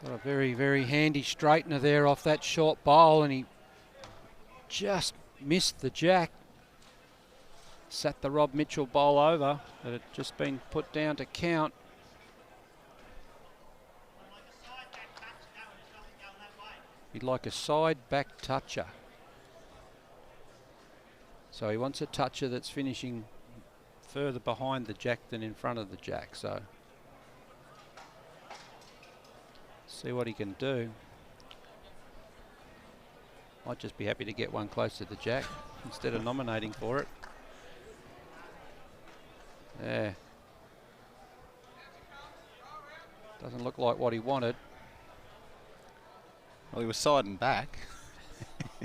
Got a very, very handy straightener there off that short bowl, and he just missed the jack. Sat the Rob Mitchell bowl over. That had just been put down to count. He'd like a side back toucher. So he wants a toucher that's finishing further behind the jack than in front of the jack. So see what he can do. Might just be happy to get one close to the jack instead of nominating for it. Yeah. Doesn't look like what he wanted. Well, he was siding back.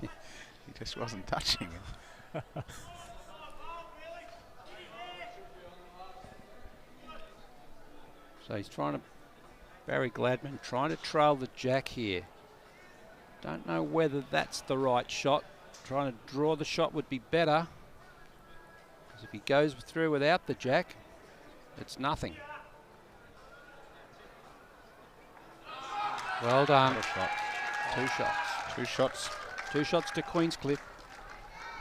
He just wasn't touching it. So he's trying to, Barry Gladman trying to trail the jack here. Don't know whether that's the right shot. Trying to draw the shot would be better. Because if he goes through without the jack, it's nothing. Well done. Two shots. Two shots. Two shots to Queenscliff,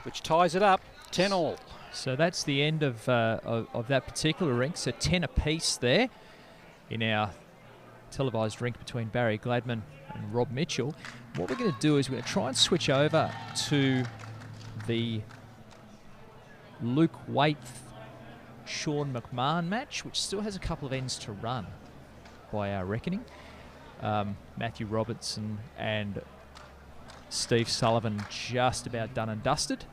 which ties it up 10-all. So that's the end of that particular rink. So 10 apiece there in our televised rink between Barry Gladman and Rob Mitchell. What we're going to do is we're going to try and switch over to the Luke Waite, Sean McMahon match, which still has a couple of ends to run by our reckoning. Matthew Robertson and Steve Sullivan just about done and dusted.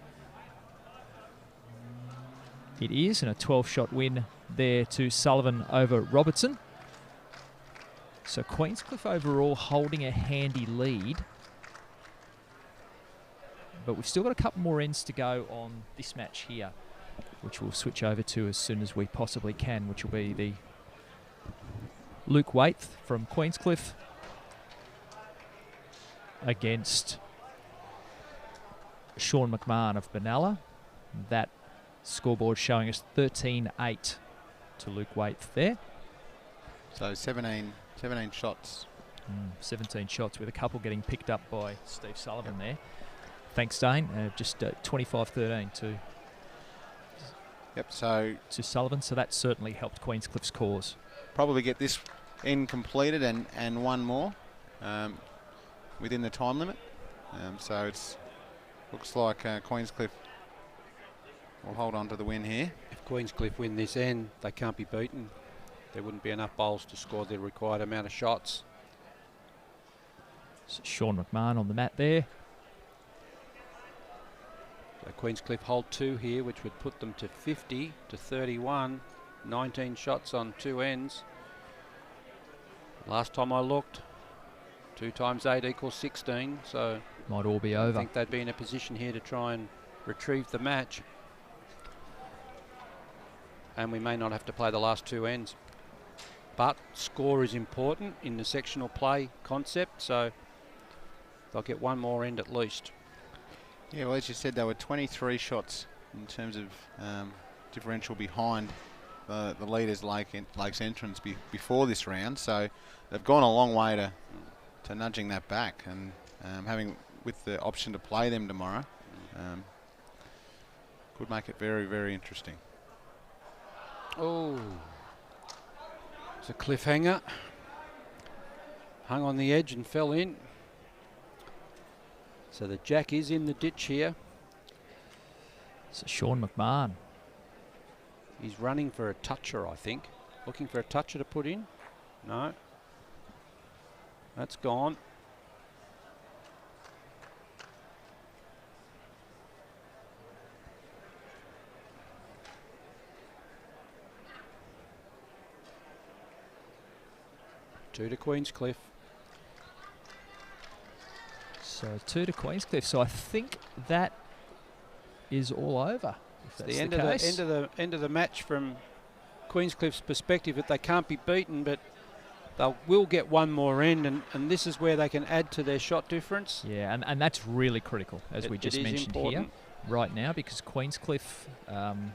It is, and a 12-shot win there to Sullivan over Robertson. So Queenscliff overall holding a handy lead. But we've still got a couple more ends to go on this match here, which we'll switch over to as soon as we possibly can, which will be the Luke Waite from Queenscliff against Sean McMahon of Benalla. That scoreboard showing us 13-8 to Luke Waite there. So 17 shots. 17 shots with a couple getting picked up by Steve Sullivan there. Thanks, Zane. Just 25-13 to to Sullivan. So that certainly helped Queenscliff's cause. Probably get this end completed and one more within the time limit. So it's looks like Queenscliff will hold on to the win here. If Queenscliff win this end, they can't be beaten. There wouldn't be enough bowls to score the required amount of shots. So Sean McMahon on the mat there. So Queenscliff hold 2 here, which would put them to 50 to 31. 19 shots on 2 ends. Last time I looked, 2 times 8 equals 16. So might all be I over. think they'd be in a position here to try and retrieve the match. And we may not have to play the last 2 ends. But score is important in the sectional play concept, so they'll get one more end at least. Yeah, well, as you said, there were 23 shots in terms of differential behind the leaders' Lakes entrance before this round, so they've gone a long way to nudging that back, and having with the option to play them tomorrow could make it very, very interesting. Oh, it's a cliffhanger. Hung on the edge and fell in. So the jack is in the ditch here. So Sean McMahon. He's running for a toucher, I think. Looking for a toucher to put in. No. That's gone. Two to Queenscliff. So 2 to Queenscliff. So I think that is all over. If that's The end case. of the match from Queenscliff's perspective, that they can't be beaten, but they will get one more end, and this is where they can add to their shot difference. Yeah, and that's really critical, as we just mentioned important here, right now, because Queenscliff and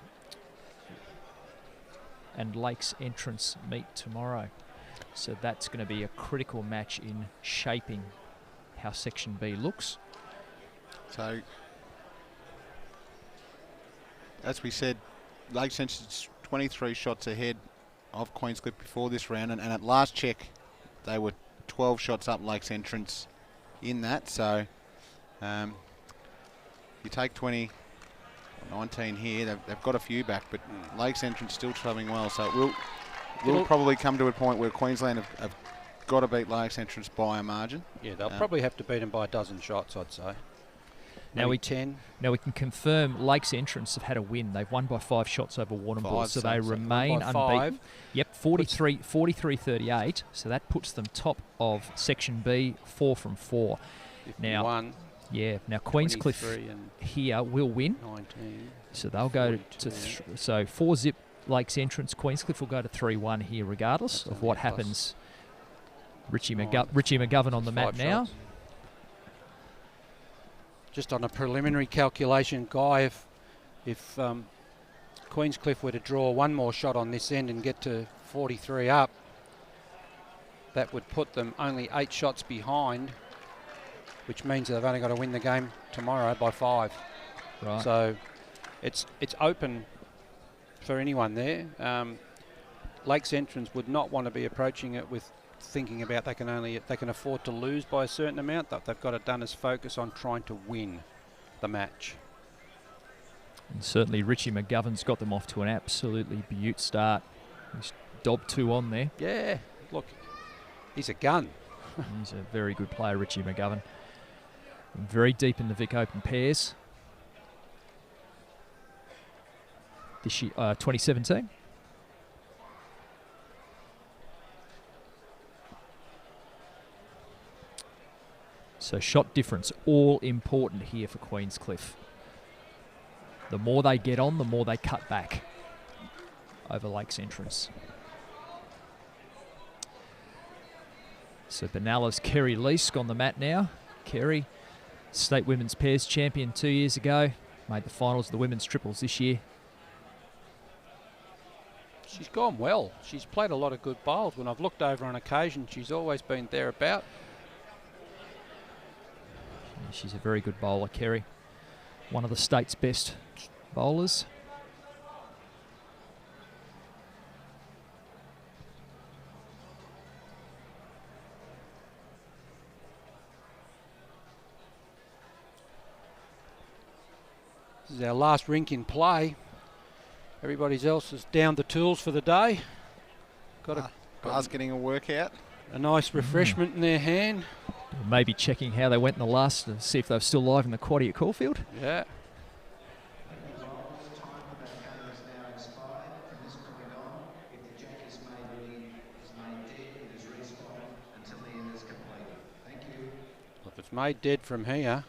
Lakes entrance meet tomorrow. So that's going to be a critical match in shaping how Section B looks. So as we said, Lakes Entrance 23 shots ahead of Queenscliff before this round, and at last check, they were 12 shots up Lakes Entrance in that. So you take 20, 19 here. They've got a few back, but Lakes Entrance still travelling well. So it will probably come to a point where Queensland have got to beat Lakes Entrance by a margin. Yeah, they'll probably have to beat them by a dozen shots, I'd say. Now we 10. Now we can confirm Lakes Entrance have had a win. They've won by 5 shots over Warrnambool, so they remain unbeaten. Yep, 43-38. So that puts them top of Section B, 4 from 4. Now, now Queenscliff here will win. 19. So they'll go to so 4-zip Lakes Entrance. Queenscliff will go to 3-1 here, regardless of what happens. Richie McGovern on the mat now. Shots. Just on a preliminary calculation, Guy, if Queenscliff were to draw one more shot on this end and get to 43 up, that would put them only 8 shots behind, which means they've only got to win the game tomorrow by 5. Right. So it's open for anyone there. Lakes Entrance would not want to be approaching it with thinking about they can afford to lose by a certain amount. That they've got it done is focus on trying to win the match. And certainly Richie McGovern's got them off to an absolutely beaut start. He's dobbed 2 on there. Yeah, look, he's a gun. He's a very good player, Richie McGovern. Very deep in the Vic Open pairs. This year, 2017. So shot difference, all important here for Queenscliff. The more they get on, the more they cut back over Lakes Entrance. So Benalla's Kerry Leask on the mat now. Kerry, state women's pairs champion 2 years ago, made the finals of the women's triples this year. She's gone well. She's played a lot of good bowls. When I've looked over on occasion, she's always been thereabout. She's a very good bowler, Kerry. One of the state's best bowlers. This is our last rink in play. Everybody else is down the tools for the day. Bar's getting a workout. A nice refreshment in their hand. Maybe checking how they went in the last to see if they're still live in the quaddie at Caulfield. Yeah. If it's made dead from here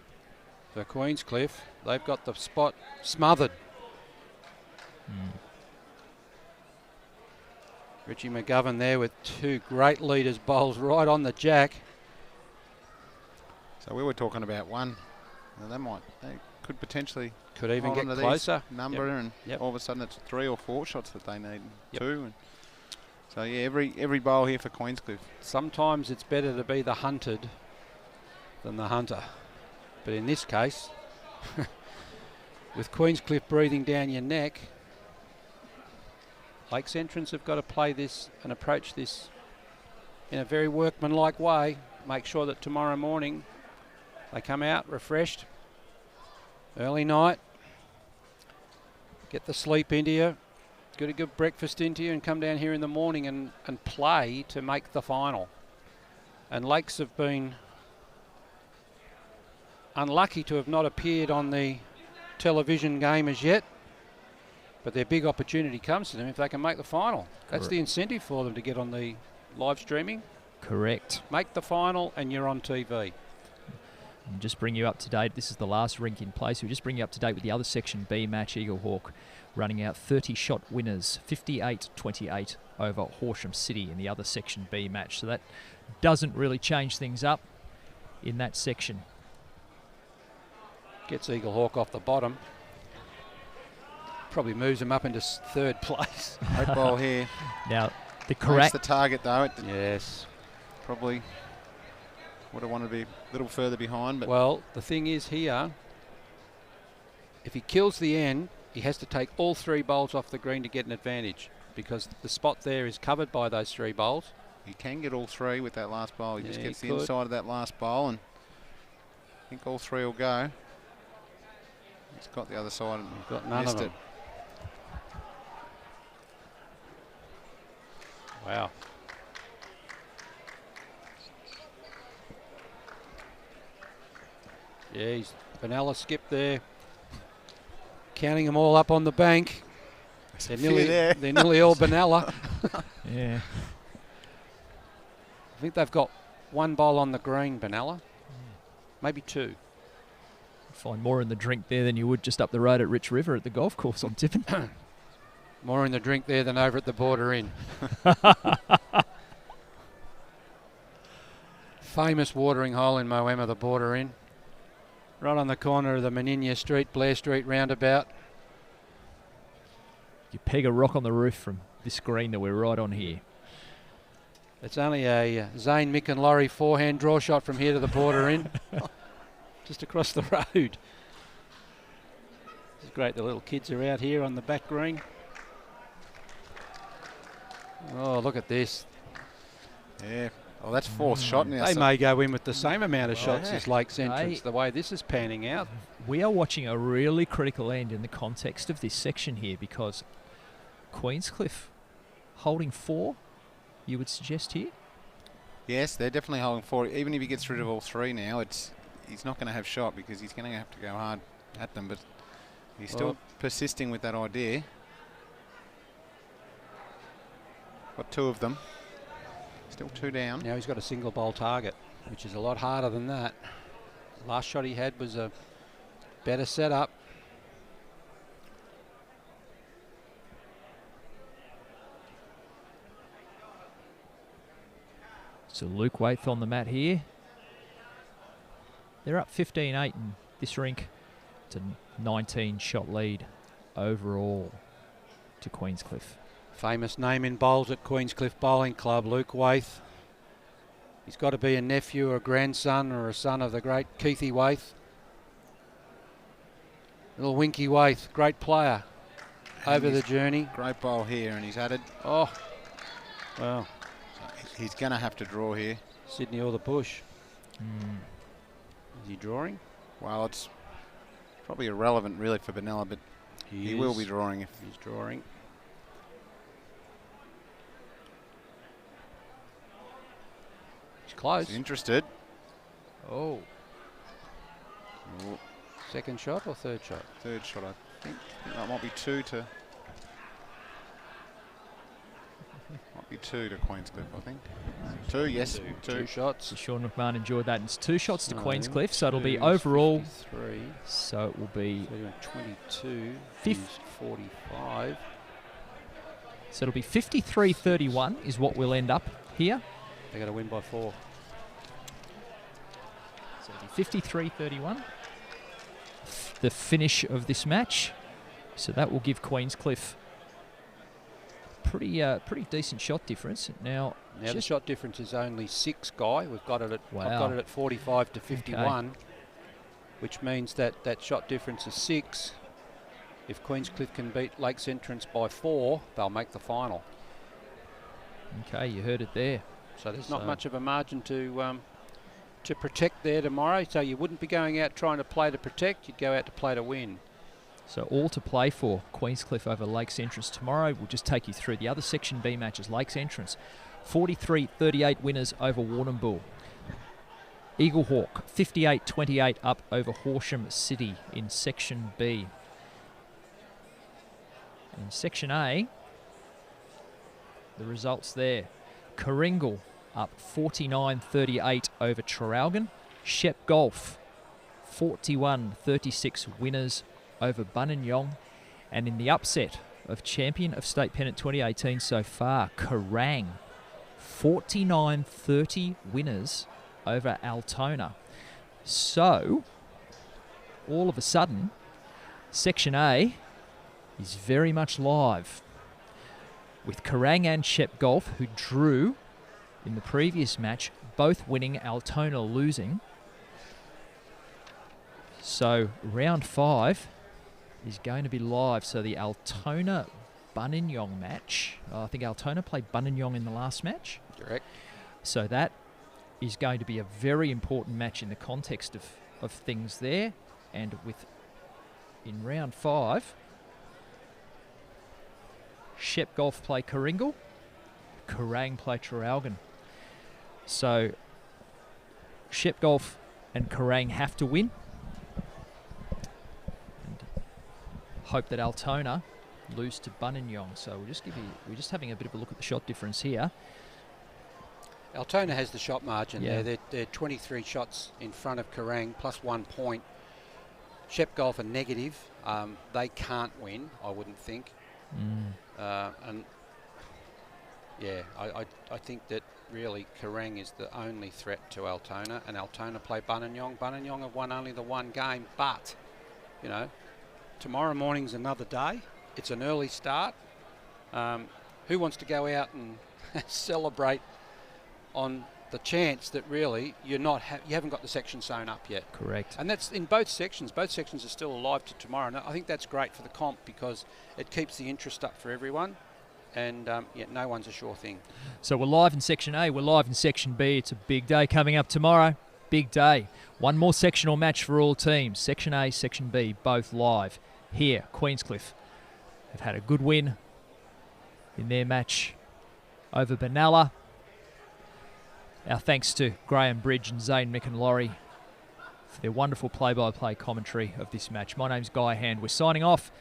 for Queenscliff, they've got the spot smothered. Richie McGovern there with 2 great leaders bowls right on the jack. So we were talking about one. Now they could potentially even get closer. Number and all of a sudden it's 3 or 4 shots that they need. 2. And so yeah, every bowl here for Queenscliff. Sometimes it's better to be the hunted than the hunter, but in this case, with Queenscliff breathing down your neck, Lakes Entrance have got to play this and approach this in a very workmanlike way. Make sure that tomorrow morning they come out refreshed, early night, get the sleep into you, get a good breakfast into you, and come down here in the morning and play to make the final. And Lakes have been unlucky to have not appeared on the television game as yet, but their big opportunity comes to them if they can make the final. That's the incentive for them to get on the live streaming. Correct. Make the final and you're on TV. And just bring you up to date. This is the last rink in place. We'll just bring you up to date with the other Section B match. Eagle Hawk running out 30-shot winners, 58-28 over Horsham City in the other Section B match. So that doesn't really change things up in that section. Gets Eagle Hawk off the bottom. Probably moves them up into 3rd place. Great ball here. Now, the correct... the target, though. Yes. Probably would have wanted to be a little further behind. But well, the thing is here, if he kills the end, he has to take all 3 bowls off the green to get an advantage, because the spot there is covered by those 3 bowls. He can get all 3 with that last bowl. He Yeah, just gets he the could. inside of that last bowl, and I think all 3 will go. He's got the other side and Got none of missed them. it. Wow. Yeah, Benalla skipped there. Counting them all up on the bank. They're nearly all Benalla. Yeah. I think they've got 1 bowl on the green, Benalla. Maybe 2. Find more in the drink there than you would just up the road at Rich River at the golf course, I'm tipping. More in the drink there than over at the Border Inn. Famous watering hole in Moama, the Border Inn. Right on the corner of the Menina Street, Blair Street roundabout. You peg a rock on the roof from this green that we're right on here. It's only a Zane Mikin-Laurie forehand draw shot from here to the Border Inn. Just across the road. It's great the little kids are out here on the back green. Oh, look at this. Yeah. Well, that's 4th shot now. They so may go in with the same amount of shots yeah. as Lake's entrance, the way this is panning out. We are watching a really critical end in the context of this section here, because Queenscliff holding 4, you would suggest here? yes, they're definitely holding 4. Even if he gets rid of all 3 now, he's not going to have shot, because he's going to have to go hard at them. But he's still persisting with that idea. Got 2 of them. Still 2 down. Now he's got a single bowl target, which is a lot harder than that. Last shot he had was a better setup. So Luke Waith on the mat here. They're up 15-8 in this rink. It's a 19-shot lead overall to Queenscliff. Famous name in bowls at Queenscliff Bowling Club, Luke Waith. He's got to be a nephew or a grandson or a son of the great Keithy Waith. Little Winky Waith, great player over the journey. Great bowl here, and he's added. Oh, well, He's going to have to draw here. Sydney or the Bush. Is he drawing? Well, it's probably irrelevant really for Benalla, but he will be drawing if he's drawing. He's close. he's interested. Oh, Oh, second shot or third shot? 3rd shot, I think. That might be 2 to. Might be 2 to Queenscliff, I think. 2, yes, 2. 2 shots. So Sean McMahon enjoyed that. And it's 2 shots to So Queenscliff, so it'll be 2's overall. 53. So it will be. So you're 22. Fif- He's 45. So it'll be 53-31 is what we'll end up here. They got to win by 4. So it'll be 53-31. The finish of this match. So that will give Queenscliff pretty decent shot difference. Now The shot difference is only 6, Guy. We've got it at Wow. I've got it at 45 to 51, which means that that shot difference is 6. If Queenscliff can beat Lake's entrance by 4, they'll make the final. Okay, you heard it there. So there's not much of a margin to protect there tomorrow. So you wouldn't be going out trying to play to protect. You'd go out to play to win. So all to play for. Queenscliff over Lakes Entrance tomorrow. We'll just take you through the other Section B matches. Lakes Entrance, 43-38 winners over Warrnambool. Eagle Hawk, 58-28 up over Horsham City in Section B. In Section A, the results there. Coringal up 49-38 over Traralgon. Shep Golf, 41-36 winners over Buninyong. And in the upset of Champion of State Pennant 2018 so far, Kerrang, 49-30 winners over Altona. So, all of a sudden, Section A is very much live, with Kerrang and Shep Golf, who drew in the previous match, both winning, Altona losing. So round 5 is going to be live. So the Altona Buninyong match. I think Altona played Buninyong in the last match. Correct. So that is going to be a very important match in the context of things there. And in round 5, Shep Golf play Karingal, Kerang play Traralgon. So Shep Golf and Kerang have to win. And hope that Altona lose to Buninyong. So we're just having a bit of a look at the shot difference here. Altona has the shot margin there. They're 23 shots in front of Kerang plus 1 point. Shep Golf are negative. They can't win, I wouldn't think. And yeah, I think that really Kerang is the only threat to Altona, and Altona play Buninyong. Buninyong have won only the one game, but you know, tomorrow morning's another day. It's an early start. Who wants to go out and celebrate on the chance that really you haven't got the section sewn up yet? Correct. And that's in both sections. Both sections are still alive to tomorrow. And I think that's great for the comp because it keeps the interest up for everyone. And no one's a sure thing. So we're live in Section A. We're live in Section B. It's a big day coming up tomorrow. Big day. One more sectional match for all teams. Section A, Section B, both live here. Queenscliff have had a good win in their match over Benalla. Our thanks to Graeme Bridge and Zane Mikin-Laurie for their wonderful play-by-play commentary of this match. My name's Guy Hand. We're signing off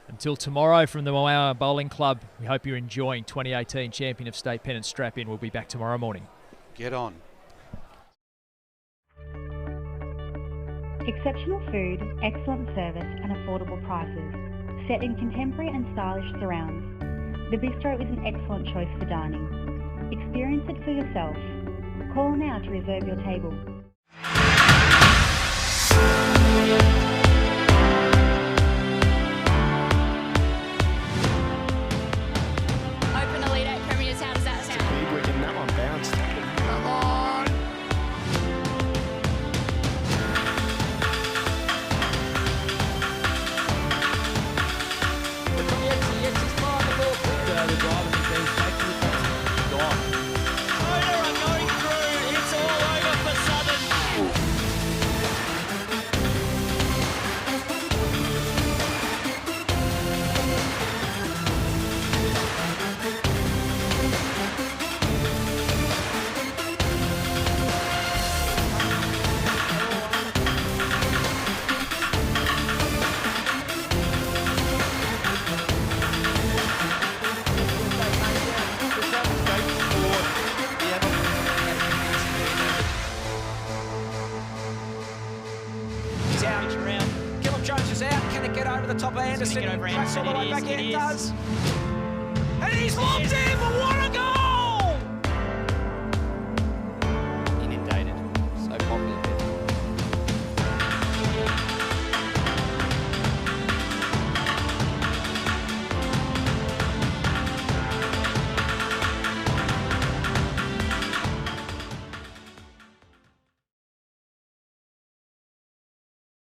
until tomorrow from the Moama Bowling Club. We hope you're enjoying 2018 Champion of State Pennant strap in. We'll be back tomorrow morning. Get on. Exceptional food, excellent service and affordable prices. Set in contemporary and stylish surrounds. The Bistro is an excellent choice for dining. Experience it for yourself. Call now to reserve your table. Open Elite 8 Premiers, how does that sound? Big wicket, that one bounced. Come on! From the edge, he's flying the ball through. The driver has been taken with that. Gone. Motor are going through. It's all over for Southern. He's out. Gillum Jones is out. Can it get over the top of Anderson? Get over Tracks all the way back in. It It is. does. And he's locked in. But what a